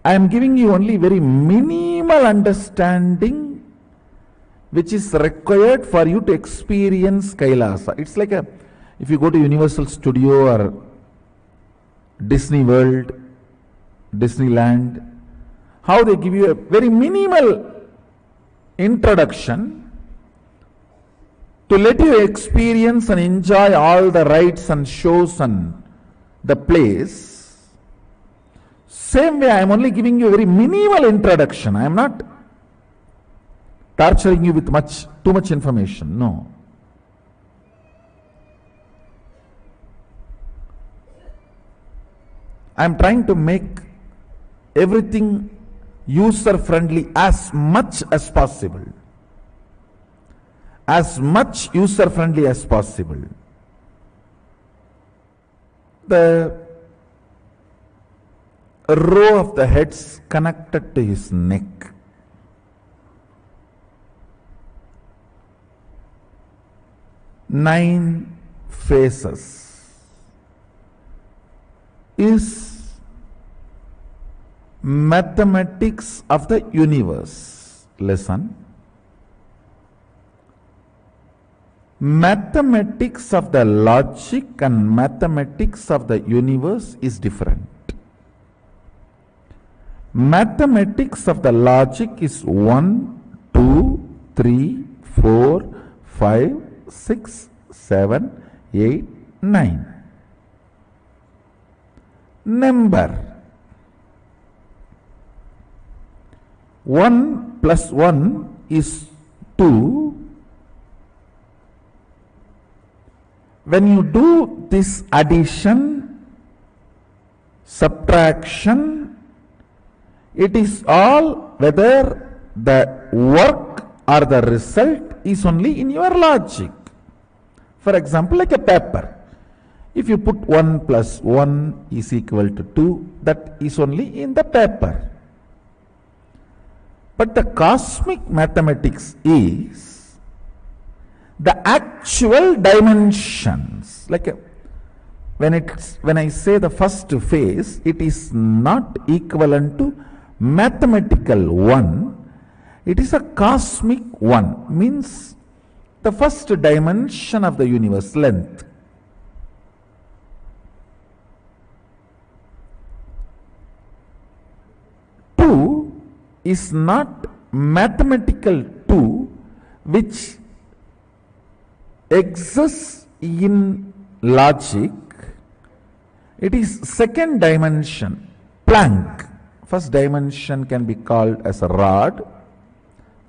I am giving you only very minimal understanding which is required for you to experience Kailasa. It's like if you go to Universal Studio or Disney World, Disneyland, how they give you a very minimal introduction to let you experience and enjoy all the rides and shows and the place. Same way, I am only giving you a very minimal introduction. I am not torturing you with too much information. No. I am trying to make everything user friendly as much as possible. As much user friendly as possible. The row of the heads connected to his neck. Nine faces is mathematics of the universe. Listen. Mathematics of the logic and mathematics of the universe is different. Mathematics of the logic is 1, 2, 3, 4, 5, 6, 7, 8, 9. Number. 1 plus 1 is 2. When you do this addition, subtraction, it is all whether the work or the result is only in your logic. For example, like a paper. If you put 1 plus 1 is equal to 2, that is only in the paper. But the cosmic mathematics is the actual dimensions. Like when I say the first phase, it is not equivalent to mathematical 1. It is a cosmic 1. Means the first dimension of the universe, length. is not mathematical 2 which exists in logic. It is second dimension, plank. First dimension can be called as a rod,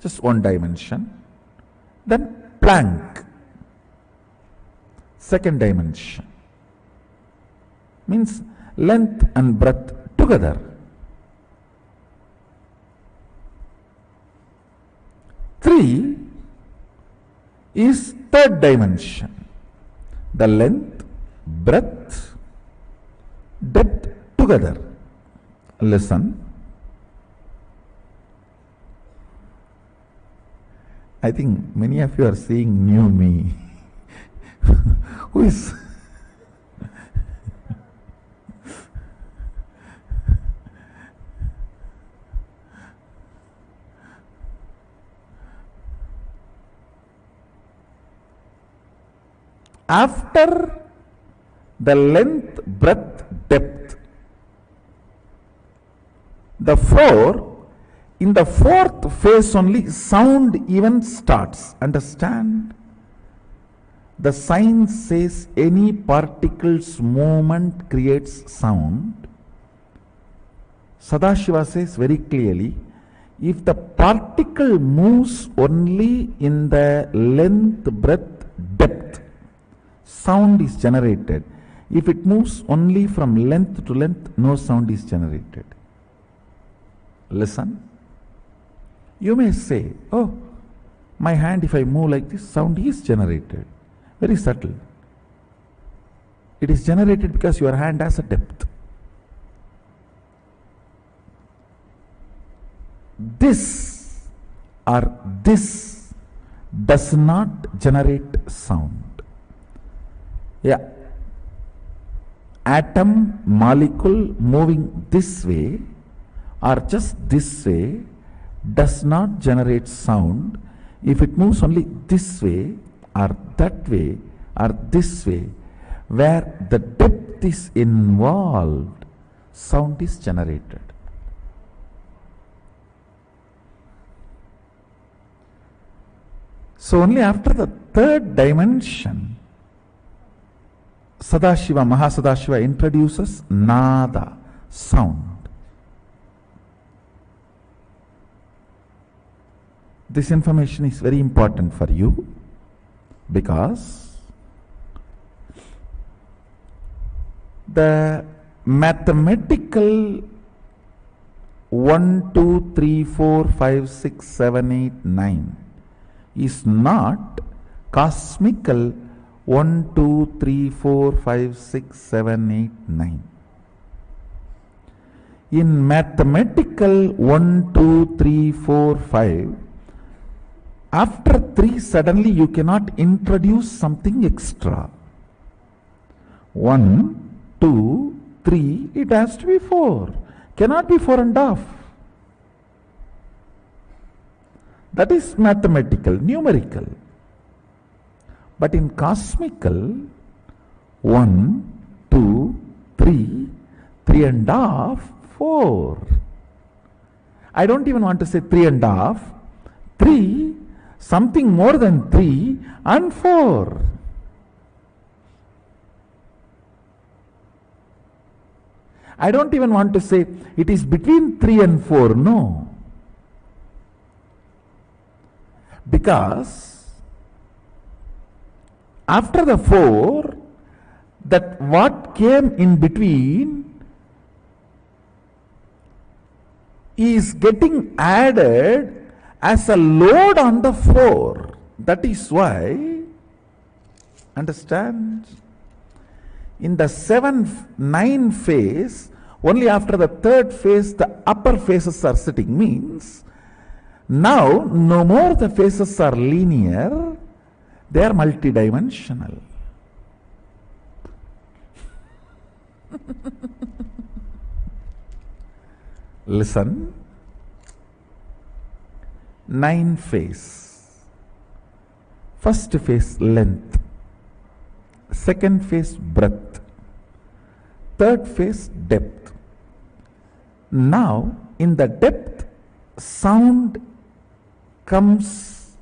just one dimension. Then plank, second dimension, means length and breadth together. 3 is third dimension, the length, breadth, depth together. Listen. I think many of you are seeing new me. Who is after the length, breadth, depth, the 4, in the fourth phase only sound even starts. Understand? The science says any particle's movement creates sound. Sadashiva says very clearly, if the particle moves only in the length, breadth, depth, sound is generated. If it moves only from length to length, no sound is generated. Listen. You may say, oh, my hand, if I move like this, sound is generated. Very subtle. It is generated because your hand has a depth. This or this does not generate sound. Yeah. Atom, molecule moving this way or just this way does not generate sound. If it moves only this way or that way or this way, where the depth is involved, sound is generated. So only after the third dimension, Sadashiva, Mahasadashiva introduces nada, sound. This information is very important for you because the mathematical 1, 2, 3, 4, 5, 6, 7, 8, 9 is not cosmical 1, 2, 3, 4, 5, 6, 7, 8, 9. In mathematical 1, 2, 3, 4, 5, after 3 suddenly you cannot introduce something extra. 1, 2, 3, it has to be 4. Cannot be 4 and a half. That is mathematical, numerical. But in cosmical, 1, 2, 3, 3 and a half, 4. I don't even want to say 3 and a half. 3, something more than 3 and 4. I don't even want to say it is between 3 and 4. No. Because after the 4, that what came in between is getting added as a load on the 4. That is why, understand, in the 7, 9 phase, only after the third phase the upper phases are sitting, means now no more the phases are linear, they are multidimensional. Listen. 9 phase. First phase length, second phase breadth, third phase depth. Now in the depth sound comes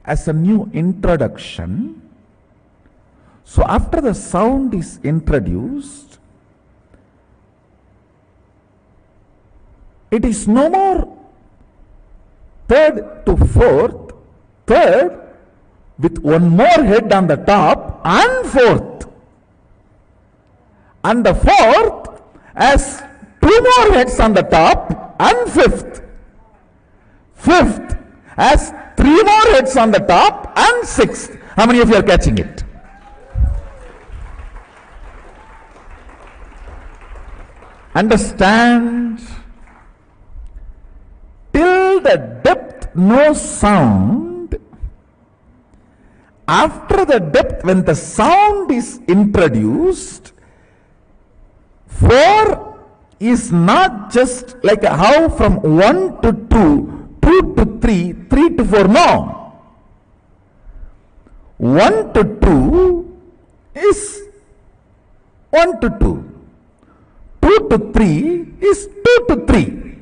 as a new introduction. So after the sound is introduced, it is no more third to fourth, third with one more head on the top and fourth, and the fourth has two more heads on the top and fifth, fifth has three more heads on the top and sixth. How many of you are catching it? Understand, till the depth no sound. After the depth, when the sound is introduced, 4 is not just like how from 1 to 2, 2 to 3, 3 to 4, no. 1 to 2 is 1 to 2. 2 to 3 is 2 to 3.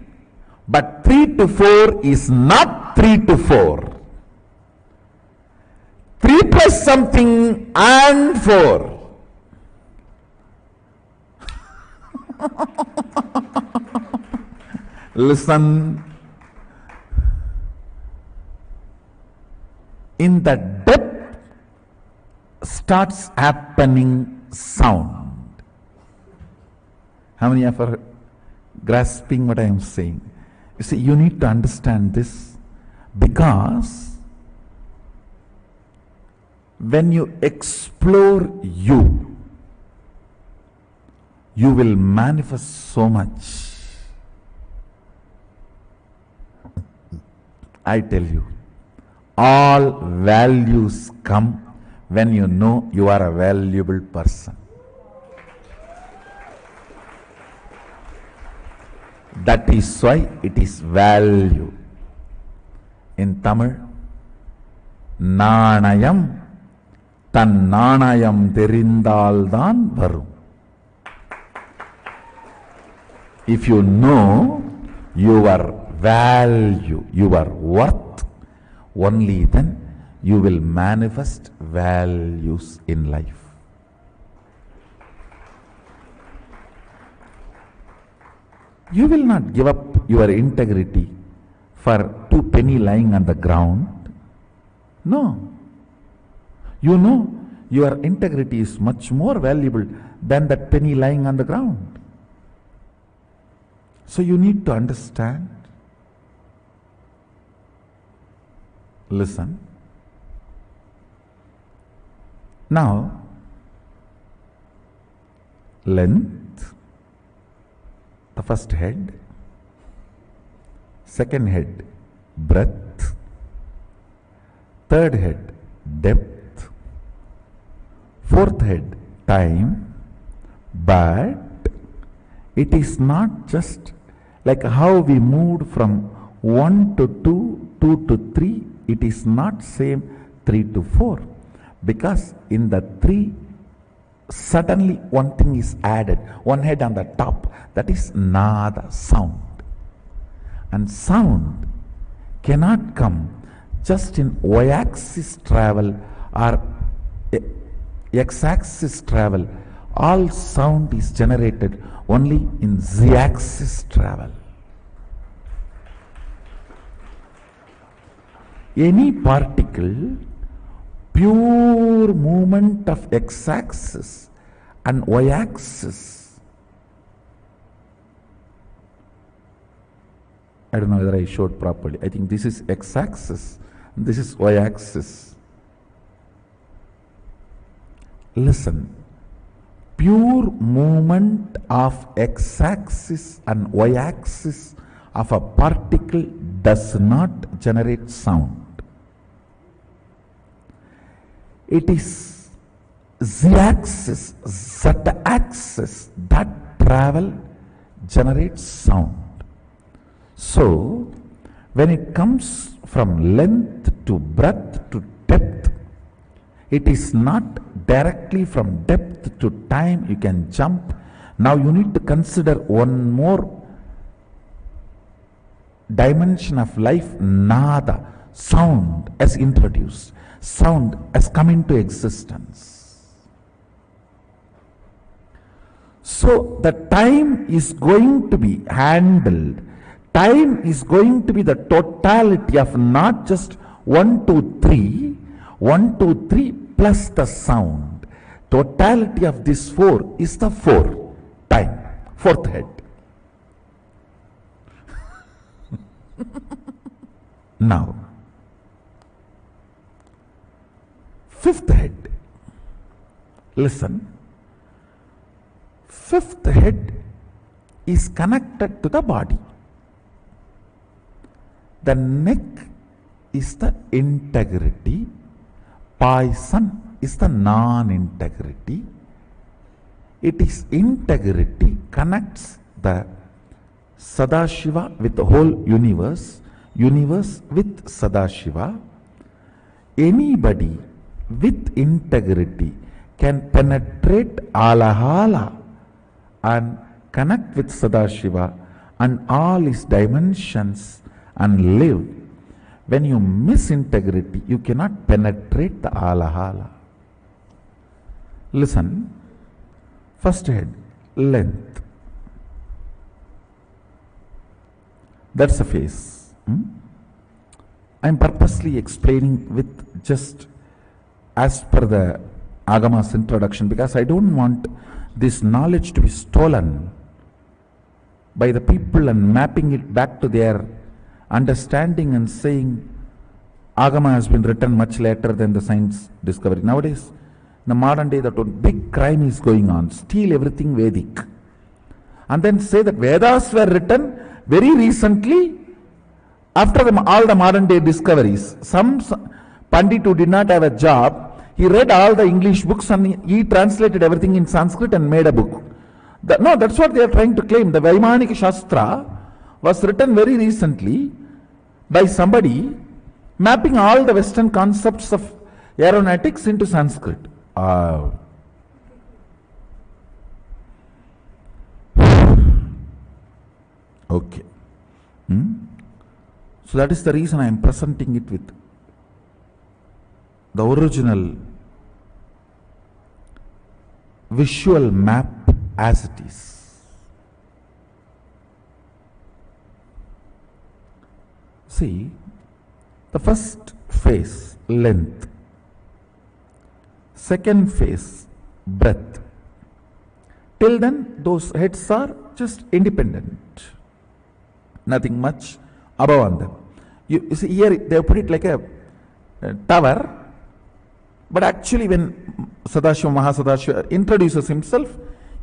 But 3 to 4 is not 3 to 4. 3 plus something and 4. Listen. In the depth starts happening sound. How many of you are grasping what I am saying? You see, you need to understand this, because when you explore you will manifest so much. I tell you, all values come when you know you are a valuable person. That is why it is value. In Tamil, Nanayam Tan Nanayam Therindaldan Varum. If you know your value, your worth, only then you will manifest values in life. You will not give up your integrity for 2 penny lying on the ground. No. You know your integrity is much more valuable than that penny lying on the ground. So you need to understand. Listen. Now, length, the first head. Second head, breadth. Third head, depth. Fourth head, time. But it is not just like how we moved from 1 to 2, 2 to 3. It is not same 3 to 4. Because in the 3, suddenly one thing is added, one head on the top, that is nada, sound. And sound cannot come just in y-axis travel or x-axis travel. All sound is generated only in z-axis travel. Any particle, pure movement of x-axis and y-axis. I don't know whether I showed properly. I think this is x-axis, this is y-axis. Listen, pure movement of x-axis and y-axis of a particle does not generate sound. It is z-axis, z-axis that travel generates sound. So, when it comes from length to breadth to depth, it is not directly from depth to time you can jump. Now you need to consider one more dimension of life, nada, sound has introduced, sound has come into existence. So the time is going to be handled. Time is going to be the totality of not just 1, 2, 3, 1, 2, 3 plus the sound. Totality of this 4 is the 4, time, fourth head. Now, fifth head. Listen. Fifth head is connected to the body. The neck is the integrity. Poison is the non-integrity. It is integrity connects the Sadashiva with the whole universe, universe with Sadashiva. Anybody with integrity can penetrate Alahala and connect with Sadashiva and all his dimensions and live. When you miss integrity, you cannot penetrate the Alahala. Listen, first head, length. That's a face. I am purposely explaining with just as per the Agama's introduction, because I don't want this knowledge to be stolen by the people and mapping it back to their understanding and saying Agama has been written much later than the science discovery. Nowadays, in the modern day, that one big crime is going on. Steal everything Vedic. And then say that Vedas were written very recently after all the modern day discoveries. Some Pandit who did not have a job, he read all the English books and he translated everything in Sanskrit and made a book. No, that's what they are trying to claim. The Vaimanika Shastra was written very recently by somebody mapping all the Western concepts of aeronautics into Sanskrit. Okay. So that is the reason I am presenting it with the original visual map as it is. See, the first phase, length. Second phase, breadth. Till then, those heads are just independent. Nothing much above on them. You see, here they have put it like a tower, but actually when Sadashiva, Mahasadashiva introduces himself,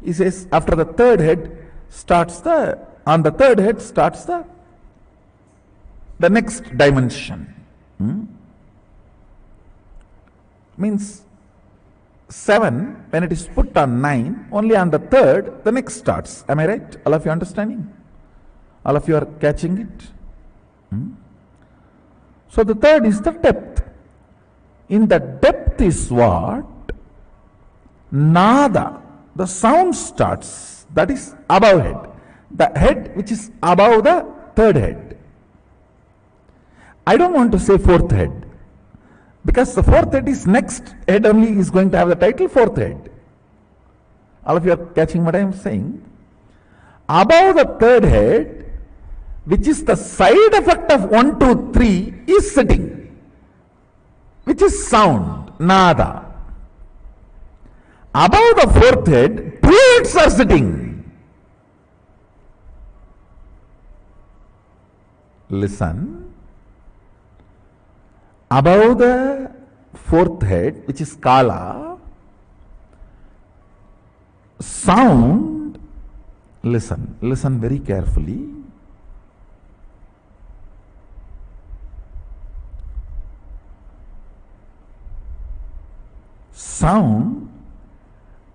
he says after the third head starts the next dimension. Means 7, when it is put on 9, only on the third, the next starts. Am I right? All of you understanding? All of you are catching it? So the third is the depth. In the depth is what? Nada. The sound starts. That is above head. The head which is above the third head. I don't want to say fourth head, because the fourth head is next head only is going to have the title fourth head. All of you are catching what I am saying? Above the third head, which is the side effect of 1, 2, 3, is sitting, which is sound, nada. Above the fourth head, plates are sitting. Listen. Above the fourth head, which is Kala, sound, listen very carefully. Sound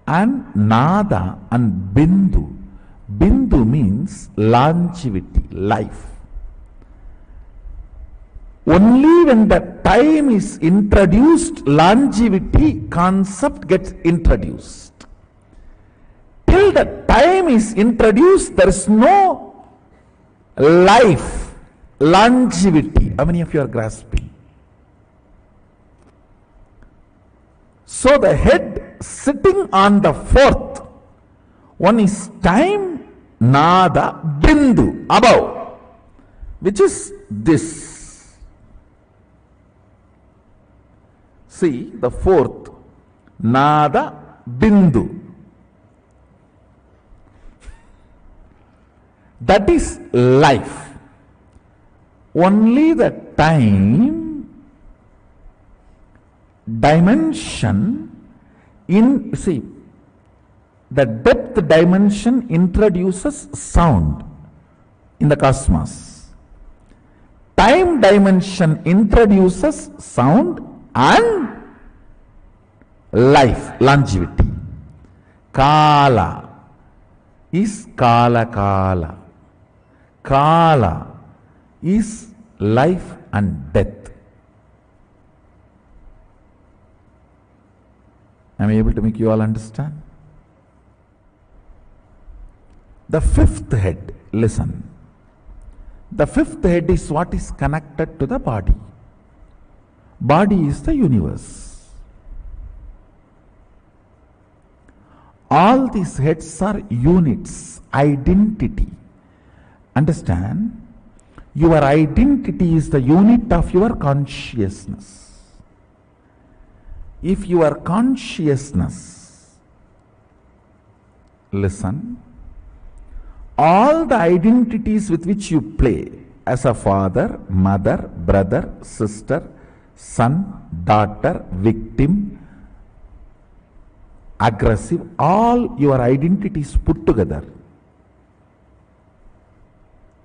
and nada and bindu. Bindu means longevity, life. Only when the time is introduced, longevity concept gets introduced. Till the time is introduced, there is no life longevity. How many of you are grasping? So the head sitting on the fourth one is time, nada, bindu, above, which is this. See, the fourth, nada, bindu. That is life. Only the time dimension in, see, the depth dimension introduces sound in the cosmos. Time dimension introduces sound and life, longevity. Kala is kala kala. Kala is life and death. Am I able to make you all understand? The fifth head, listen. The fifth head is what is connected to the body. Body is the universe. All these heads are units, identity. Understand? Your identity is the unit of your consciousness. If your consciousness, listen, all the identities with which you play as a father, mother, brother, sister, son, daughter, victim, aggressive, all your identities put together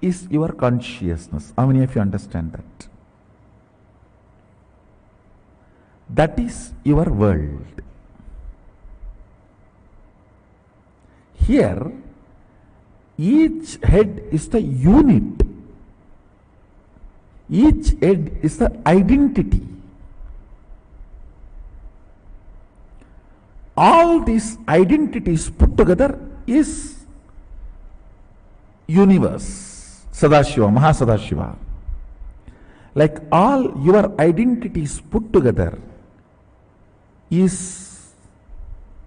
is your consciousness. How many of you understand that? That is your world. Here, each head is the unit. Each head is the identity. All these identities put together is universe, Sadashiva, Mahasadashiva. Like all your identities put together is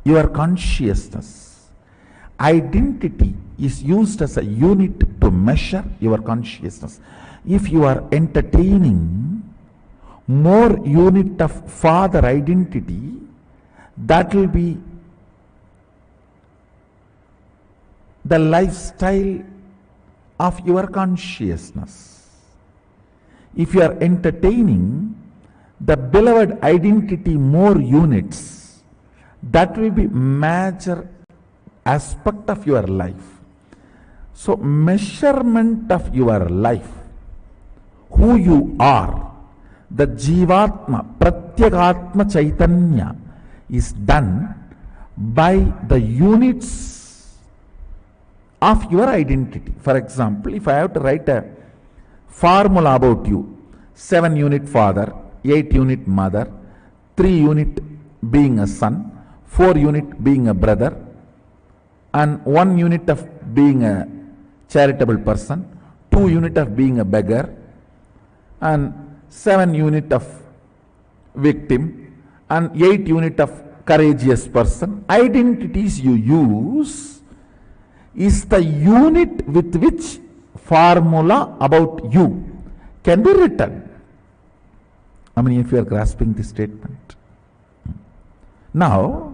your consciousness. Identity is used as a unit to measure your consciousness. If you are entertaining more unit of father identity, that will be the lifestyle of your consciousness. If you are entertaining the beloved identity more units, that will be major aspect of your life. So measurement of your life, who you are, the Jivatma, Pratyagatma Chaitanya is done by the units of your identity. For example, if I have to write a formula about you, 7 unit father, 8 unit mother, 3 unit being a son, 4 unit being a brother, and 1 unit of being a charitable person, 2 unit of being a beggar, and 7 unit of victim, and 8 unit of courageous person. Identities you use is the unit with which formula about you can be written. How many of you are grasping this statement? Now,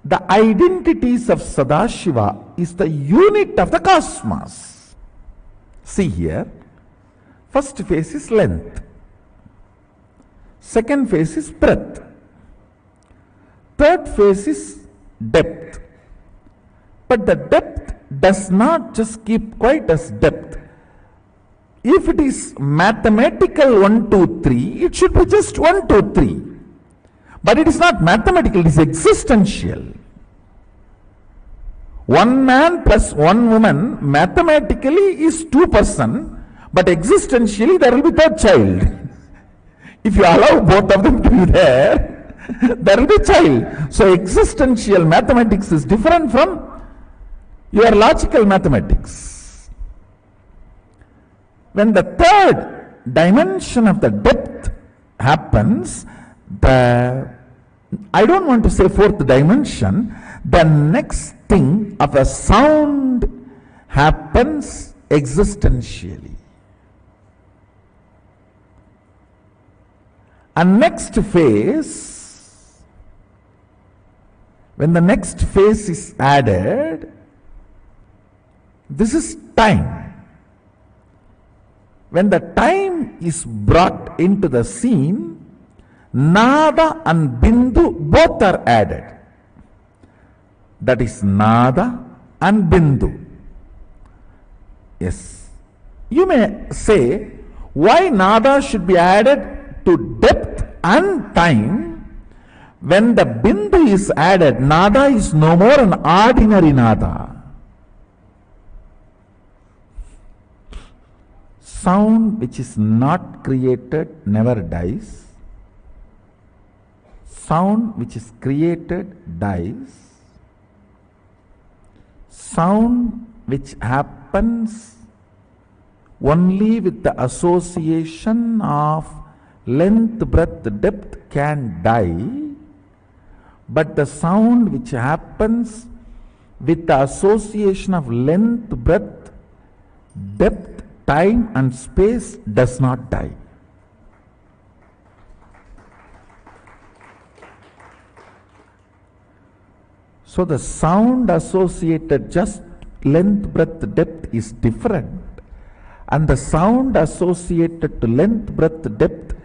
the identities of Sadashiva is the unit of the cosmos. See here, first phase is length, second phase is breadth, third phase is depth. But the depth does not just keep quiet as depth. If it is mathematical 1, 2, 3, it should be just 1, 2, 3. But it is not mathematical, it is existential. One man plus one woman mathematically is 2 persons, but existentially there will be third child. If you allow both of them to be there, there will be a child. So existential mathematics is different from your logical mathematics. When the third dimension of the depth happens, I don't want to say fourth dimension, the next thing of a sound happens existentially. And next phase, when the next phase is added, this is time. When the time is brought into the scene, Nada and Bindu both are added. That is Nada and Bindu. Yes. You may say, why Nada should be added to depth and time? When the Bindu is added, Nada is no more an ordinary Nada. Sound which is not created never dies. Sound which is created dies. Sound which happens only with the association of length, breadth, depth can die, but the sound which happens with the association of length, breadth, depth, time and space does not die. So the sound associated just length, breadth, depth is different, and the sound associated to length, breadth, depth,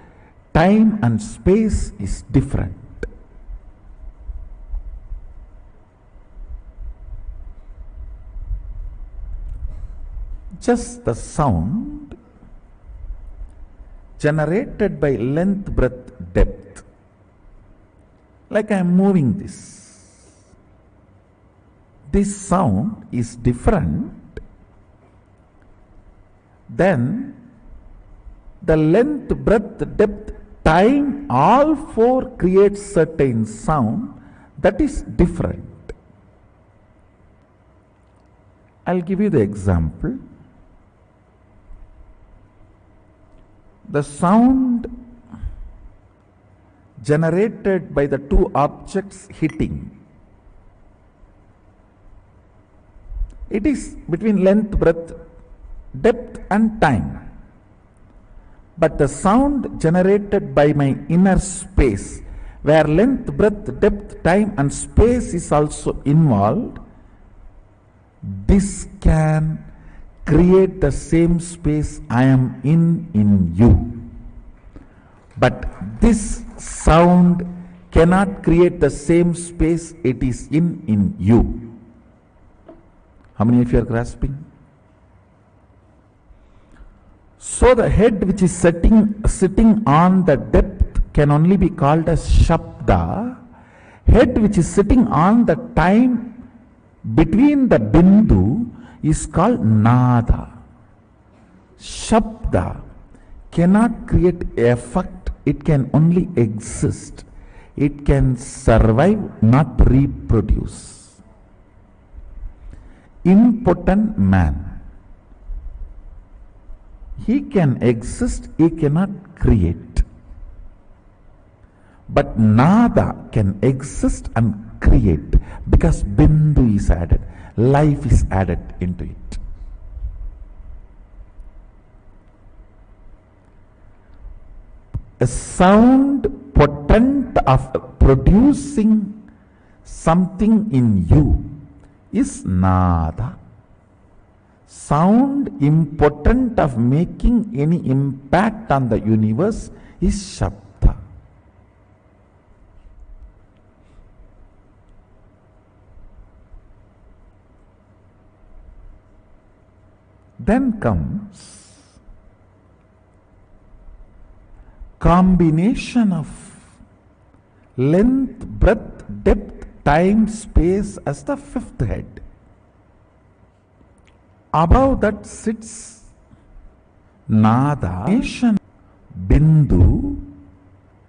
time and space is different. Just the sound generated by length, breadth, depth. Like I am moving this. This sound is different than the length, breadth, depth, time, all four create certain sound that is different. I'll give you the example. The sound generated by the two objects hitting, it is between length, breadth, depth and time. But the sound generated by my inner space, where length, breadth, depth, time and space is also involved, this can create the same space I am in you. But this sound cannot create the same space it is in you. How many of you are grasping? So the head which is sitting on the depth can only be called as Shabda. Head which is sitting on the time between the Bindu is called Nada. Shabda cannot create effect, it can only exist. It can survive, not reproduce. Impotent man. He can exist, he cannot create. But Nada can exist and create because Bindu is added. Life is added into it. A sound potent of producing something in you is Nada. Sound impotent of making any impact on the universe is Shabda. Then comes combination of length, breadth, depth, time, space as the fifth head. Above that sits Nada, Bindu,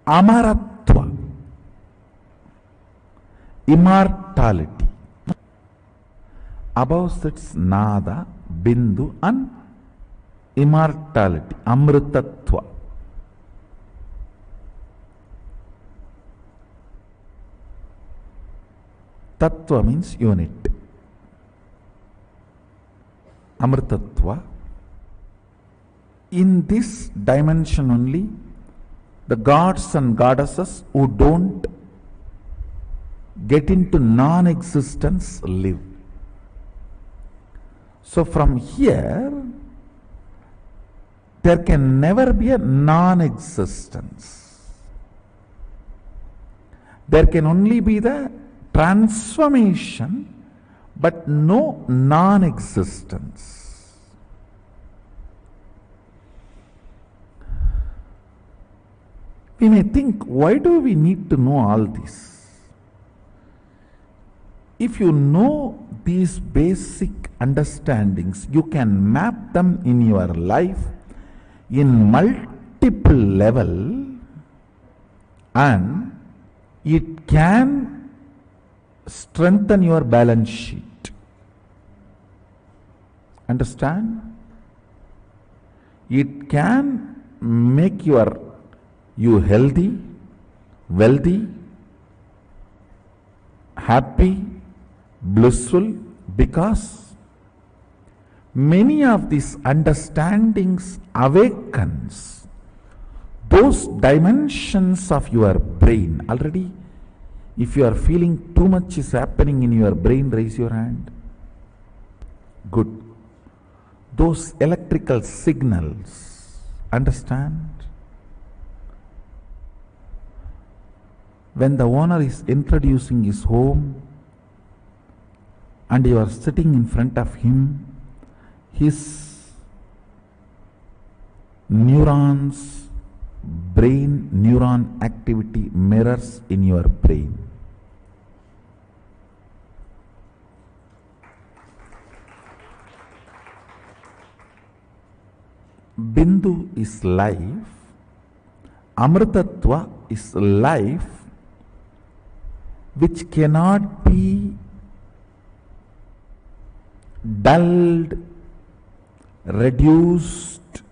Amaratva, immortality. Above sits Nada, Bindu and immortality, amritatva. Tattva means unit. Amritatva. In this dimension only, the gods and goddesses who don't get into non-existence live. So from here, there can never be a non-existence. There can only be the transformation, but no non-existence. We may think, why do we need to know all this? If you know these basic understandings, you can map them in your life in multiple level, and it can strengthen your balance sheet. Understand? It can make you healthy, wealthy, happy, blissful, because many of these understandings awakens those dimensions of your brain. Already, if you are feeling too much is happening in your brain, raise your hand. Good. Those electrical signals, understand? When the owner is introducing his home and you are sitting in front of him, his neurons, brain neuron activity mirrors in your brain. Bindu is life, Amritatva is life which cannot be dulled, reduced,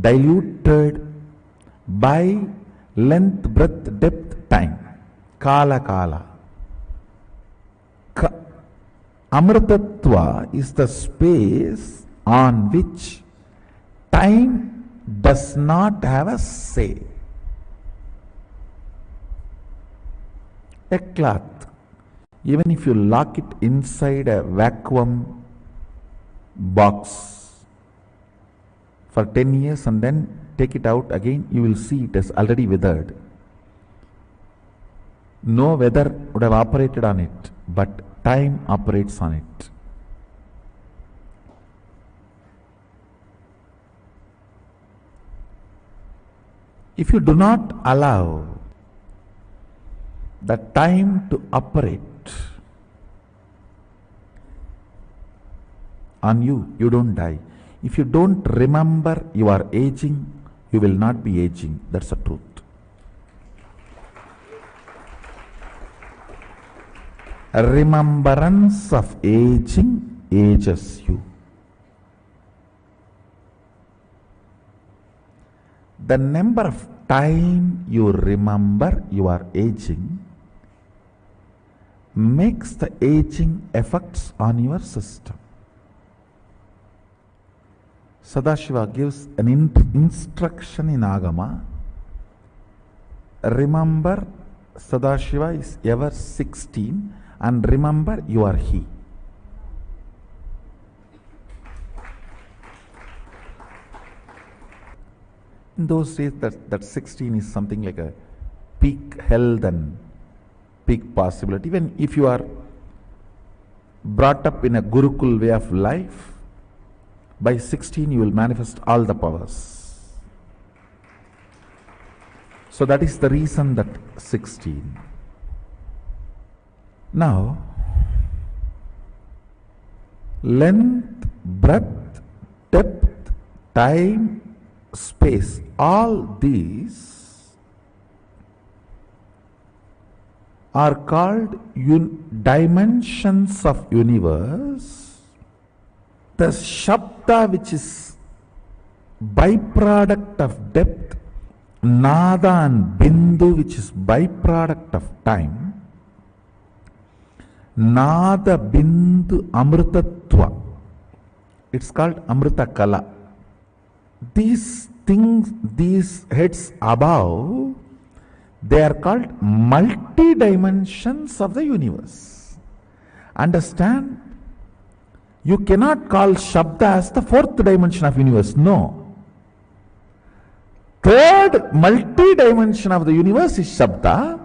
diluted by length, breadth, depth, time. Kala kala. Amritatva is the space on which time does not have a say. A cloth, even if you lock it inside a vacuum box for 10 years and then take it out again, you will see it has already withered. No weather would have operated on it, but time operates on it. If you do not allow the time to operate on you, you don't die. If you don't remember you are aging, you will not be aging. That's the truth. A remembrance of aging ages you. The number of time you remember you are aging makes the aging effects on your system. Sadashiva gives an instruction in Agama. Remember, Sadashiva is ever 16, and remember you are he. In those days, that 16 is something like a peak health and peak possibility. Even if you are brought up in a Gurukul way of life, by 16 you will manifest all the powers. So that is the reason that 16. Now, length, breadth, depth, time, space, all these are called dimensions of universe. The Shabda which is byproduct of depth, Nada and Bindu, which is byproduct of time, Nada Bindu Amritatva. It's called Amrita Kala. These things, these heads above, they are called multi-dimensions of the universe. Understand? You cannot call Shabda as the fourth dimension of universe. No. Third multi-dimension of the universe is Shabda.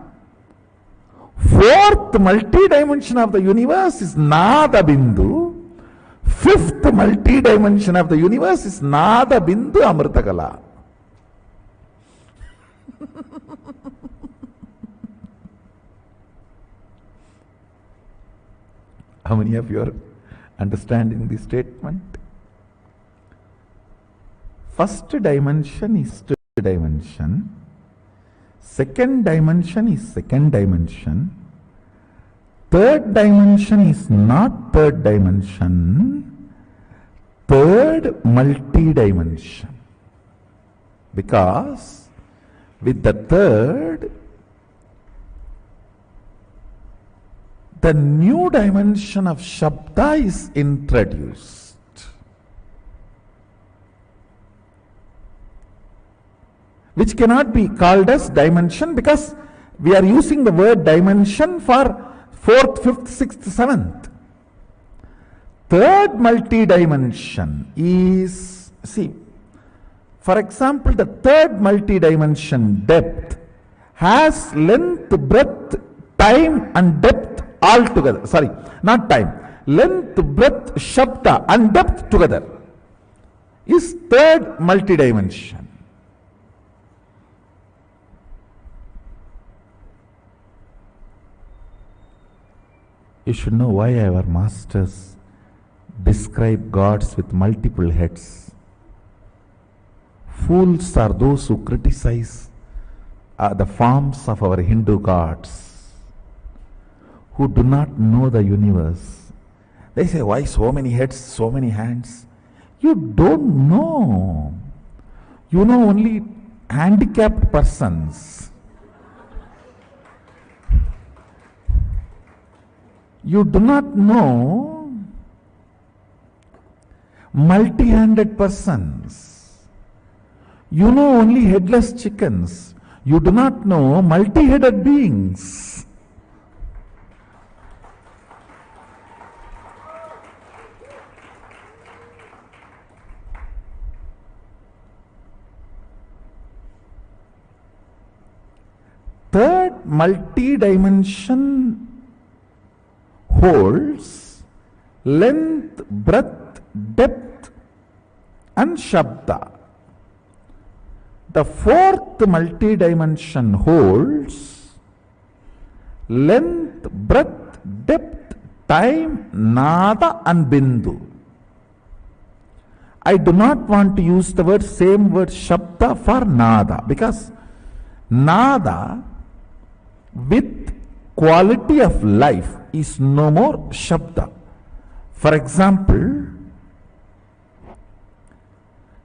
Fourth multi-dimension of the universe is Nada Bindu. Fifth multi-dimension of the universe is Nada Bindu Amritakala. How many of you are understanding this statement? First dimension is third dimension. Second dimension is second dimension. Third dimension is not third dimension. Third multi-dimension. Because with the third, the new dimension of Shabda is introduced. Which cannot be called as dimension because we are using the word dimension for fourth, fifth, sixth, seventh. Third multi-dimension is, see, for example, the third multi-dimension depth has length, breadth, time and depth all together. Sorry, not time. Length, breadth, Shabda and depth together is third multi-dimension. You should know why our masters describe gods with multiple heads. Fools are those who criticize the forms of our Hindu gods, who do not know the universe. They say, why so many heads, so many hands? You don't know. You know only handicapped persons. You do not know multi-handed persons. You know only headless chickens. You do not know multi-headed beings. Third multi-dimension holds length, breadth, depth and Shabda. The fourth multi-dimension holds length, breadth, depth, time, Nada and Bindu. I do not want to use the same word Shabda for Nada, because Nada with quality of life is no more Shabda. For example,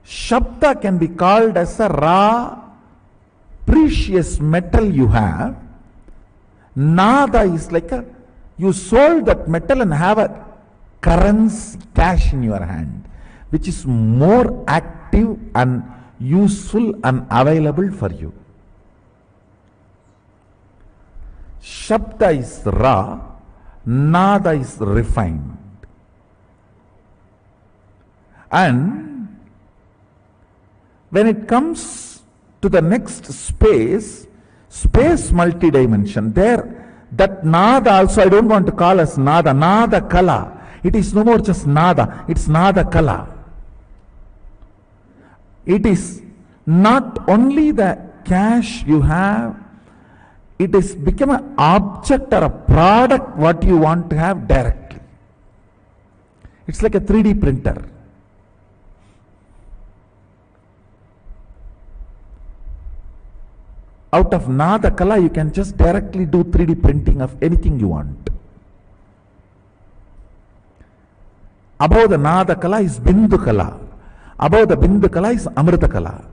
Shabda can be called as a raw, precious metal you have. Nada is like you sold that metal and have a currency, cash in your hand, which is more active and useful and available for you. Shabda is raw, Nada is refined. And when it comes to the next space, space multi-dimension, there that Nada also I don't want to call as Nada, Nada Kala. It is no more just Nada, it's Nada Kala. It is not only the cash you have, it is become an object or a product what you want to have directly. It's like a 3D printer. Out of Nada Kala, you can just directly do 3D printing of anything you want. Above the Nada Kala is Bindu Kala. Above the Bindu Kala is Amrita Kala.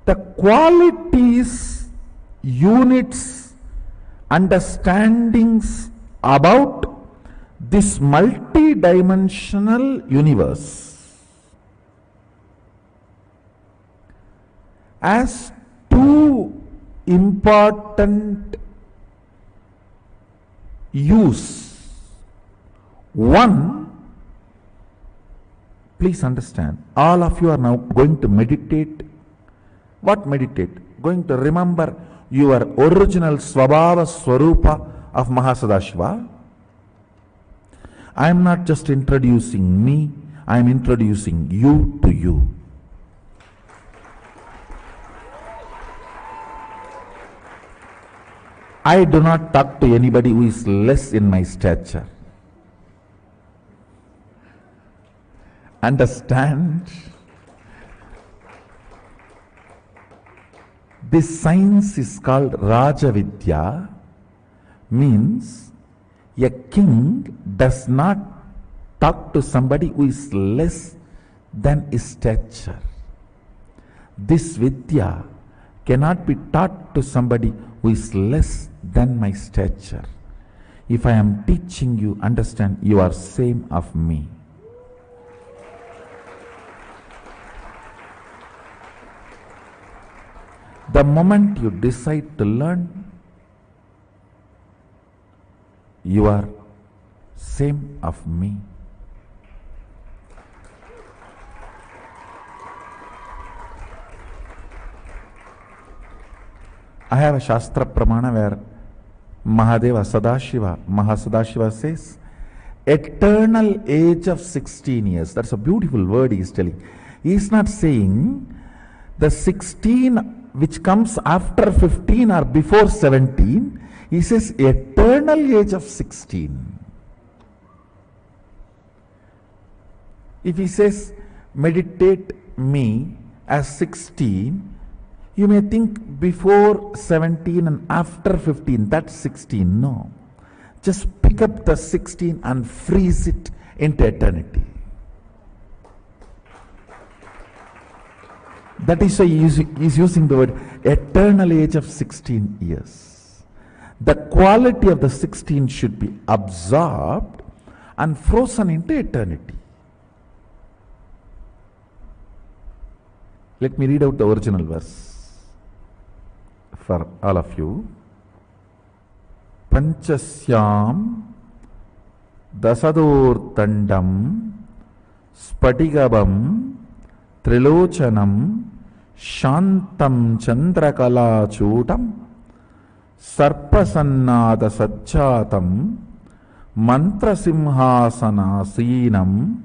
The qualities, units, understandings about this multi-dimensional universe as two important use. One, please understand, all of you are now going to meditate. What meditate? Going to remember your original Swabhava Swarupa of Mahasannidhanam. I am not just introducing me, I am introducing you to you. I do not talk to anybody who is less in my stature. Understand? This science is called Rajavidya, means a king does not talk to somebody who is less than his stature. This Vidya cannot be taught to somebody who is less than my stature. If I am teaching you, understand, you are same of me. The moment you decide to learn, you are same of me. I have a Shastra Pramana where Mahadeva Sadashiva, Mahasannidhanam says, eternal age of 16 years. That's a beautiful word he is telling. He is not saying the 16 which comes after 15 or before 17. He says eternal age of 16. If he says meditate me as 16, you may think before 17 and after 15, that's 16. No. Just pick up the 16 and freeze it into eternity. That is why he is using the word eternal age of 16 years. The quality of the 16 should be absorbed and frozen into eternity. Let me read out the original verse for all of you. Panchasyam dasadortandam spatigabam trilochanam shantam chandrakalachutam sarpasannada satchatam mantrasimhasanasinam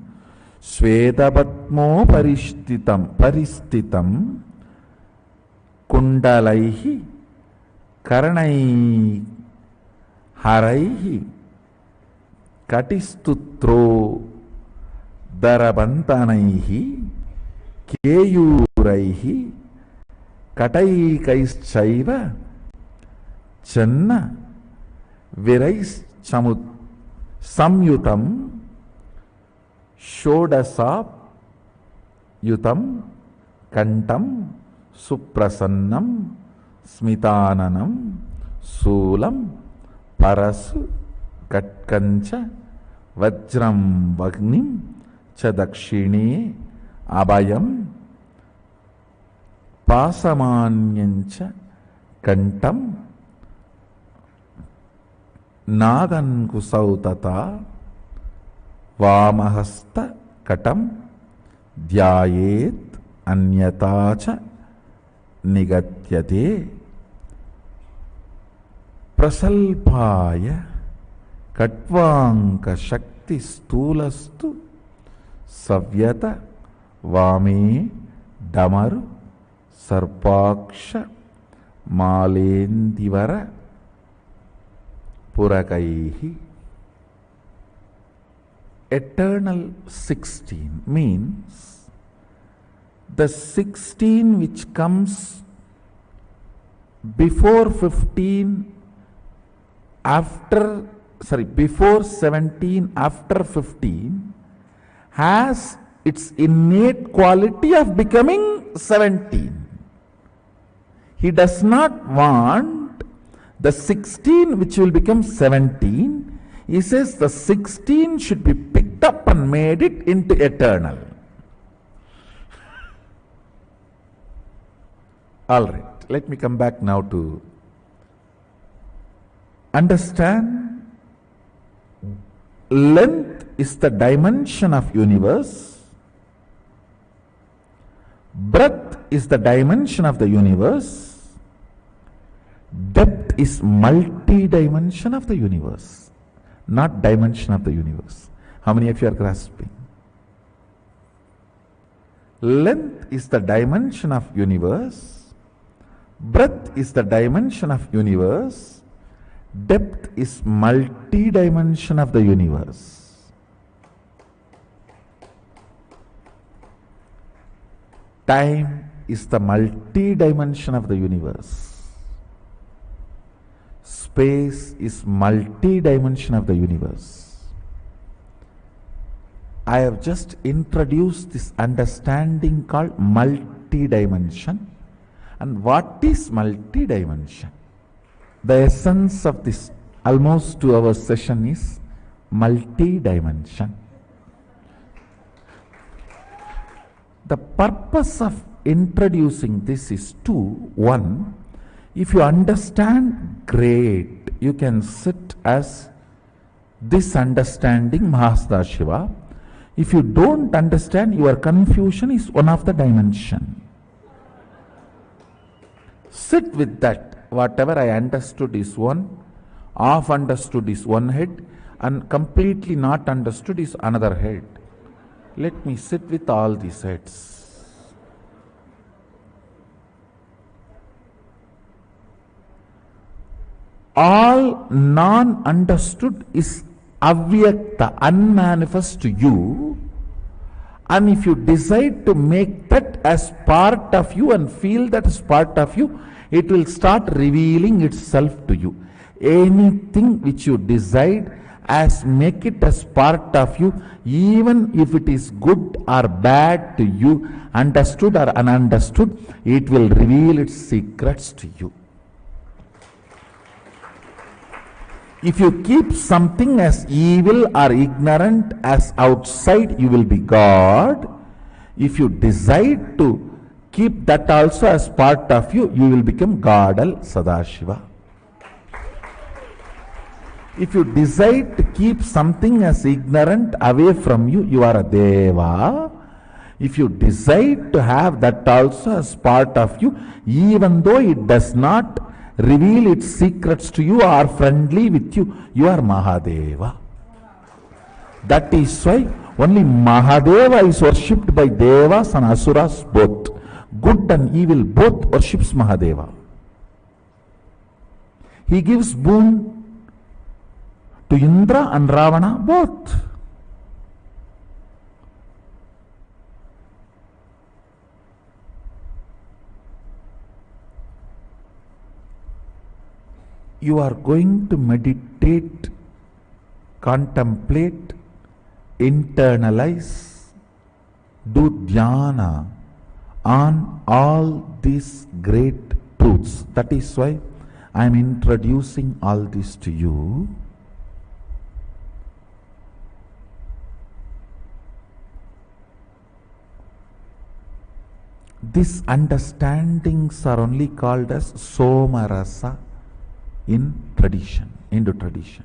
Svedabatmo paristitam kundalaihi karanai haraihi katistutro darabantanaihi keyuraihi kataikaishchaiva channa virais samyutam Shodasap yutam kantam suprasannam smitananam sulam parasu katkancha vajram vagnim chadakshini abhayam pasamanyancha kantam nagan kusautata Vamahasta katam dhyayet anyatacha nigatyate prasalpaya katvanka shakti stulastu savyata vame damaru sarpaksha malendivara purakaihi. Eternal 16 means the 16 which comes before 15, after before 17, after 15, has its innate quality of becoming 17. He does not want the 16 which will become 17. He says the 16 should be picked up and made it into eternal. Alright, let me come back now to understand. Length is the dimension of universe. Breadth is the dimension of the universe. Depth is multi-dimension of the universe, not dimension of the universe. How many of you are grasping? Length is the dimension of universe. Breadth is the dimension of universe. Depth is multi-dimension of the universe. Time is the multi-dimension of the universe. Space is multi-dimension of the universe. I have just introduced this understanding called multi-dimension. And what is multi-dimension? The essence of this almost 2 hour session is multi-dimension. The purpose of introducing this is two. One, if you understand, great. You can sit as this understanding Mahasannidhanam. If you don't understand, your confusion is one of the dimension. Sit with that. Whatever I understood is one, half understood is one head, and completely not understood is another head. Let me sit with all these heads. All non-understood is avyakta, unmanifest to you, and if you decide to make that as part of you and feel that as part of you, it will start revealing itself to you. Anything which you decide as make it as part of you, even if it is good or bad to you, understood or ununderstood, it will reveal its secrets to you. If you keep something as evil or ignorant as outside, you will be God. If you decide to keep that also as part of you, you will become Godal Sadashiva. If you decide to keep something as ignorant away from you, you are a Deva. If you decide to have that also as part of you, even though it does not reveal its secrets to you or friendly with you, you are Mahadeva. That is why only Mahadeva is worshipped by Devas and Asuras both. Good and evil both worships Mahadeva. He gives boon to Indra and Ravana both. You are going to meditate, contemplate, internalize, do dhyana on all these great truths. That is why I am introducing all this to you. These understandings are only called as Somarasa in tradition, Hindu tradition.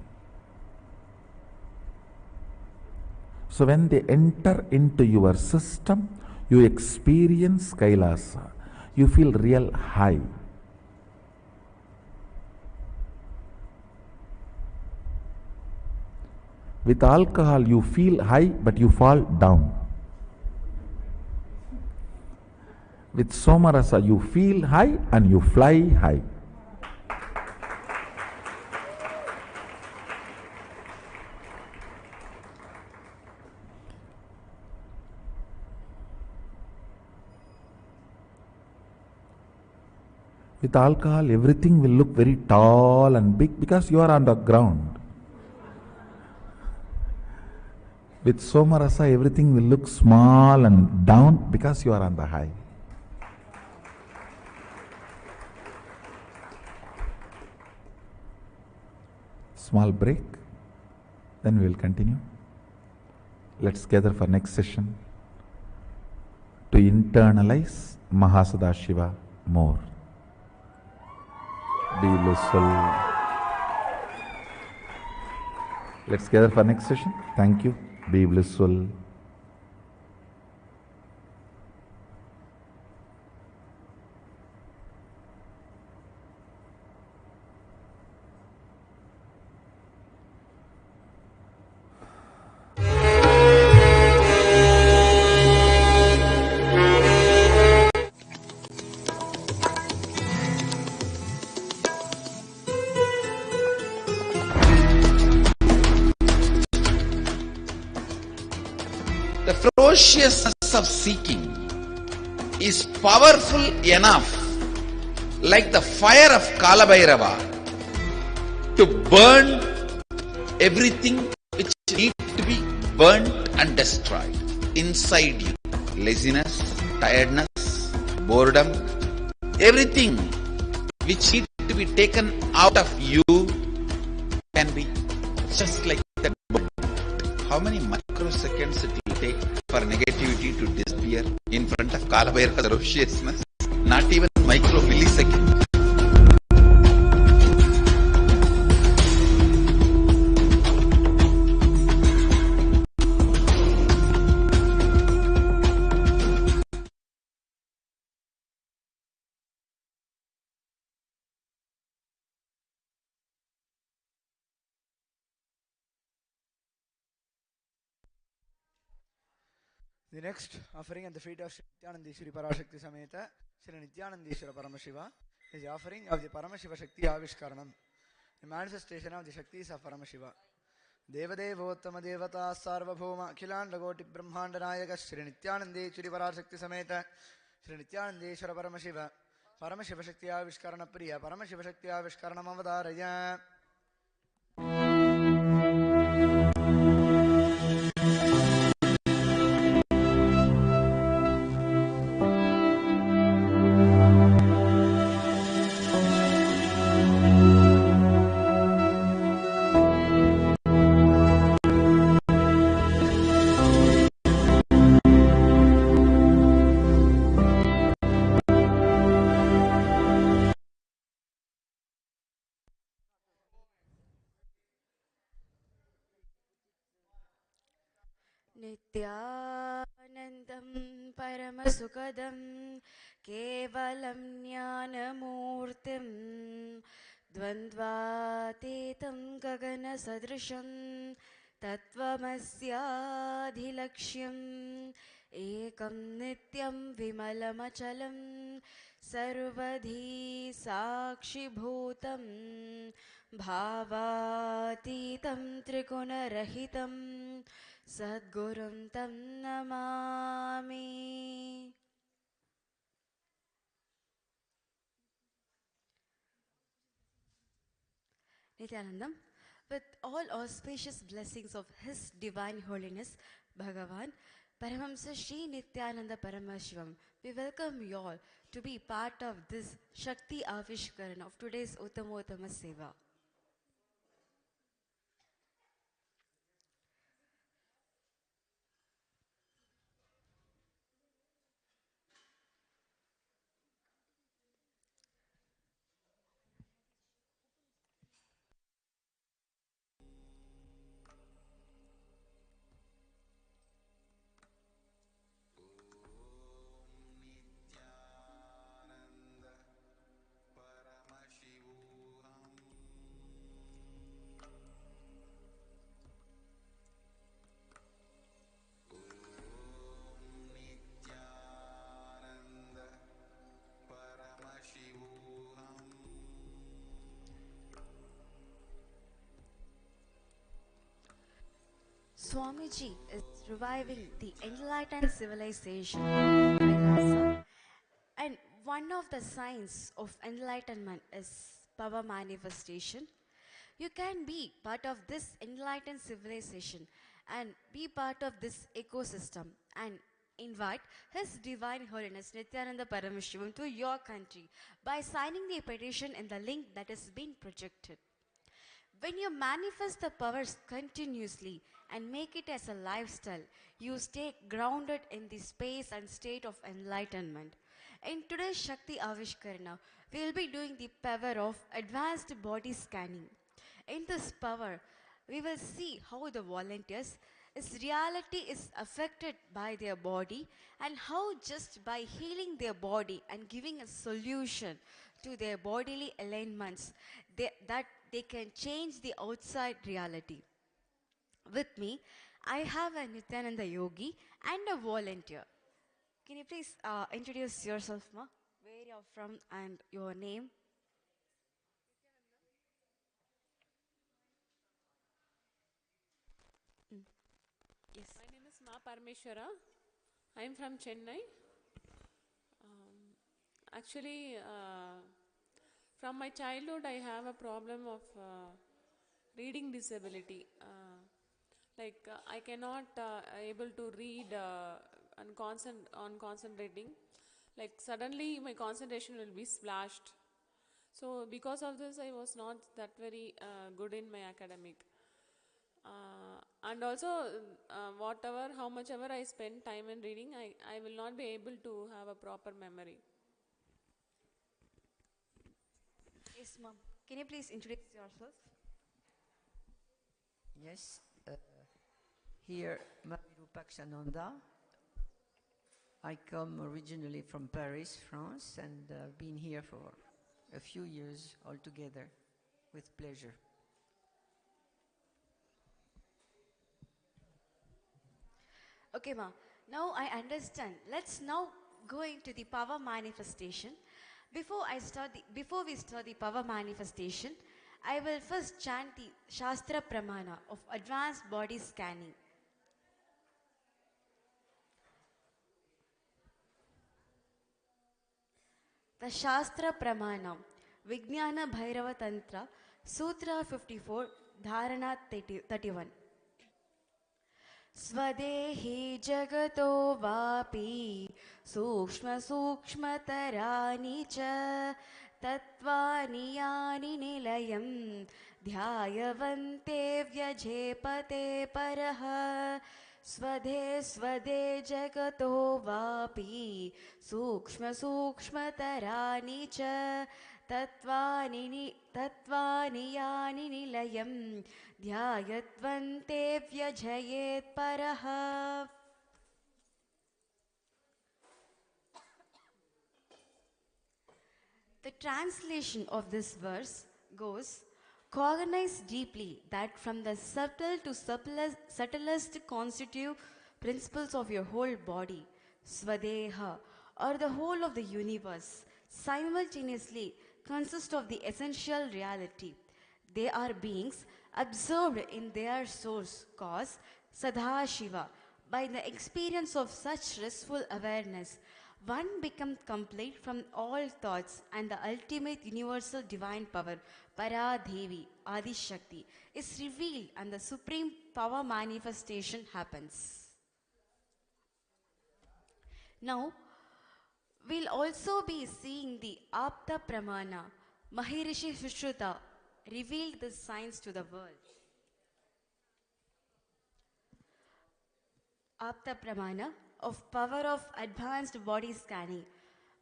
So when they enter into your system, you experience Kailasa. You feel real high. With alcohol, you feel high, but you fall down. With Somarasa, you feel high and you fly high. With alcohol, everything will look very tall and big because you are on the ground. With Somarasa, everything will look small and down because you are on the high. Small break, then we will continue. Let's gather for next session to internalize Mahasannidhanam more. Be blissful. Let's gather for next session. Thank you. Be blissful. The ferociousness of seeking is powerful enough, like the fire of Kalabhairava, to burn everything which needs to be burnt and destroyed inside you. Laziness, tiredness, boredom, everything which needs to be taken out of you can be just like that burn. How many microseconds it will take for negativity to disappear in front of Kalabhairava's ferociousness? Not even micro millisecond. The next offering at the feet of Sri Nithyanandeshwari Parashakti Sameta, Sri Nithyanandeshwara Paramashiva, is the offering of the Paramashiva Shakti Avishkaranam, the manifestation of the Shaktis of Paramashiva. Devadevottama Devata Sarvabhoma Khilandagoti Brahmanda Nayaka Sri Nithyanandeshwari Parashakti Sameta, Sri Nithyanandeshwara Paramashiva, Paramashiva Shakti Avishkarana Priya, Paramashiva Shakti Avishkaranam Avadaraya. Nithyanandam Paramasukadam Kevalam Jnanamurtim Dvandvatitam Gagana Sadrisham Tattvamasyadhilaksham Ekam Nityam Vimalamachalam Sarvadhi Sakshibhutam Bhavatitam Trigunarahitam Sadgurum Tam Namami. Nithyanandam, with all auspicious blessings of His Divine Holiness, Bhagavan, Paramahamsa Sri Nithyananda Paramashivam, we welcome you all to be part of this Shakti Avishkaran of today's Uttamotama Seva. Swamiji is reviving the enlightened civilization, Kailasa, and one of the signs of enlightenment is power manifestation. You can be part of this enlightened civilization and be part of this ecosystem and invite His Divine Holiness Nithyananda Paramashivam to your country by signing the petition in the link that is being projected. When you manifest the powers continuously and make it as a lifestyle, you stay grounded in the space and state of enlightenment. In today's Shakti Avishkarana, we will be doing the power of advanced body scanning. In this power, we will see how the volunteers' reality is affected by their body and how just by healing their body and giving a solution to their bodily alignments, that they can change the outside reality. With me, I have a Nithyananda yogi and a volunteer. Can you please introduce yourself, ma? Where you're from and your name? Yes. My name is Ma Parameshwara. I am from Chennai. Actually, from my childhood, I have a problem of reading disability. I cannot able to read on concentrating. Like suddenly, my concentration will be splashed. So because of this, I was not that very good in my academic. And also, how much ever I spend time in reading, I will not be able to have a proper memory. Yes, ma'am. Can you please introduce yourself? Yes, here Mavirupakshananda. I come originally from Paris, France, and been here for a few years altogether, with pleasure. Okay, ma. Now I understand. Let's now go into the power manifestation. Before we start the power manifestation, I will first chant the Shastra Pramana of advanced body scanning. The Shastra Pramana, Vijnana Bhairava Tantra, Sutra 54, Dharana 31. Swadehi jagato vapi sukshma sukshmataraani cha tattvani yani nilayam dhyayavante vyajepate paraha swade jagato vapi sukshma sukshmataraani cha tattvani yani nilayam ध्यायत्वन्ते व्यजयेत् परः. The translation of this verse goes, cognize deeply that from the subtle to subtlest constitutive principles of your whole body, Swadeha, or the whole of the universe, simultaneously consist of the essential reality. They are beings absorbed in their source cause, Sadashiva. By the experience of such restful awareness, one becomes complete from all thoughts, and the ultimate universal divine power, Paradevi, Adi Shakti, is revealed and the supreme power manifestation happens. Now, we'll also be seeing the Apta Pramana, Maharishi Sushruta, revealed the signs to the world. Apta Pramana of power of advanced body scanning.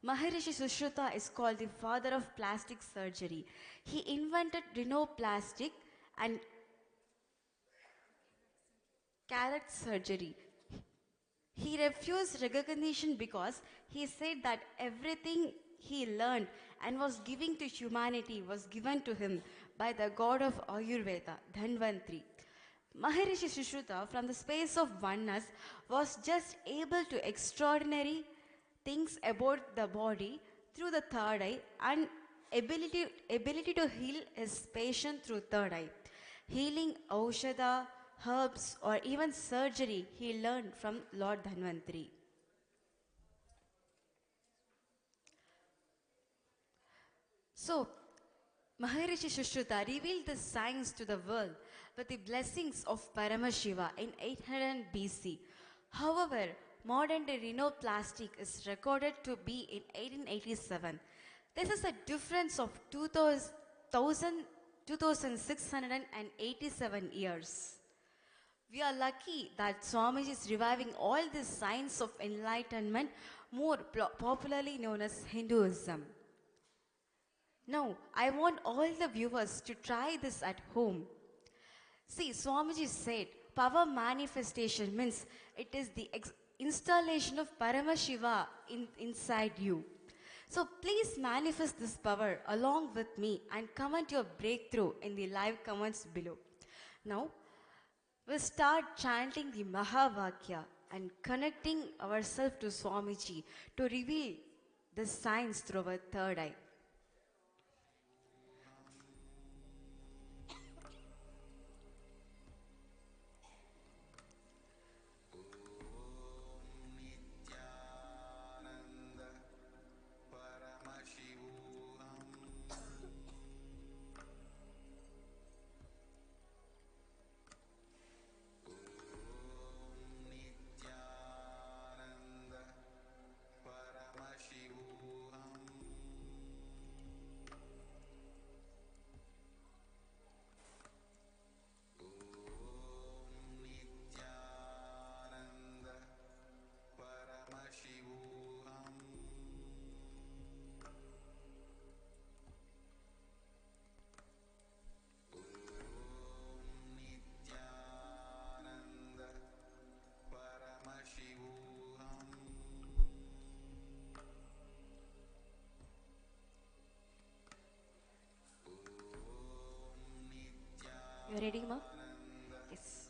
Maharishi Sushruta is called the father of plastic surgery. He invented rhinoplastic and carrot surgery. He refused recognition because he said that everything he learned and was giving to humanity was given to him by the god of Ayurveda, Dhanvantri. Maharishi Sushruta, from the space of oneness, was just able to extraordinary things about the body through the third eye and ability to heal his patient through third eye. Healing, Aushadha, herbs, or even surgery he learned from Lord Dhanvantri. So, Maharishi Sushruta revealed the signs to the world with the blessings of Paramashiva in 800 BC. However, modern day rhinoplasty is recorded to be in 1887. This is a difference of 2687 years. We are lucky that Swamiji is reviving all these signs of enlightenment, more popularly known as Hinduism. Now, I want all the viewers to try this at home. See, Swamiji said, power manifestation means it is the installation of Paramashiva inside you. So please manifest this power along with me and comment your breakthrough in the live comments below. Now, we'll start chanting the Mahavakya and connecting ourselves to Swamiji to reveal the signs through our third eye. You ready, Ma? Yes.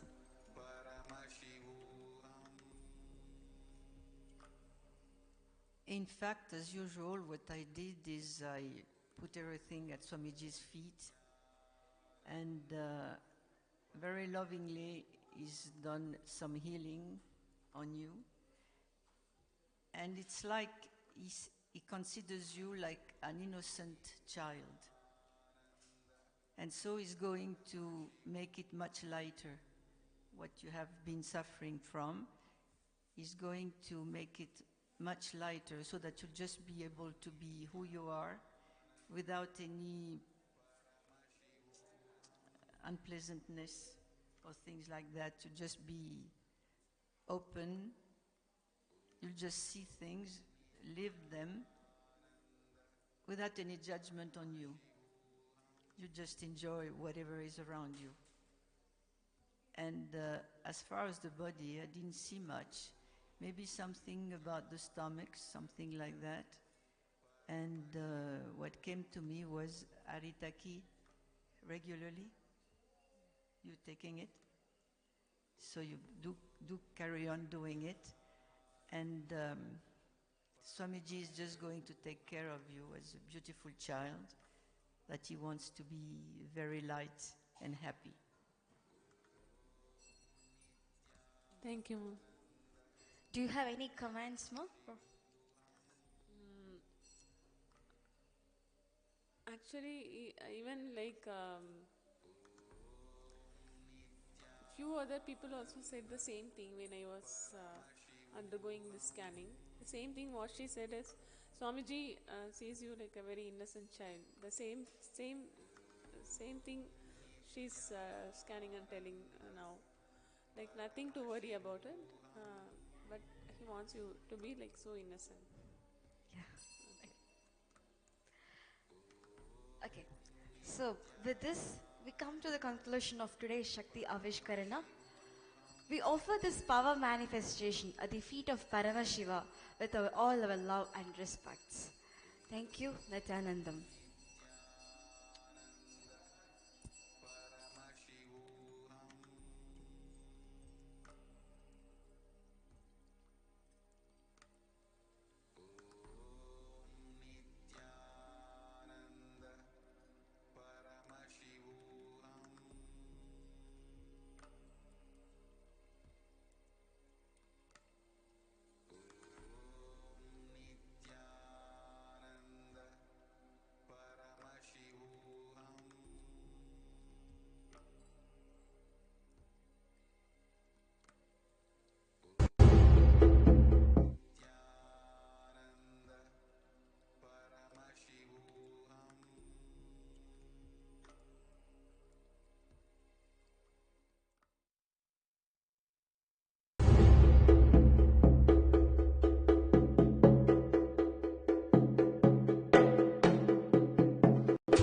In fact, as usual, what I did is I put everything at Swamiji's feet, and very lovingly he's done some healing on you. And it's like he considers you like an innocent child. And so he's going to make it much lighter, what you have been suffering from. He's going to make it much lighter so that you'll just be able to be who you are without any unpleasantness or things like that. You just be open. You'll just see things, live them without any judgment on you. You just enjoy whatever is around you. And as far as the body, I didn't see much. Maybe something about the stomach, something like that. And what came to me was aritaki regularly. You taking it? So you do carry on doing it. And Swamiji is just going to take care of you as a beautiful child that he wants to be very light and happy. Thank you, Mom. Do you have any comments, Ma? Actually, even like few other people also said the same thing when I was undergoing the scanning. The same thing what she said is, Swamiji sees you like a very innocent child. The same thing she's scanning and telling now. Like nothing to worry about it, but he wants you to be like so innocent. Yeah. Okay. So with this, we come to the conclusion of today's Shakti Avishkarana. We offer this power manifestation at the feet of Paramashiva with all our love and respects. Thank you, Nithyanandam.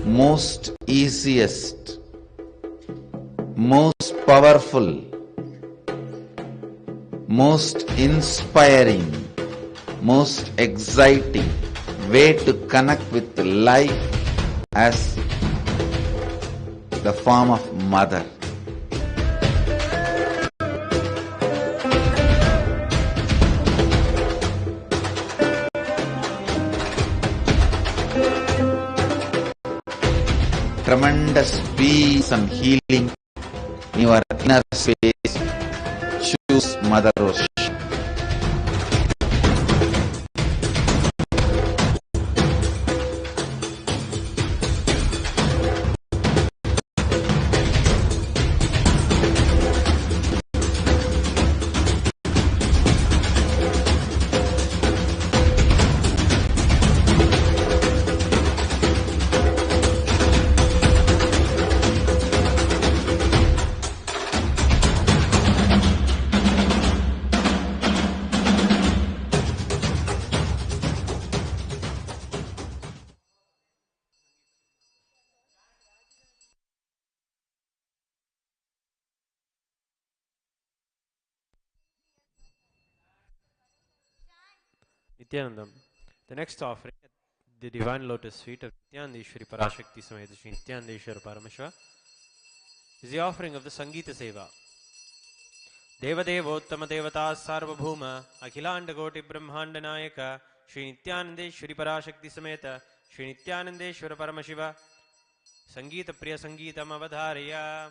most easiest, most powerful, most inspiring, most exciting way to connect with life as the form of mother. Tremendous peace and healing in your inner space. Choose Mother Rosh. Nithyanandam. The next offering at the divine lotus feet of Nithyananda Shri Parashakti Sameta Shri Nithyananda Paramashiva is the offering of the Sangita Seva. Devadeva Uttama Devata Sarvabhuma Akhilanda Koti Brahmanda Nayaka Shri Nithyananda Shri Parashakti Sameta Shri Nithyananda Paramashiva Sangita Priya Sangitam Avadharya.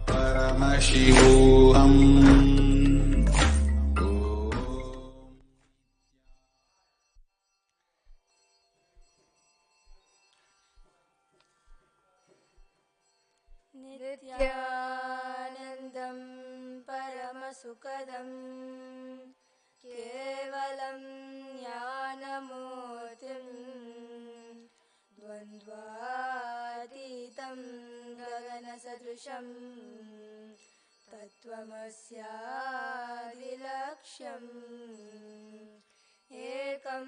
Paramashivam. Nithyanandam Paramasukadam Kevalam Jnanamurtim Dvandvatitam Gaganasadrusham Tattvamasyaadilaksham Ekam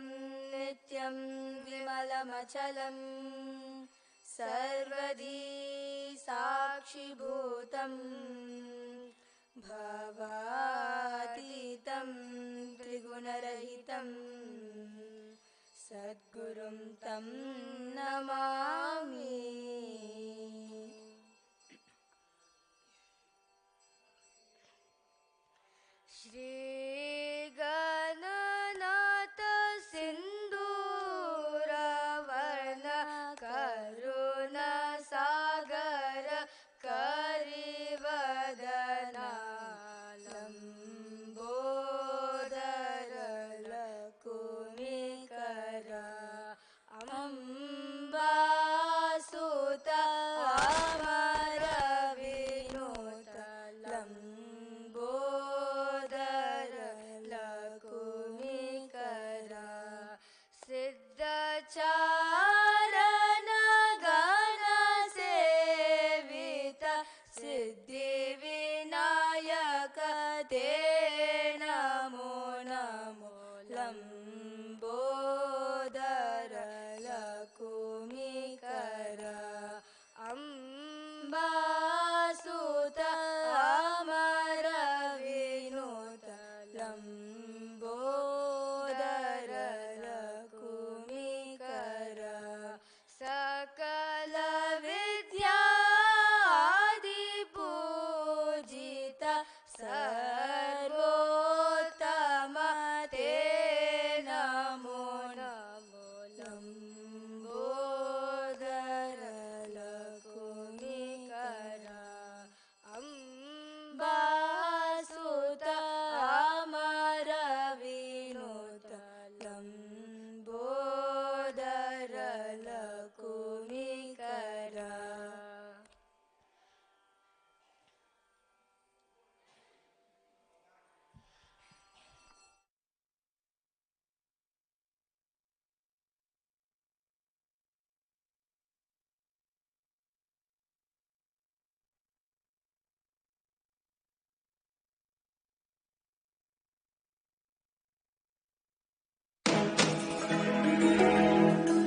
Nityam Vimalamachalam Sarvadi Sakshi Bhutam Bhavatitam Trigunarahitam Sadgurum Tam Namami. Shri Gananatha Sindhura Varna Karuna Sagara Karivadana Lambodara Lakumikara Amba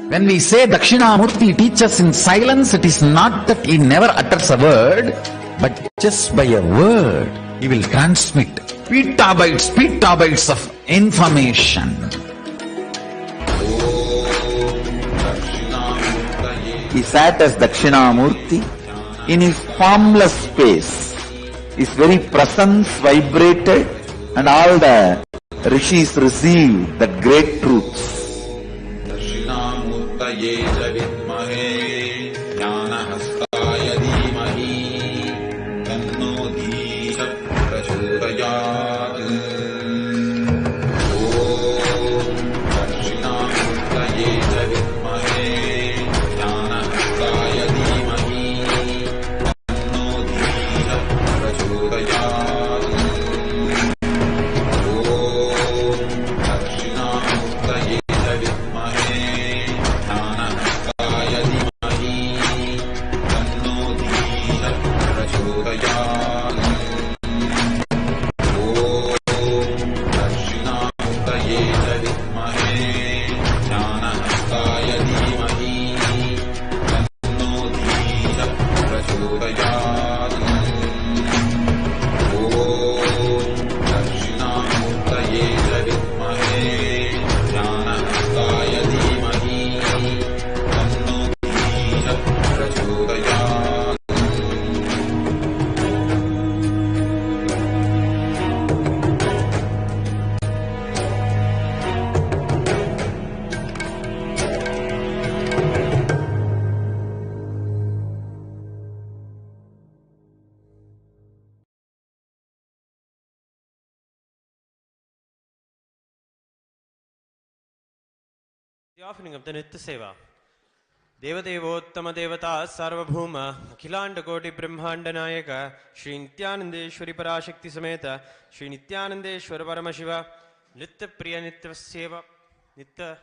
When we say Dakshinamurti teaches in silence, it is not that he never utters a word, but just by a word, he will transmit petabytes of information. He sat as Dakshinamurti in his formless space. His very presence vibrated and all the rishis received that great truths. Dakshinamurtaye vidmahe jnanahastaya dhimahi tanno dhisha prachodayat. Om Dakshinamurtaye vidmahe jnanahastaya dhimahi tanno dhisha prachodayat. The offering of the Nitya Seva. Devadevotama Devata Sarvabhuma Akhilanda Koti Brahmanda Nayaka Shri Nithyanandeshwari Parashakti Sameta Shri Nithyanandeshwara Paramashiva Nitya Priya Nitya Seva Nitya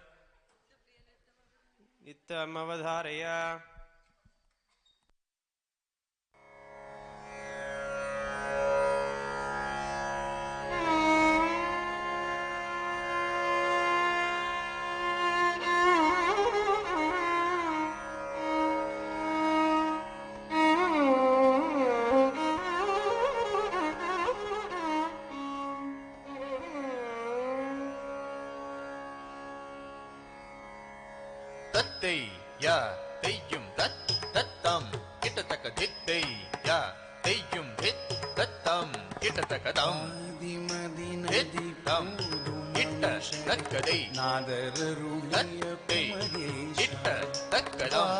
Mavadharaya. Ya Teyum Tat Tattam Kitataka Dittay Ya Teyum Hit Tattam Kitatakadam Hittam Hitta Takkadai Tattay Hitta Takkadam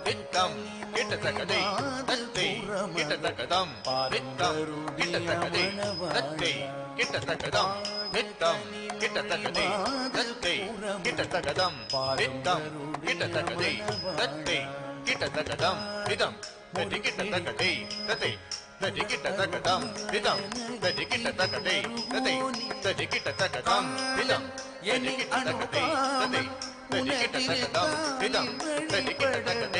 Hittam Hitta Takkadai Tattay Hitta Takkadam Hittam Kitatakadai Tattay Kitatakadam Hittam Kitatakadai Tattay Kitatakadam Hittam Kitatakadai Tattay Kitatakadam Hittam Kitatakadai Tattay Kitatakadam Hittam Kitatakadai Tattay Kitatakadam Hittam Kitatakadai Tattay Kitatakadam Hittam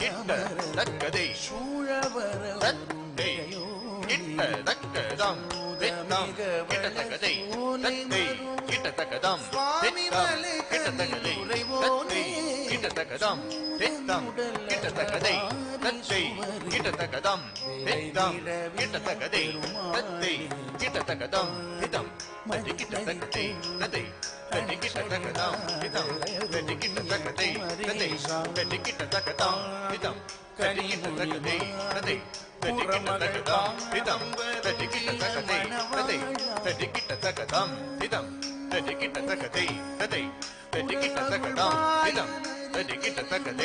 Kitatakadai Tattay Kitatakadam Hittam Kitatakadai Tattay Kitatakadam Hittam Tatakadai Tattay Kitatakadam Hittam Kitatakadai Tattay Kitatakadam Hittam Kitatakadai Tattay Kitatakadam Hittam Kitatakadai Tattay Kitatakadam Hittam Kitatakadai Tattay Kitatakadam Hittam Kitatakadai Tattay Kitatakadam Hittam Kitatakadai Tattay Kitatakadam Hittam Kitatakadai Tattay Kitatakadam Hittam Kitatakadai Tattay Kitatakadam Hittam Kitatakadai Tattay Kitatakadam Hittam Kitatakadai Tattay Kitatakadam Hittam Kitatakadai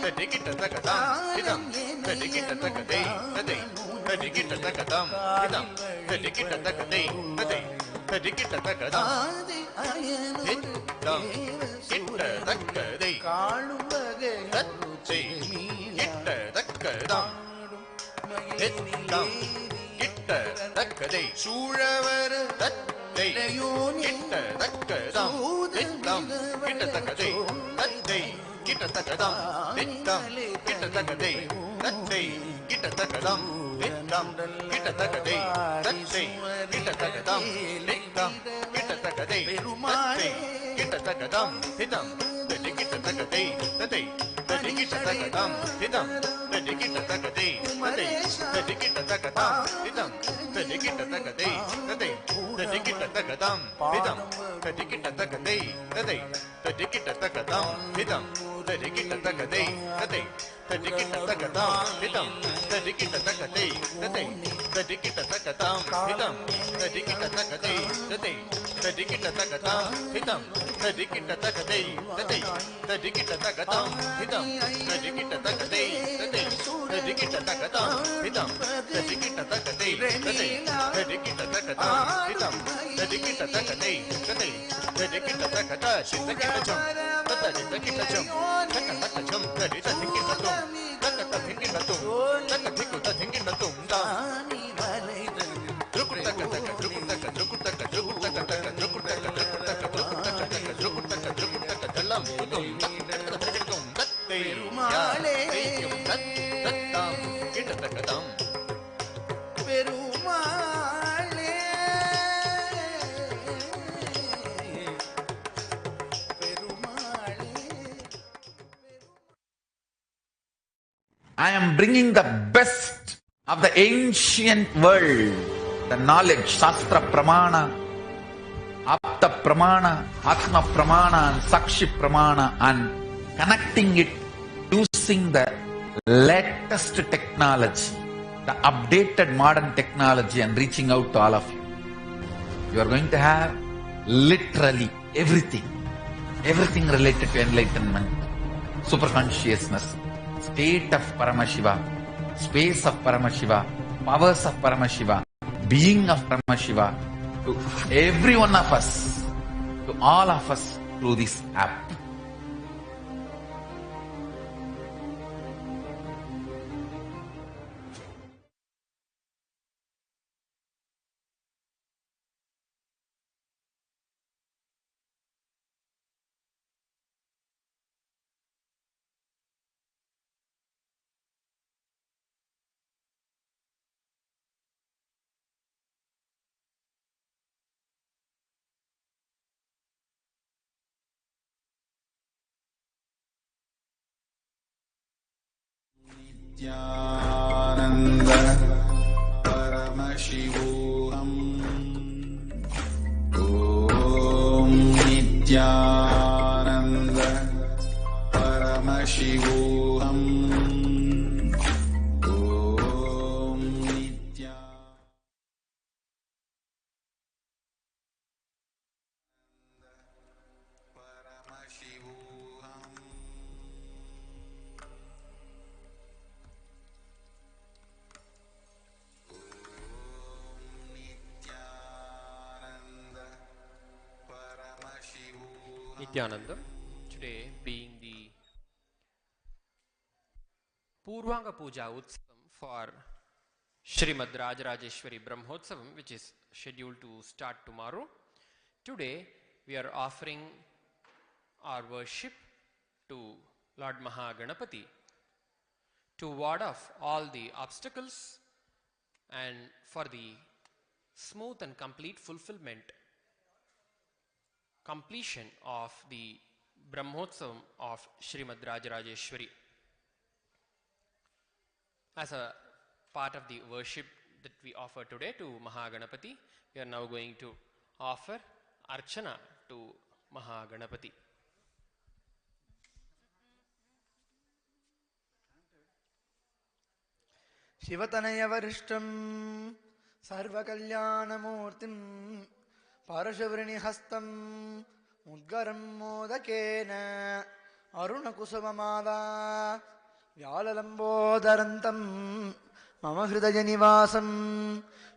Tattay Kitatakadam Hittam Kitatakadai Tattay Kitatakadam Hittam Kitatakadai Tattay Kitatakadam Hittam Kitatakadai Tattay Kitatakadam Hittam Kitatakadai தக்கதை சூழவர் தத்தை கிட்ட தக்கதம் திட்டம் கிட்ட தக்கதை தத்தை கிட்ட தக்கதம் திட்டம் கிட்ட தக்கதை தத்தை கிட்ட தக்கதம் திட்டம் கிட்ட தக்கதை தத்தை கிட்ட தக்கதம் திட்டம் கிட்ட தக்கதை தத்தை கிட்ட தக்கதம் திட்டம் தத்தை கிட்ட தக்கதை தத்தை தத்தை கிட்ட தக்கதம் திட்டம் தத்தை கிட்ட தக்கதை தத்தை தத்தை கிட்ட தக்கதம் திட்டம் தத்தை கிட்ட தக்கதை தத்தை தத்தை கிட்ட தக்கதம் திட்டம் தத்தை கிட்ட தக்கதை தத்தை தத்தை கிட்ட தக்கதம் திட்டம் தத்தை கிட்ட தக்கதை தத்தை தத்தை கிட்ட தக்கதம் திட்டம் தத்தை கிட்ட தக்கதை தத்தை தத்தை கிட்ட தக்கதம் திட்டம் தத்தை கிட்ட தக்கதை தத்தை தத்தை கிட்ட தக்கதம் திட்டம் தத்தை கிட்ட தக்கதை தத்தை தத்தை கிட்ட தக்கதம் திட்டம் தத்தை கிட்ட தக்கதை தத்தை தத்தை கிட்ட தக்கதம் திட்டம் தத்தை கிட்ட தக்கதை தத்தை தத்தை கிட்ட தக்கதம் திட்டம் தத்தை கிட்ட தக்கதை தத்தை தத்தை கிட்ட தக்கதா சித்தகிட்டச்சம் தத்தை தக்கிட்டச்சம் தக்கட்டச்சம் தத்தை தக்கிட்டச்சம் தக்கட்ட திங்கிட்டச்சம் தக்கட்டிக்குட்ட திங்கிட்டச்சம் தானி வலைத ருக்குட்டக்க தக்க ருக்குட்டக்க ருக்குட்டக்க ருக்குட்டக்க தக்க ருக்குட்டக்க ருக்குட்டக்க ருக்குட்டக்க ருக்குட்டக்க ருக்குட்டக்க தல்லம் குதும் தக்கட்டக்கும் தத்தை பெருமாளே தத்தம் கிட்டத்தக்கதம் பெருமாளே I am bringing the best of the ancient world, the knowledge, Shastra Pramana, Apta Pramana, Atma Pramana and Sakshi Pramana, and connecting it using the latest technology, the updated modern technology, and reaching out to all of you. You are going to have literally everything related to enlightenment, superconsciousness, state of Paramashiva, space of Paramashiva, powers of Paramashiva, being of Paramashiva, to every one of us, to all of us through this app. Nithyananda Paramashivam Om Nithyananda Paramashivam Om Nithyananda Paramashivam Nithyanandam, today being the Purvanga Puja Utsavam for Srimad Rajarajeshwari Brahmotsavam, which is scheduled to start tomorrow. Today we are offering our worship to Lord Mahaganapati to ward off all the obstacles and for the smooth and complete completion of the Brahmotsavam of Srimad Rajarajeshwari. As a part of the worship that we offer today to Mahaganapati, we are now going to offer Archana to Mahaganapati. Shivatanaya Varishtam Sarvakalyanamurtim Parashavrini Hastam Mudgaram Modakena Arunakusavamada Vyalalambodarantam Mama Hridayanivasam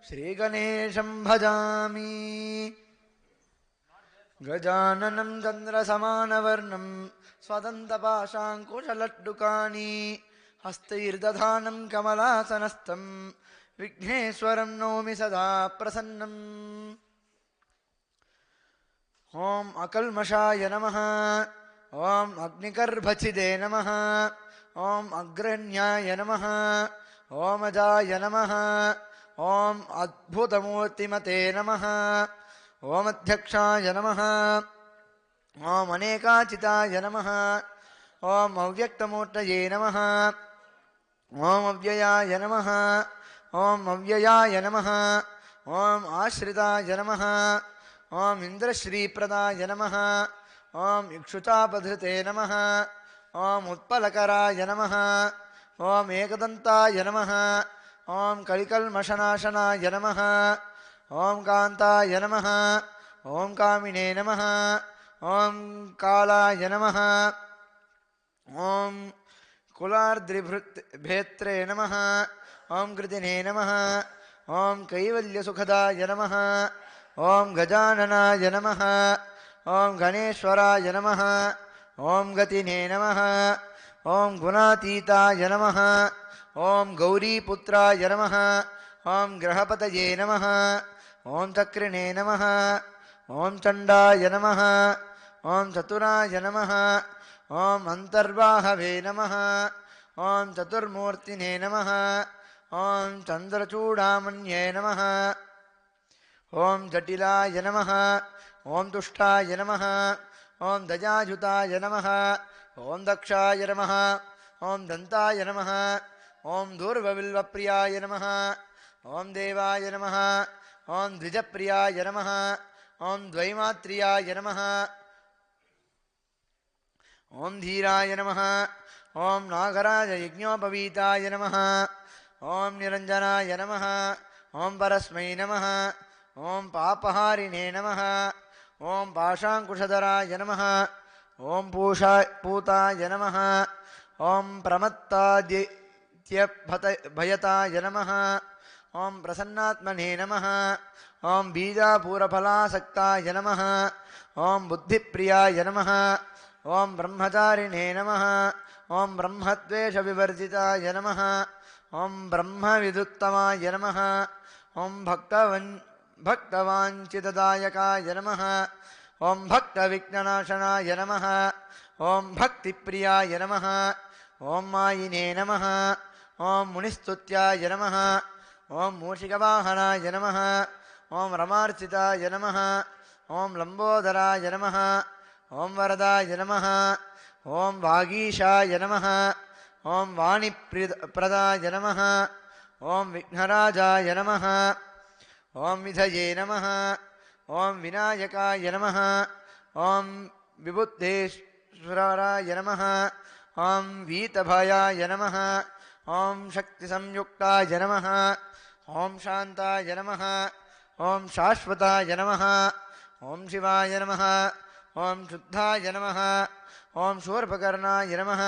Shri Ganesham Bhajami Gajananam Chandra Samanavarnam Swadantapashankushalatdukani Hastairdadhanam Kamalasanastam विघ्नेश्वरं नौमि सदा प्रसन्नम्। ॐ अकल्मषाय नमः। ॐ अग्निगर्भचिदे नमः। ॐ अग्रण्याय नमः। ॐ अजाय नमः। ॐ अद्भुतमूर्तिमते नमः। ॐ अध्यक्षाय नमः। ॐ अनेकाचिताय नमः। ॐ अव्यक्तमूर्तये नमः। ॐ अव्ययाय नमः। ॐ अव्ययाय नमः। ॐ आश्रिताय नमः। ॐ इन्द्रश्रीप्रदाय नमः। ॐ इक्षुचापधृते नमः। ॐ उत्पलकराय नमः। ॐ एकदन्ताय नमः। ॐ कलिकल्मषनाशनाय नमः। ॐ कान्ताय नमः। ॐ कामिने नमः। ॐ कालाय नमः। ॐ कुलार्द्रिभेत्रे नमः। ॐ कृतिने नमः। ॐ कैवल्यसुखदाय नमः। ॐ गजाननाय नमः। ॐ गणेश्वराय नमः। ॐ गतिने नमः। ॐ गुणातीताय नमः। ॐ गौरीपुत्राय नमः। ॐ ग्रहपतये नमः। ॐ चक्रिणे नमः। ॐ चण्डाय नमः। ॐ चतुराय नमः। ॐ अन्तर्बाहवे नमः। ॐ चतुर्मूर्तिने नमः। ॐ चन्द्रचूडामण्ये नमः। ॐ जटिलाय नमः। ॐ तुष्टाय नमः। ॐ दयायुताय नमः। ॐ दक्षाय नमः। ॐ दन्ताय नमः। ॐ दूर्वबिल्वप्रियाय नमः। ॐ देवाय नमः। ॐ द्विजप्रियाय नमः। ॐ द्वैमात्रियाय नमः। ॐ धीराय नमः। ॐ नागराज यज्ञोपवीताय नमः। ॐ निरञ्जनाय नमः। ॐ परस्मै नमः। ॐ पापहारिणे नमः। ॐ पाशाङ्कुशधराय नमः। ॐ पूताय नमः। ॐ प्रमत्तादित्यभयताय नमः। ॐ प्रसन्नात्मने नमः। ॐ बीजापूरफलासक्ताय नमः। ॐ बुद्धिप्रियाय नमः। ॐ ब्रह्मचारिणे नमः। ॐ ब्रह्मद्वेषविवर्जिताय नमः। ॐ ब्रह्मविदुत्तमाय नमः। ॐ भक्तवाञ्छितदायकाय नमः। ॐ भक्तविघ्ननाशनाय नमः। ॐ भक्तिप्रियाय नमः। ॐ मायिने नमः। ॐ मुनिस्तुत्याय नमः। ॐ मूषिकवाहनाय नमः। ॐ रमार्चिताय नमः। ॐ लम्बोदराय नमः। ॐ वरदाय नमः। ॐ वागीशाय नमः। ॐ वाणिप्रदाय नमः। ॐ विघ्नराजाय नमः। ॐ विधये नमः। ॐ विनायकाय नमः। ॐ विबुद्धेश्वराय नमः। ॐ वीतभयाय नमः। ॐ शक्तिसंयुक्ताय नमः। ॐ शान्ताय नमः। ॐ शाश्वताय नमः। ॐ शिवाय नमः। ॐ शुद्धाय नमः। ॐ शूर्पकर्णाय नमः।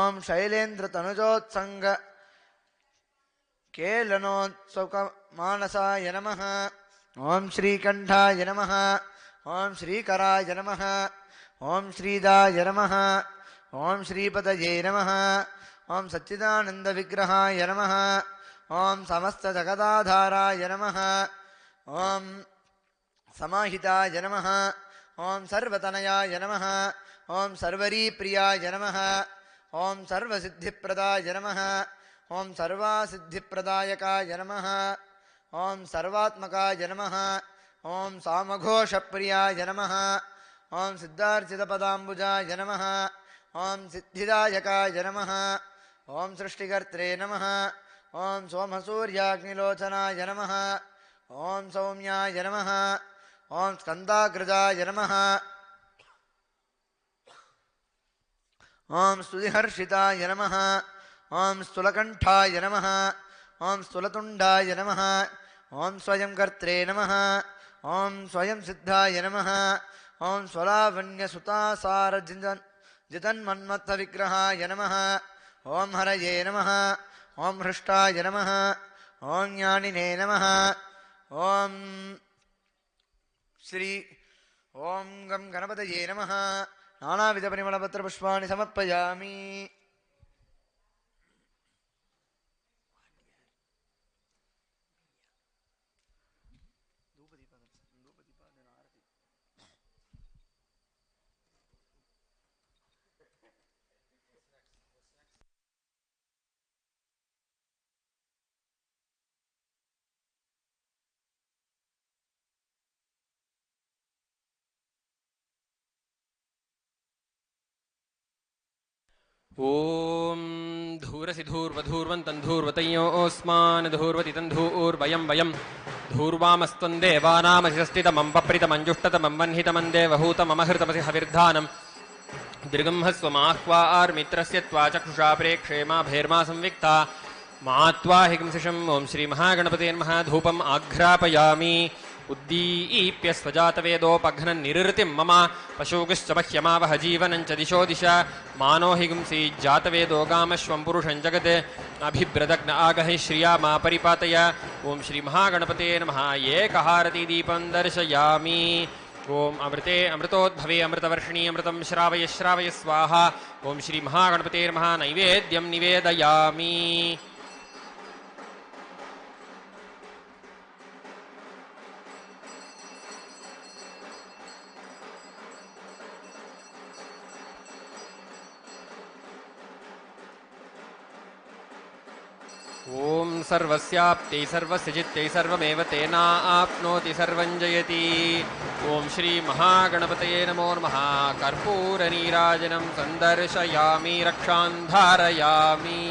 ॐ शैलेन्द्रतनुजोत्सङ्ग केलनोत्सुकमानसाय नमः। ॐ श्रीकण्ठाय नमः। ॐ श्रीकराय नमः। ॐ श्रीदाय नमः। ॐ श्रीपतये नमः। ॐ सच्चिदानन्दविग्रहाय नमः। ॐ समस्तजगदाधाराय नमः। ॐ समाहिताय नमः। ॐ सर्वतनयाय नमः। ॐ सर्वरीप्रियाय नमः। ॐ सर्वसिद्धिप्रदाय नमः। ॐ सर्वासिद्धिप्रदायकाय नमः। ॐ सर्वात्मकाय नमः। ॐ सामघोषप्रियाय नमः। ॐ सिद्धार्चितपदाम्बुजाय नमः। ॐ सिद्धिदायकाय नमः। ॐ सृष्टिकर्त्रे नमः। ॐ सोमसूर्याग्निलोचनाय नमः। ॐ सौम्याय नमः। ॐ स्कन्दाग्रजाय नमः। ॐ स्तुतिहर्षिताय नमः। ॐ स्थूलकण्ठाय नमः। ॐ स्थूलतुण्डाय नमः। ॐ स्वयं कर्त्रे नमः। ॐ स्वयं सिद्धाय नमः। ॐ स्वलावण्यसुतासारजितन्मन्मथविग्रहाय नमः। ॐ हरये नमः। ॐ हृष्टाय नमः। ॐ ज्ञानिने नमः। ॐ श्री ॐ गं गणपतये नमः। नानाविधपरिमलपत्रपुष्पाणि समर्पयामि। ॐ धूरसि धूर्वधूर्वन्तं धूर्वतयोऽस्मान् धूर्वति तं धूर्वयं वयं धूर्वामस्त्वं देवानामधिष्ठितमं पप्रितमञ्जुष्टतमं वह्नितमं देवहूतममहृतमसि हविर्धानं दीर्घंहस्वमाह्वार्मित्रस्य त्वा चक्षुषा प्रेक्षेमा भेर्मा संविक्ता मा त्वा हिंसिषम् ॐ श्रीमहागणपते नमः धूपम् आघ्रापयामि उद्दीप्य स्वजातवेदोपघ्नन् निरृतिं मम पशुगश्च मह्यमावह जीवनं च दिशो दिश मानो हिंसि जातवेदो गामश्वं पुरुषं जगत् अभिभ्रदग्न आगहि श्रिया मा परिपातय ॐ श्रीमहागणपते नमः एकहारतिदीपं दर्शयामि ॐ अमृते अमृतोद्भवे अमृतवर्षिणी अमृतं श्रावय श्रावय स्वाहा ॐ श्रीमहागणपते नमः नैवेद्यं निवेदयामि ॐ सर्वस्याप्त्यै सर्वस्य चित्तै सर्वमेव तेनाप्नोति सर्वं जयति ॐ श्रीमहागणपतये नमो नमः कर्पूरनीराजनं सन्दर्शयामि रक्षां धारयामि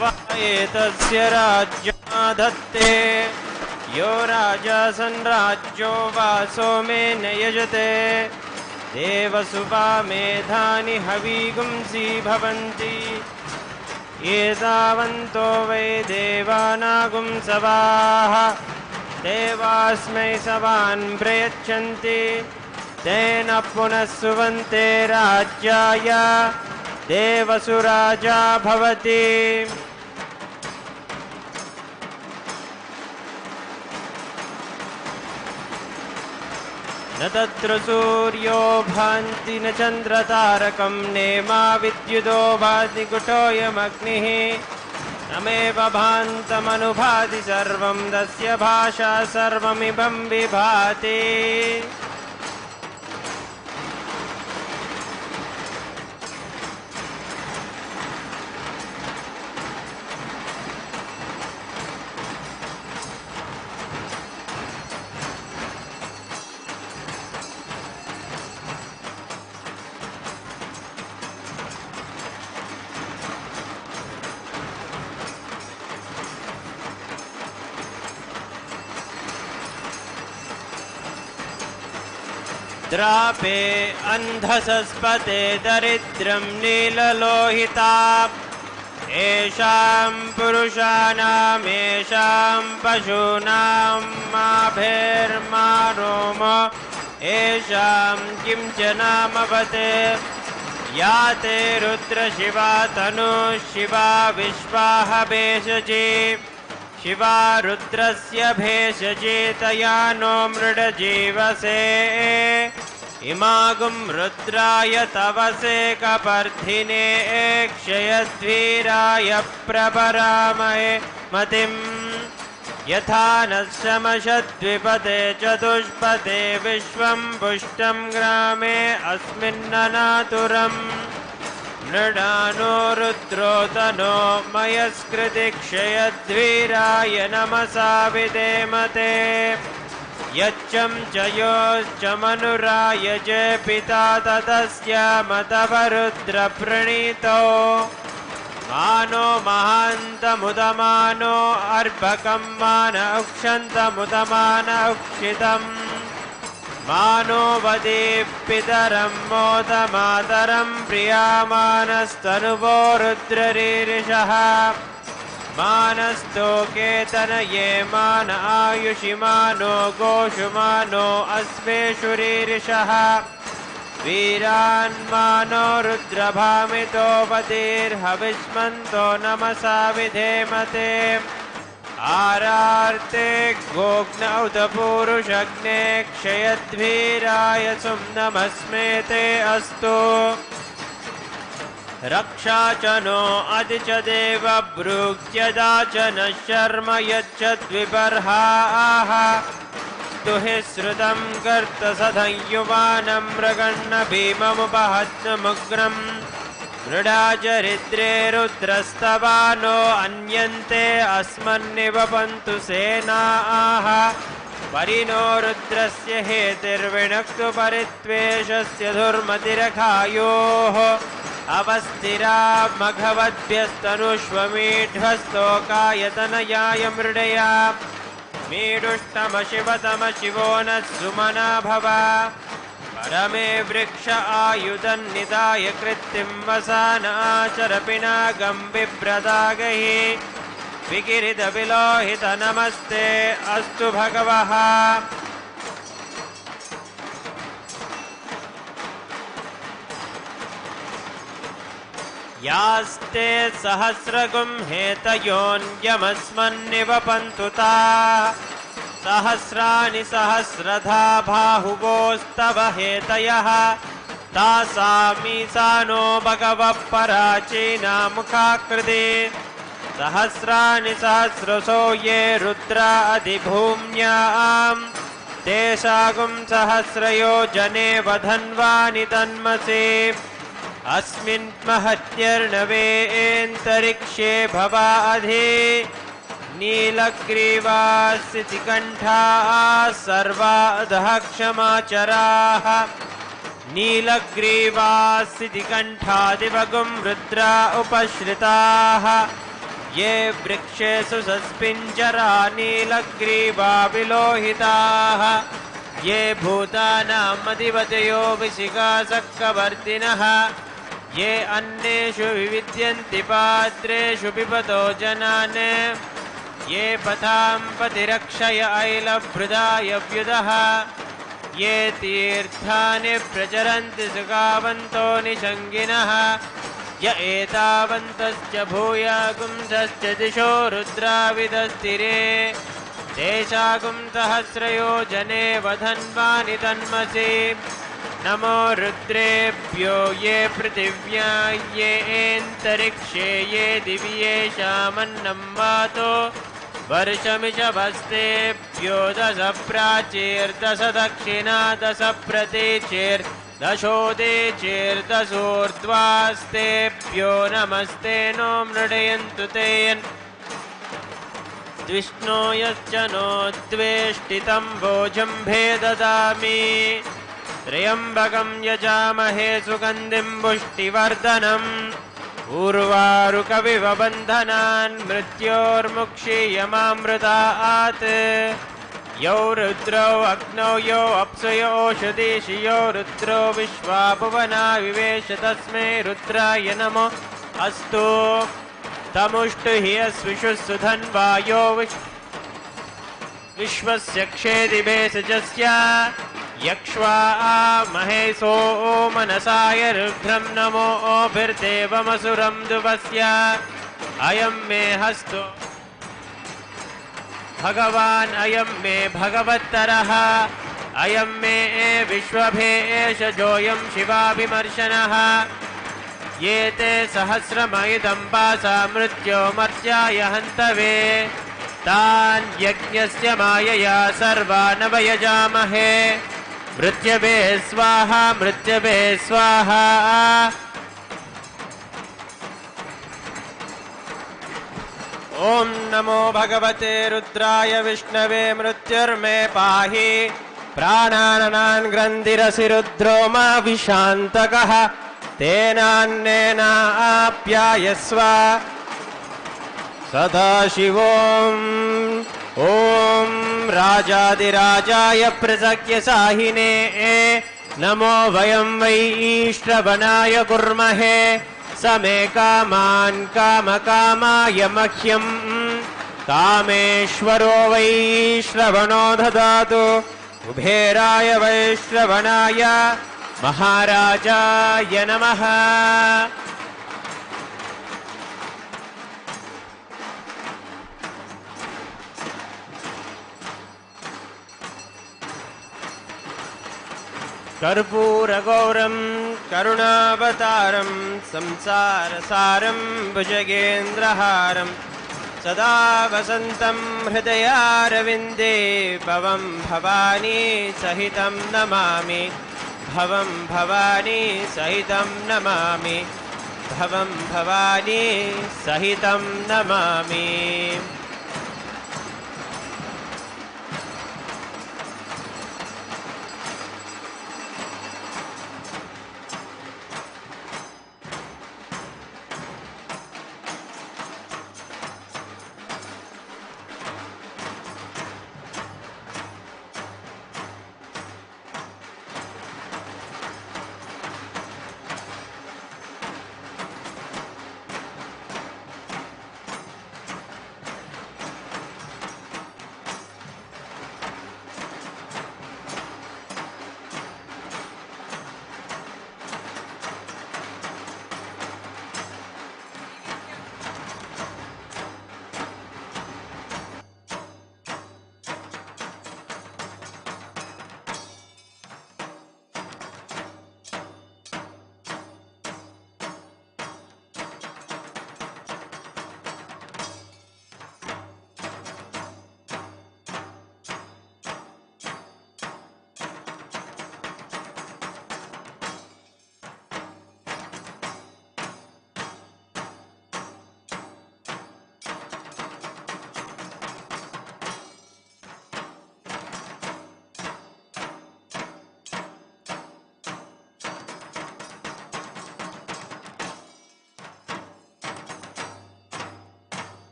वा एतस्य राज्याधत्ते यो राजा संराज्यो वा सोमेन यजते देवसुवा मेधानि हवीगुंसि भवन्ति एतावन्तो वै देवानागुंसवाः देवास्मै सवान् प्रयच्छन्ति तेन पुनः सुवन्ते राज्याय देवसुराजा भवति न तत्र सूर्यो भान्ति न चन्द्रतारकं नेमा विद्युतो भाति कुटोऽयमग्निः नमेव भान्तमनुभाति सर्वं तस्य भाषा सर्वमिदं विभाति द्रापे अन्धसस्पते दरिद्रं नीललोहिता येषां पुरुषाणां येषां पशूनां माभिर्मा रोम येषां किञ्चनामवते या ते रुद्रशिवा तनुः शिवा विश्वाः भेषजी शिवा रुद्रस्य भेषजे तया नो मृडजीवसे इमागुं रुद्राय तवसे कपर्धिने क्षयध्वीराय प्रपरामहे मतिं यथा न शमशद्विपदे चतुष्पदे विश्वं पुष्टं ग्रामे अस्मिन्ननातुरम् नृणानो रुद्रो तनो मयस्कृति क्षयध्वीराय नमसा विधेमते यच्चं च योश्च मनुराय जय पिता ततस्य मतवरुद्रप्रणीतो मानो महान्तमुदमानो अर्भकं मान उक्षन्तमुदमान उक्षितम् मानो वदीपितरं मोदमातरं प्रियामानस्तनुवो रुद्ररीरिषः मानस्तोकेतनये मान आयुषि मानो गोषु मानो अस्मेषुरीरिषः वीरान्मानो रुद्रभामितो वदीर्हविष्मन्तो नमसा विधेमते आरार्ते गोग्न उतपूरुषग्ने क्षयध्वीराय सुम्नमस्मेते अस्तु रक्षा च नो अधि च देव भ्रूक्त्यदा च न शर्म यच्छद्विबर्हाः स्तुहि श्रुतं कर्तसधं युवानं मृगण्ण भीममुपहत्नमुग्रम् मृडाचरिद्रे रुद्रस्तवानो अन्यन्ते अस्मन्निवपन्तु सेनाः परिणो रुद्रस्य हेतिर्विणक्तु परित्वेषस्य दुर्मतिरखायोः अवस्थिरा मघवद्भ्यस्तनुष्वमीढ्वस्तोकायतनयाय मृडया मीडुष्टमशिवतमशिवो नः सुमना भव परमे वृक्ष आयुधन्निधाय कृत्तिं वसानाचरपिनागं बिभ्रदागैः विकिरितविलोहित नमस्ते अस्तु भगवः यास्ते सहस्रगुं हेतयोऽन्यमस्मन्निवपन्तु ताः सहस्राणि सहस्रधा बाहुवोस्तव हेतयः तासामीसानो भगवः पराचीना मुखाकृति सहस्राणि सहस्रसो ये रुद्रा अधिभूम्यां तेषागुं सहस्रयोजने वधन्वानि तन्मसि अस्मिन् महत्यर्णवेऽन्तरिक्षे भवाधि नीलग्रीवास्थितिकण्ठाः सर्वाधः क्षमाचराः नीलग्रीवास्थितिकण्ठादिवगुं रुद्रा उपश्रिताः ये वृक्षेषु सस्पिञ्जरा नीलग्रीवा विलोहिताः ये भूतानामधिपतयो विशिखासक्कवर्तिनः ये अन्नेषु विविद्यन्ति पात्रेषु पिबतो जनान् ये पथां पतिरक्षय ऐलभृदाय व्युदः ये तीर्थानि प्रचरन्ति सुखावन्तो निषङ्गिनः य एतावन्तश्च भूयागुंसश्च दिशो रुद्राविदस्तिरे तेषागुं सहस्रयोजने वधन्वानि तन्मसि नमो रुद्रेभ्यो ये पृथिव्या ये एन्तरिक्षे ये दिव्येषामन्नं वातो वर्षमिषभस्तेभ्यो दश प्राचीर्दश दक्षिणा दश प्रतीचीर्दशोदीचीर्दशोर्ध्वास्तेभ्यो नमस्ते नो मृडयन्तु ते विष्णो यश्च नो द्वेष्टितं भोजम्भे ददामि त्र्यम्बकं यजामहे सुगन्धिं पुष्टिवर्धनम् उर्वारुकविव बन्धनान् मृत्योर्मुक्षीयमामृतात् यौ रुद्रौ अग्नौ यौ अप्सु यो ओषधीषि यो रुद्रो विश्वा भुवना विवेश तस्मै रुद्राय नमो अस्तु तमुष्टु हि अस्विषु सुधन्वा यो विश्वस्य क्षेदिभे सजस्य यक्ष्वा महेशो मनसाय रुद्रं नमो ओभिर्देवमसुरं दुवस्य अयं मे हस्तो भगवान् अयं मे भगवत्तरः अयं मे विश्वभेषजोऽयं शिवाभिमर्शनः ये ते सहस्रमयुधं पासा मृत्योमर्त्याय हन्तवे तान् यज्ञस्य मायया सर्वान् वयजामहे मृत्यवे स्वाहा मृत्यवे स्वाहा ॐ नमो भगवते रुद्राय विष्णवे मृत्युर्मे पाहि प्राणानान् ग्रन्थिरसि रुद्रो मा विशान्तकः तेनान्नेनाप्यायस्व सदाशिवोम् ॐ राजाधिराजाय प्रसख्यसाहिने नमो वयं वै श्रवणाय कुर्महे समे कामान् कामकामाय मह्यं कामेश्वरो वै श्रवणो ददातु कुबेराय वै श्रवणाय महाराजाय नमः कर्पूरगौरं करुणावतारं संसारसारं भुजगेन्द्रहारं सदा वसन्तं हृदयारविन्दे भवं भवानी सहितं नमामि भवं भवानी सहितं नमामि भवं भवानी सहितं नमामि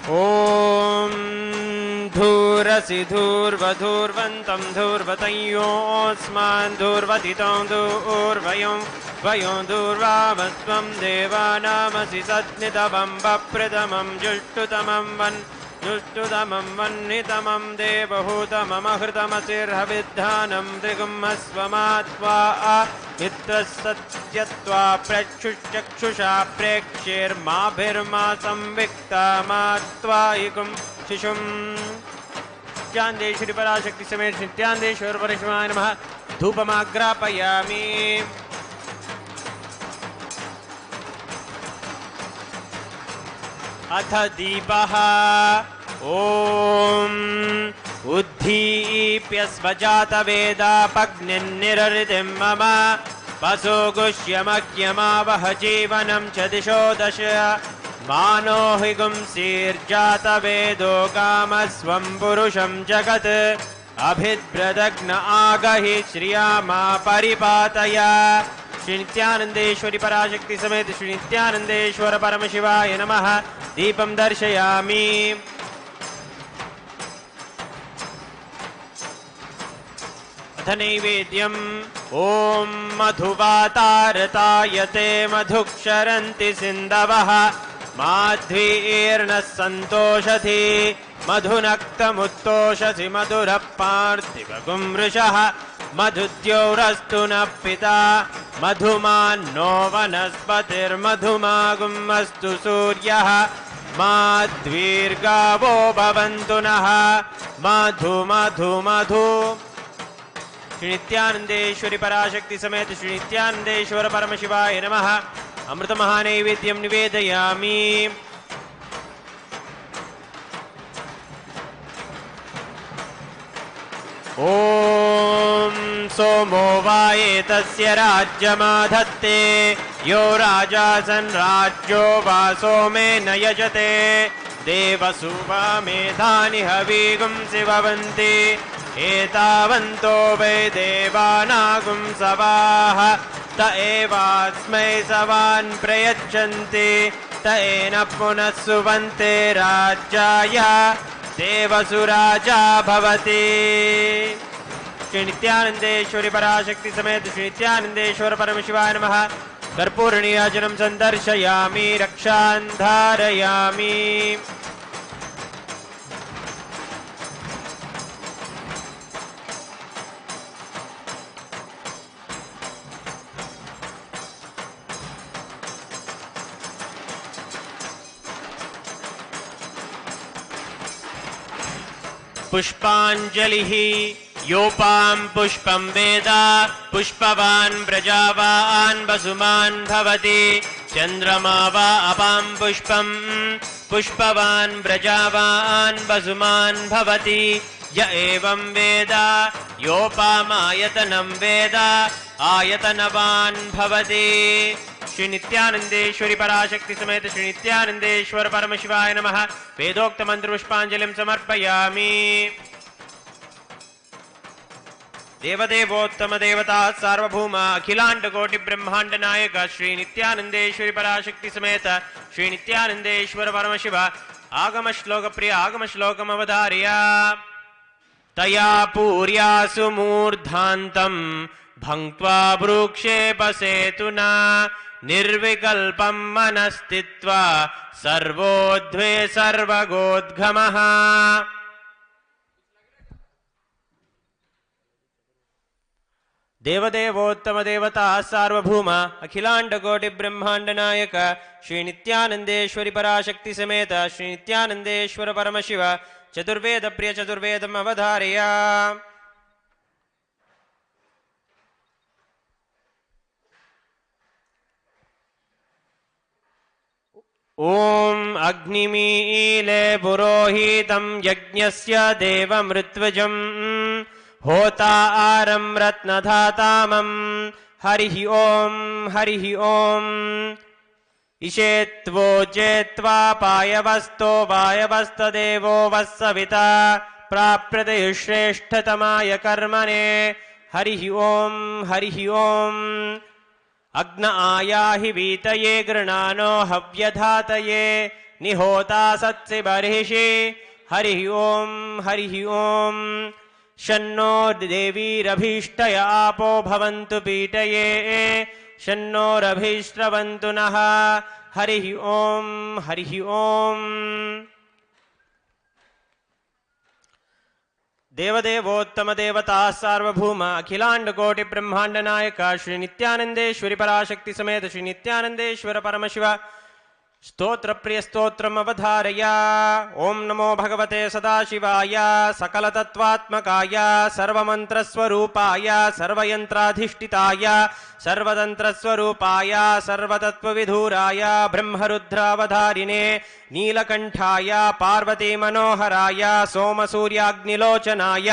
ॐ धूरसि धूर्वधूर्वन्तं धूर्वतयोऽस्मान् धूर्वतितं धूर्वयं वयं धूर्वावस्त्वं देवानामसि सज्ञितमं वप्रतमं जुष्टुतमं जुष्टुतमं वह्नितमं देवहूतममहृतमसिर्हविद्धानं त्रिगुम्हस्वमात्वा मित्रसत्यत्वा प्रक्षुषा प्रेक्ष्यैर्माभिर्मा संविक्तमात्वा इकुं शिशुं नित्यानंदेश्वरी पराशक्ति समेत नित्यानंदेश्वर परमेश्वराय नमः। धूपमाग्रापयामि। अथ दीपः। ॐ उद्धीप्य स्वजातवेदापग्निर्निरृतिं मम वसो गुह्यमह्यमावह जीवनं च दिशो दश मानो हि गुंसीर्जातवेदो कामस्वं पुरुषं जगत् अभिद्रदग्न आगहि श्रिया मा परिपातय। श्री नित्यानंदेश्वरी पराशक्ति समेत श्री नित्यानंदेश्वर परमशिवाय नमः। दीपं दर्शयामि। अथ नैवेद्यम्। ॐ मधुवातारतायते मधुक्षरन्ति सिन्धवः माध्वीर्नः सन्तोषधि मधुनक्तमुत्तोषसि मधुरः पार्थिवगुं वृषः मधुद्यौरस्तु नः पिता मधुमान्नो वनस्पतिर्मधुमागुमस्तु सूर्यः माध्वीर्गावो भवन्तु नः मधु मधु मधु। श्री नित्यानंदेश्वरी पराशक्ति समेत श्री नित्यानंदेश्वर परमशिवाय नमः। अमृत महानैवेद्यं निवेदयामि। ॐ सोमो वायेतस्य राज्यमाधत्ते यो राजासन् राज्यो वा सोमेन यजते देवसुवा मेधानि हवीगुंसि भवन्ति एतावन्तो वै देवानागुं सवाः त एवास्मै सवान् प्रयच्छन्ति त एन पुनः सुवन्ते राज्याय देवसुराजा भवति। श्री नित्यानंदेश्वरी पराशक्ति समेत श्री नित्यानंदेश्वर परमशिवाय नमः। कर्पूरनीराजनं सन्दर्शयामि। रक्षां धारयामि। पुष्पाञ्जलिः। योपां पुष्पं वेद पुष्पवान् प्रजावान् वसुमान् भवति चन्द्रमा वा अपां पुष्पं पुष्पवान् प्रजावान् वसुमान् भवति य एवं वेद योपामायतनं वेद आयतनवान् भवति। श्री नित्यानंदेश्वरी पराशक्ति समेत श्री नित्यानंदेश्वर परमशिवाय नमः। वेदोक्त मंत्र पुष्पांजलिं समर्पयामि। देवदेवोत्तम देवता सार्वभौम अखिलांड कोटि ब्रह्मांड नायक श्री नित्यानंदेश्वरी पराशक्ति समेत श्री नित्यानंदेश्वर परमशिव आगम श्लोक प्रिय आगम श्लोकम अवधार्य। तया पूर्या सुमूर्धान्तं भङ्क्त्वा भ्रूक्षेपसेतुना निर्विकल्पं मनस्थित्वा सर्वोद्वे सर्वगोद्गमः। देवदेवोत्तम देवता सार्वभौम अखिलांड कोटि ब्रह्मांड नायक श्री नित्यानंदेश्वरी पराशक्ति समेत श्री नित्यानंदेश्वर परमशिव चतुर्वेद प्रिय चतुर्वेदम अवधार्य। ओम अग्निमीले पुरोहितं यज्ञस्य देवमृत्वजं होतारं रत्नधातामं हरिः ओम इषेत्वो जेत्वा पायवस्तो वायवस्तदेवो वत्सविता प्राप्यते श्रेष्ठतमाय कर्मणे हरिः ओम अग्न आयाहि वीतये गृणानो हव्यधातये निहोता सत्सि बर्हिषि हरिः ॐ शन्नो देवीरभीष्टय आपो भवन्तु पीटये शन्नोरभीष्टवन्तु नः हरिः ॐ देवदेवोत्तम देवता सार्वभौम अखिलांड कोटि ब्रह्मांड नायक श्री नित्यानंदेश्वरी पराशक्ति समेत श्री नित्यानंदेश्वर परमशिव स्तोत्र प्रिय स्तोत्रम अवधारय ओम नमो भगवते सदाशिवाय सकल तत्वात्मकाय सर्वमंत्र स्वरूपाय सर्वयंत्राधिष्ठिताय सर्वतंत्र स्वरूपाय सर्वतत्वविधूराय ब्रह्मरुद्रावधारिणे नीलकंठाय पार्वती मनोहराय सोमसूर्याग्निलोचनाय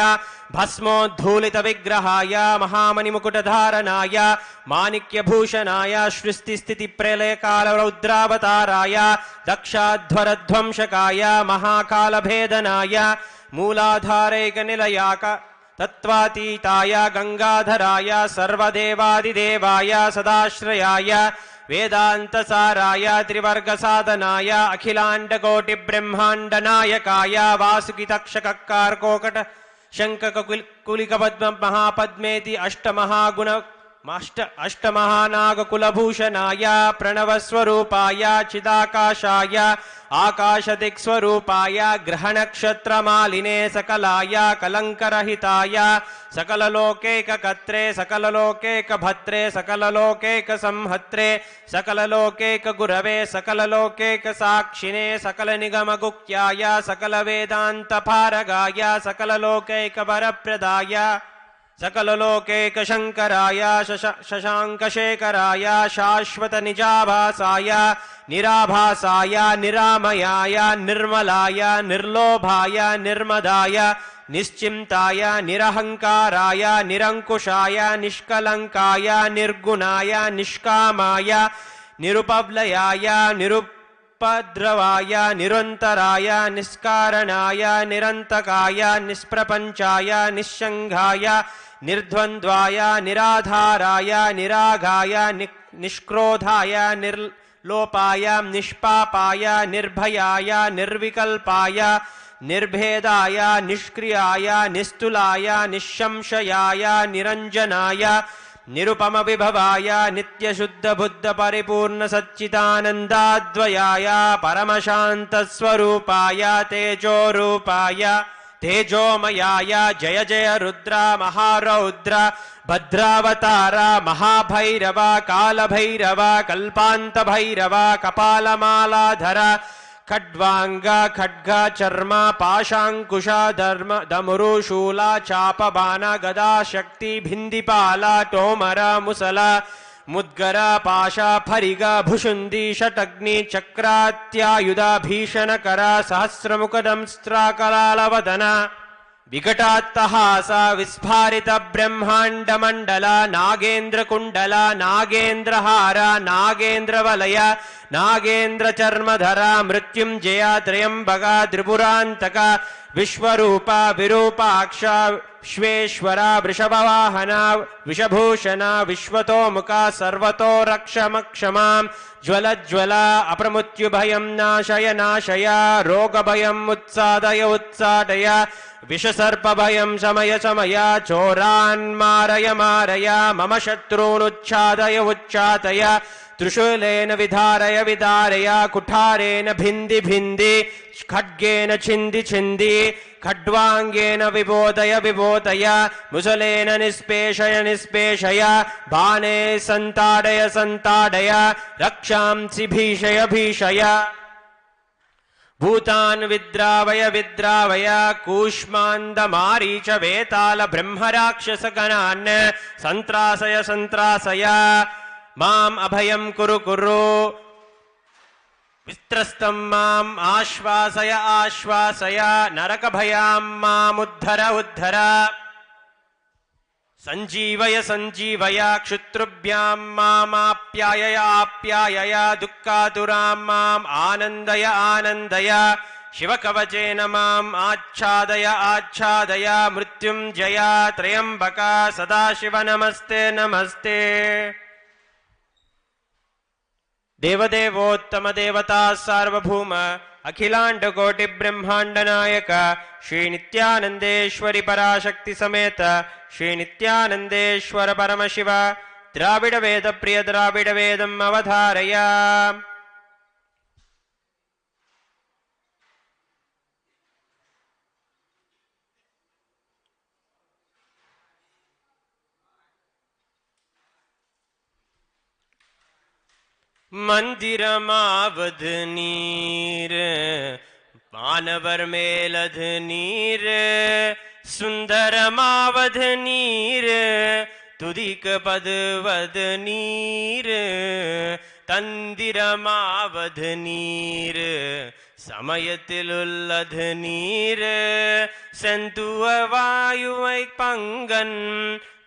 भस्मोद्धूलित विग्रहाय महामणिमुकुटधारणाय माणिक्यभूषणाय सृष्टिस्थिति प्रलय काल रौद्रावताराय दक्षाध्वरध्वंसकाय महाकालभेदनाय मूलाधारैकनिलयाक तत्त्वातीताय गंगाधराय सर्वदेवादिदेवाय सदाश्रयाय वेदांतसाराय त्रिवर्गसाधनाय अखिलांडकोटि ब्रह्मांड नायकाय वासुकितक्षककारकोकट शंखकुलिकपद्म महापद्मेति अष्टमहानागकुलभूषणाय प्रणवस्वरूपाय चिदाकाशाय आकाशदिक्स्वरूपाय ग्रहनक्षत्रमालिने सकलाय कलंकरहिताय सकललोकैककर्त्रे सकललोकैकभद्रे सकललोकैकसंहर्त्रे सकललोकैकगुरवे सकललोकैकसाक्षिणे सकलनिगमगुह्याय सकलवेदान्तपारगाय सकललोकैकवरप्रदाय सकललोकैकशङ्कराय शशाङ्कशेखराय शाश्वतनिजाभासाय निराभासाय निरामयाय निर्मलाय निर्लोभाय निर्मदाय निश्चिन्ताय निरहङ्काराय निरङ्कुशाय निष्कलङ्काय निर्गुणाय निष्कामाय निरुपव्लयाय निरुपद्रवाय निरन्तराय निष्कारणाय निरन्तकाय निष्प्रपञ्चाय निःसङ्गाय निर्द्वन्द्वाय निराधाराय निरागाय निष्क्रोधाय निर्लोपाय निष्पापाय निर्भयाय निर्विकल्पाय निर्भेदाय निष्क्रियाय निस्तुलाय निःशंशयाय निरञ्जनाय निरुपम विभवाय नित्यशुद्धबुद्ध परिपूर्ण सच्चिदानन्दाद्वयाय परमशान्तस्वरूपाय तेजोरूपाय तेजोमयाय जय जय रुद्र महारौद्र भद्रावतार महाभैरव कालभैरव कल्पान्तभैरव कपालमालाधर खड्वांग खड्ग चर्म पाशांकुश धर्म दमुरु शूला चाप बाण गदा शक्ति भिंदिपाल टोमर मुसल मुद्गर पाश फरिग भुषुंदी षटग्नि चक्रात्यायुध भीषणकर सहस्रमुखदंस्त्राकरालवदन विकटात्तहास विस्फारित ब्रह्मांड मंडल नागेन्द्र कुंडल नागेन्द्रहार नागेन्द्रवलय नागेन्द्र चर्मधर मृत्युंजय त्र्यंबक त्रिपुरांतक विश्वरूप विरूपाक्ष विश्वेश्वर वृषभवाहन विषभूषण विश्वतोमुख सर्वतो रक्षमक्षमां ज्वलज्वल अप्रमृत्युभयं नाशय नाशय रोगभयम् उत्सादय उत्सादय विषसर्पभयं शमय शमय चोरान् मारय मारय मम शत्रूनुच्छादय उच्चादय त्रिशूलेन विधारय विधारय कुठारेण भिन्दि भिन्दि खड्गेन छिन्दि छिन्दि खड्वांगेन विबोधय विबोधय मुसलेन निष्पेषय निष्पेषय बाणे संताडय संताडय रक्षांसि भीषय भीषय भूतान् विद्रावय विद्रावय कूष्मांद मारीच वेताल ब्रह्मराक्षसगणान् संत्रासय संत्रासय माम् अभयं कुरु कुरु विस्त्रस्तं माम् आश्वासय आश्वासय नरकभयां मामुद्धर उद्धर संजीवय संजीवय क्षुत्रुभ्यां मामाप्यायय आप्यायय दुःखातुरां माम् आनन्दय आनन्दय शिवकवचेन माम् आच्छादय आच्छादय मृत्युञ्जय त्र्यम्बक सदाशिव नमस्ते नमस्ते देवदेवोत्तम देवता सार्वभौम अखिलांड कोटि ब्रह्मांड नायक श्री नित्यानंदेश्वरी पराशक्ति समेत श्री नित्यानंदेश्वर परमशिव द्राविड वेद प्रिय द्राविड वेदम अवधारय। मंदिरमावध नीर मानवर मेलध नीर सुंदरमावध नीर तुदिक पदवद नीर तंदिरमावध नीर समयतिलुल्लध नीर संतुव वायुवै पंगन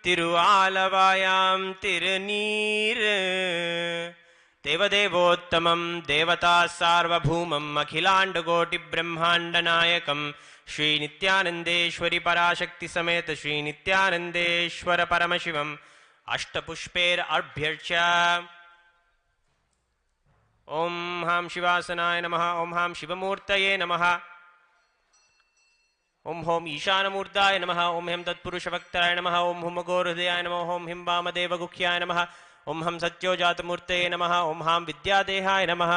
तिरुआलवायां तिरुनीर देवदेवोत्तमं देवता सार्वभौमम् अखिलांड कोटि ब्रह्मांड नायकं श्री नित्यानंदेश्वरी पराशक्ति समेत श्री नित्यानंदेश्वर परमशिवम् अष्टपुष्पेर अर्भ्यर्च्य ओम हां शिवासनाय नमः, ओम हां शिवमूर्तये नमः, ओम होम ईशानमूर्ताय नमः, ओम हेम तत्पुरुषवक्त्राय नमः, ओम हुम गोहृदयाय नमः, ओम हिम वामदेवगुह्याय नमः, ओम हम सत्योजातमूर्तये नमः, ओम हां विद्यादेहाय नमः।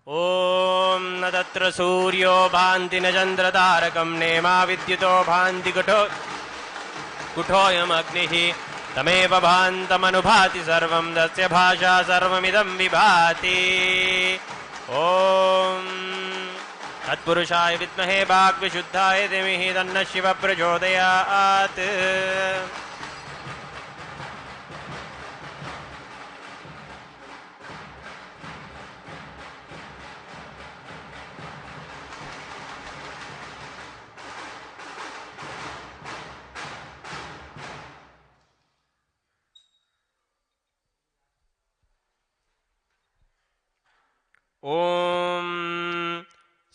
ओम न तत्र सूर्यो भान्ति न चन्द्रतारकं नेमा विद्युतो भान्ति कुठोऽयमग्निः तमेव भान्तमनुभाति सर्वं तस्य भाषा सर्वमिदं विभाति। ओम तत्पुरुषाय विद्महे वाग्विशुद्धाय धीमहि तन्नः शिवः प्रचोदयात्। ओम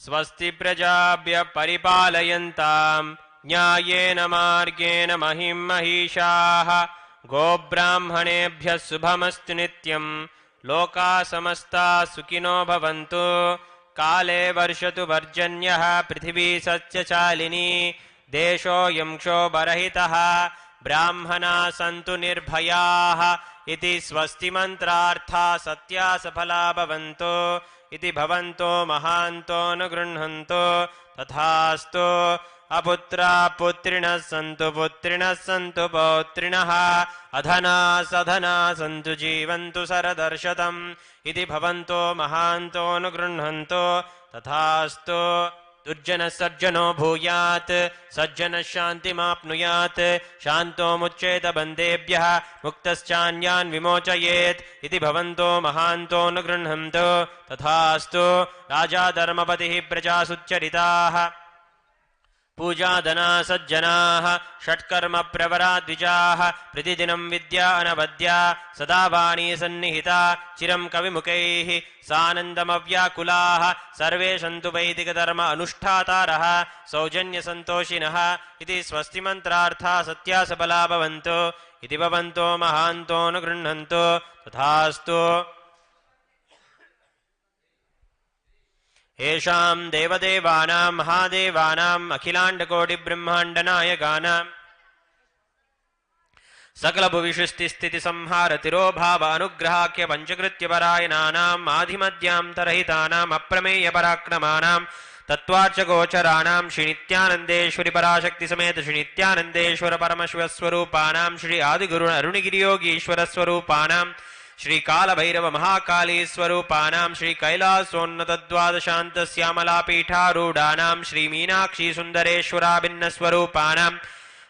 स्वस्ति प्रजाभ्यः परिपालयन्तां न्यायेन मार्गेण महिं महिषाः गोब्राह्मणेभ्यः शुभमस्तु नित्यं लोकाः समस्ताः सुखिनो भवन्तु। काले वर्षतु पर्जन्यः पृथिवी सस्यशालिनी देशोऽयं क्षोभरहितः ब्राह्मणाः सन्तु निर्भयाः इति स्वस्ति मन्त्रार्था सत्या सफला भवन्तु इति भवन्तो महान्तो न गृह्णन्तु तथास्तु। अपुत्रा पुत्रिणः सन्तु पौत्रिणः अधना सधना सन्तु जीवन्तु शरदर्शतम् इति भवन्तो महान्तो न गृह्णन्तु तथास्तु। दुर्जनः सज्जनो भूयात् सज्जनः शान्तिमाप्नुयात् शान्तो मुच्येत बन्धेभ्यः मुक्तश्चान्यान् विमोचयेत् इति भवन्तो महान्तो न गृह्णन्तु तथास्तु। राजा धर्मपतिः प्रजासुच्चरिताः पूजादना सज्जनाः षट्कर्म प्रवरा द्विजाः प्रतिदिनं विद्या अनवद्या सदा वाणी सन्निहिता चिरं कविमुखैः सानन्दमव्याकुलाः सर्वे सन्तु वैदिकधर्म अनुष्ठातारः सौजन्यसन्तोषिणः इति स्वस्ति मन्त्रार्था सत्या सबला भवन्तु इति भवन्तो महान्तो न गृह्णन्तु तथास्तु। येषां देवदेवानां महादेवानाम् अखिलाण्डकोटिब्रह्माण्डनायकानां सकलभुविसृष्टिस्थितिसंहार तिरोभाव अनुग्रहाख्य पञ्चकृत्यपरायणानाम् आधिमध्यान्तरहितानाम् अप्रमेयपराक्रमाणां तत्त्वार्चगोचराणां श्री नित्यानन्देश्वरी पराशक्ति समेत श्री नित्यानन्देश्वर परमशिवस्वरूपाणां श्री आदिगुरु अरुणगिरियोगीश्वरस्वरूपाणां श्री कालभैरव महाकाली स्वरूपाणां श्री कैलासोन्नतद्वादशान्तश्यामलापीठारूढानां श्री मीनाक्षी सुन्दरेश्वराभिन्न स्वरूपाणां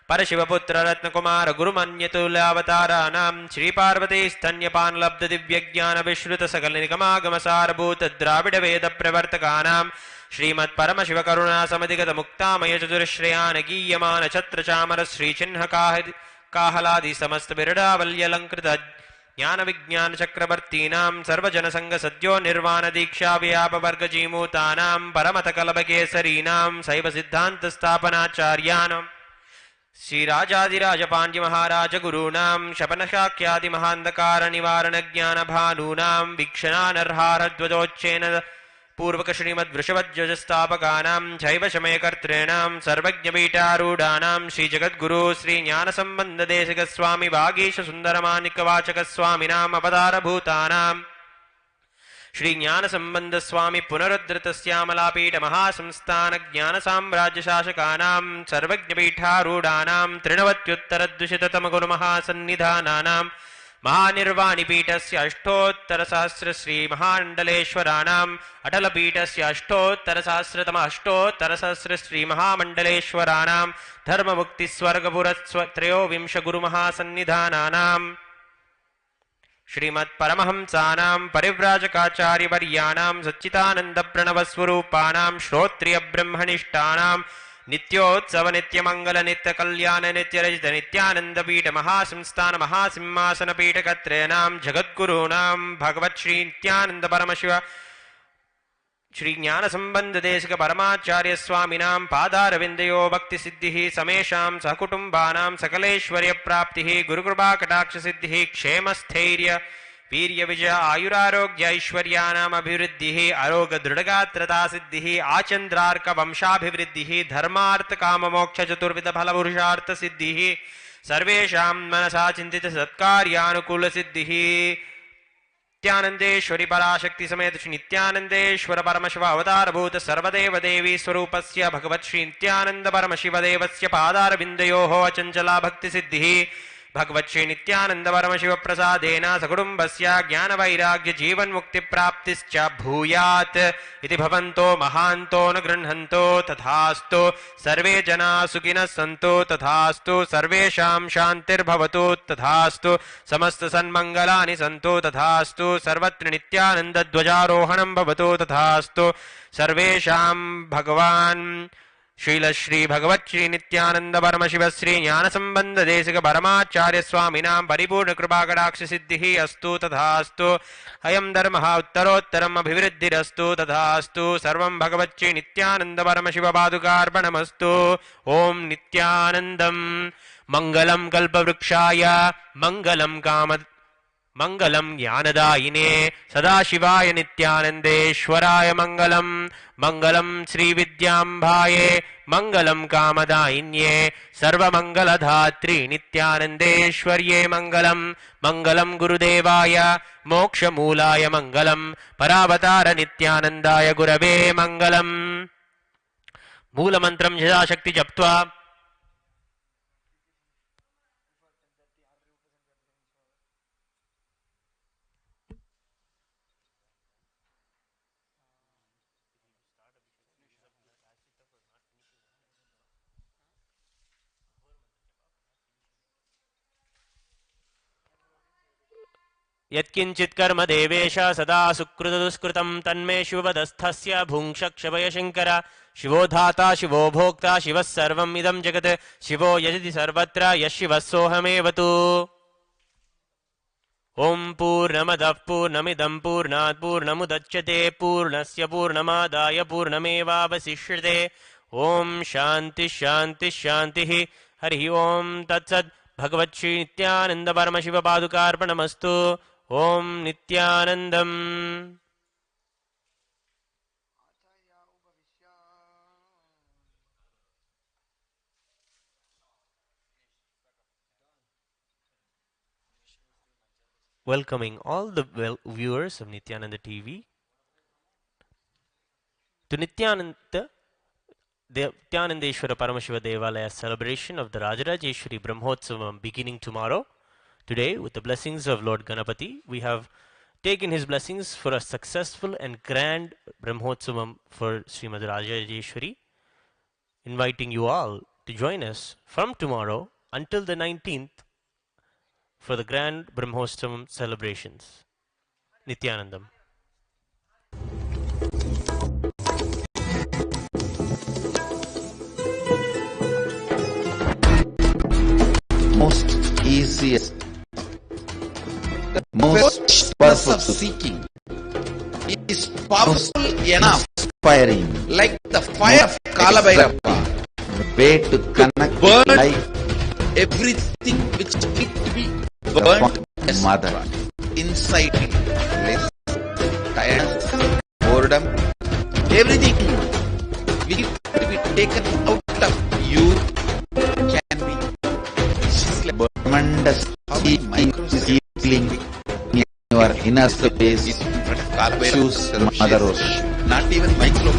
परशिवपुत्र रत्नकुमार गुरुमन्यतुलावताराणां श्री पार्वती स्तन्यपानलब्ध दिव्यज्ञान विश्रुत सकल निगमागमसारभूत द्राविड वेद प्रवर्तकानां श्रीमत् परमशिव करुणा समधिगत मुक्तामय चतुरश्रयान गीयमान छत्र चामर श्री चिन्ह काहलादि समस्त बिरडावल्यलंकृत ज्ञान विज्ञान चक्रवर्तीनां सर्वजन संग सद्यो निर्वाण दीक्षा व्याप वर्ग जीमूतानां परमत कलभ केसरीनां शैव सिद्धांत स्थापनाचार्याणां श्री राजाधिराज पांड्य महाराज गुरूणां शपन शाक्यादि महांधकार निवारण ज्ञान भानूनां वीक्षणानर्हार ध्वजोच्चेन पूर्वक श्रीमद् वृषभध्वज स्थापकानां शैव शमयकर्तॄणां सर्वज्ञपीठारूढानां श्री जगद्गुरु श्री ज्ञान संबंध देशिक स्वामी वागीश सुंदरमानिक वाचक स्वामिनां अवतार भूतानां श्री ज्ञान संबंध स्वामी पुनरुद्धृत श्यामलापीठ महासंस्थान ज्ञान साम्राज्य शासकानां सर्वज्ञपीठारूढानां त्रिनवत्युत्तरद्विशततम गुरु महासन्निधानानां महानिर्वाणिपीठस्य अष्टोत्तरसहस्र श्री महामण्डलेश्वराणाम् अटलपीठस्य अष्टोत्तरसहस्रतम अष्टोत्तरसहस्र श्री महामण्डलेश्वराणां धर्ममुक्तिस्वर्गपुरस्त्रयोविंश गुरु महासन्निधानानां श्रीमत् परमहंसानां परिव्राजकाचार्यवर्याणां सच्चिदानंद प्रणवस्वरूपाणां श्रोत्रिय ब्रह्मनिष्ठानां नित्योत्सव नित्यमंगल नित्य कल्याण नित्य रजित नित्यानंद पीठ महासंस्थान महासिंहासन पीठ कत्रेणां जगद्गुरूणां भगवत् श्री नित्यानंद परमशिव श्री ज्ञान संबंध देशिक परमाचार्य स्वामिनां पादारविंदयो भक्ति सिद्धिः समेषां सहकुटुंबानां सकलेश्वर्य प्राप्तिः गुरुकृपा कटाक्ष सिद्धिः क्षेमस्थैर्य वीर्य विजय आयुरारोग्य ऐश्वर्यानाम अभिवृद्धिः आरोग्य दृढ़गात्रता सिद्धिः आचंद्रार्क वंशाभिवृद्धिः धर्मार्थ काम मोक्ष चतुर्विध फल पुरुषार्थ सिद्धिः सर्वेषां मनसा चिंतित सत्कार्यानुकूल सिद्धिः नित्यानंदेश्वरी पराशक्ति समेत श्री नित्यानंदेश्वर परमशिव अवतारभूत सर्वदेव देवी स्वरूपस्य भगवत् श्री नित्यानंद परमशिव देवस्य पादारविन्दयोः अचञ्चला भक्ति सिद्धिः भगवत् श्री नित्यानंद परमशिव प्रसादेन सकुटुम्बस्य ज्ञान वैराग्य जीवन मुक्ति प्राप्तिश्च भूयात् इति भवन्तो महान्तो न गृह्णन्तो तथास्तु सर्वे जना सुखिनः सन्तु तथास्तु सर्वेषां शान्तिर्भवतु तथास्तु समस्त सन्मङ्गलानि सन्तु तथास्तु सर्वत्र नित्यानंद ध्वजारोहणं भवतु तथास्तु सर्वेषां भगवान् श्रील श्री भगवत् श्री नित्यानंद परमशिव श्री ज्ञान संबंध देशिक परमाचार्य स्वामिनां परिपूर्ण कृपा कटाक्ष सिद्धिः अस्तु तथास्तु अयं धर्मः उत्तरोत्तरम् अभिवृद्धिरस्तु तथास्तु सर्वं भगवत् श्री नित्यानंद परमशिव पादुकार्पणमस्तु ओम नित्यानन्दं मंगलं कल्पवृक्षाय मंगलं ज्ञानदायिने सदाशिवाय नित्यानंदेश्वराय मंगलं श्रीविद्यांभाये मंगलं कामदायिन्ये सर्वमंगलधात्री नित्यानंदेश्वर्ये मंगलं गुरुदेवाय मोक्षमूलाय मंगलं परावतार नित्यानंदाय गुरवे मंगलं मूलमन्त्रं यथाशक्ति जप्त्वा यत्किंचित् कर्म देवेश सदा सुकृत दुष्कृतं तन्मे शिववदस्थस्य भुङ्क्षक्षभय शङ्कर शिवो धाता शिवो भोक्ता शिवः सर्वम् इदं जगत् शिवो यजति सर्वत्र यः शिवः सोऽहमेव तु ॐ पूर्णमदः पूर्णमिदं पूर्णात् पूर्णमुदच्यते पूर्णस्य पूर्णमादाय पूर्णमेवावशिष्यते ॐ शान्तिः शान्तिः शान्तिः हरिः ॐ तत्सत् भगवत् श्री नित्यानंद परमशिव पादुकार्पणमस्तु ओम नित्यानंदम् welcoming all the viewers of Nithyananda TV to Nithyanandeshwara Paramashiva Devalaya celebration of the Rajarajeshwari Brahmotsavam beginning tomorrow. Today, with the blessings of Lord Ganapati, we have taken his blessings for a successful and grand Brahmotsavam for Srimad Rajarajeshwari. Inviting you all to join us from tomorrow until the 19th for the grand Brahmotsavam celebrations. Nithyanandam. easiest, the most powerful of seeking is powerful enough, inspiring, like the fire of Kalabhairava, way to connect burn life, everything which need to be burned as mother. inside me. Tiredness, boredom, everything which need to be taken out of you can be. Tremendous healing in your inner space. Choose motherhood. Not even micro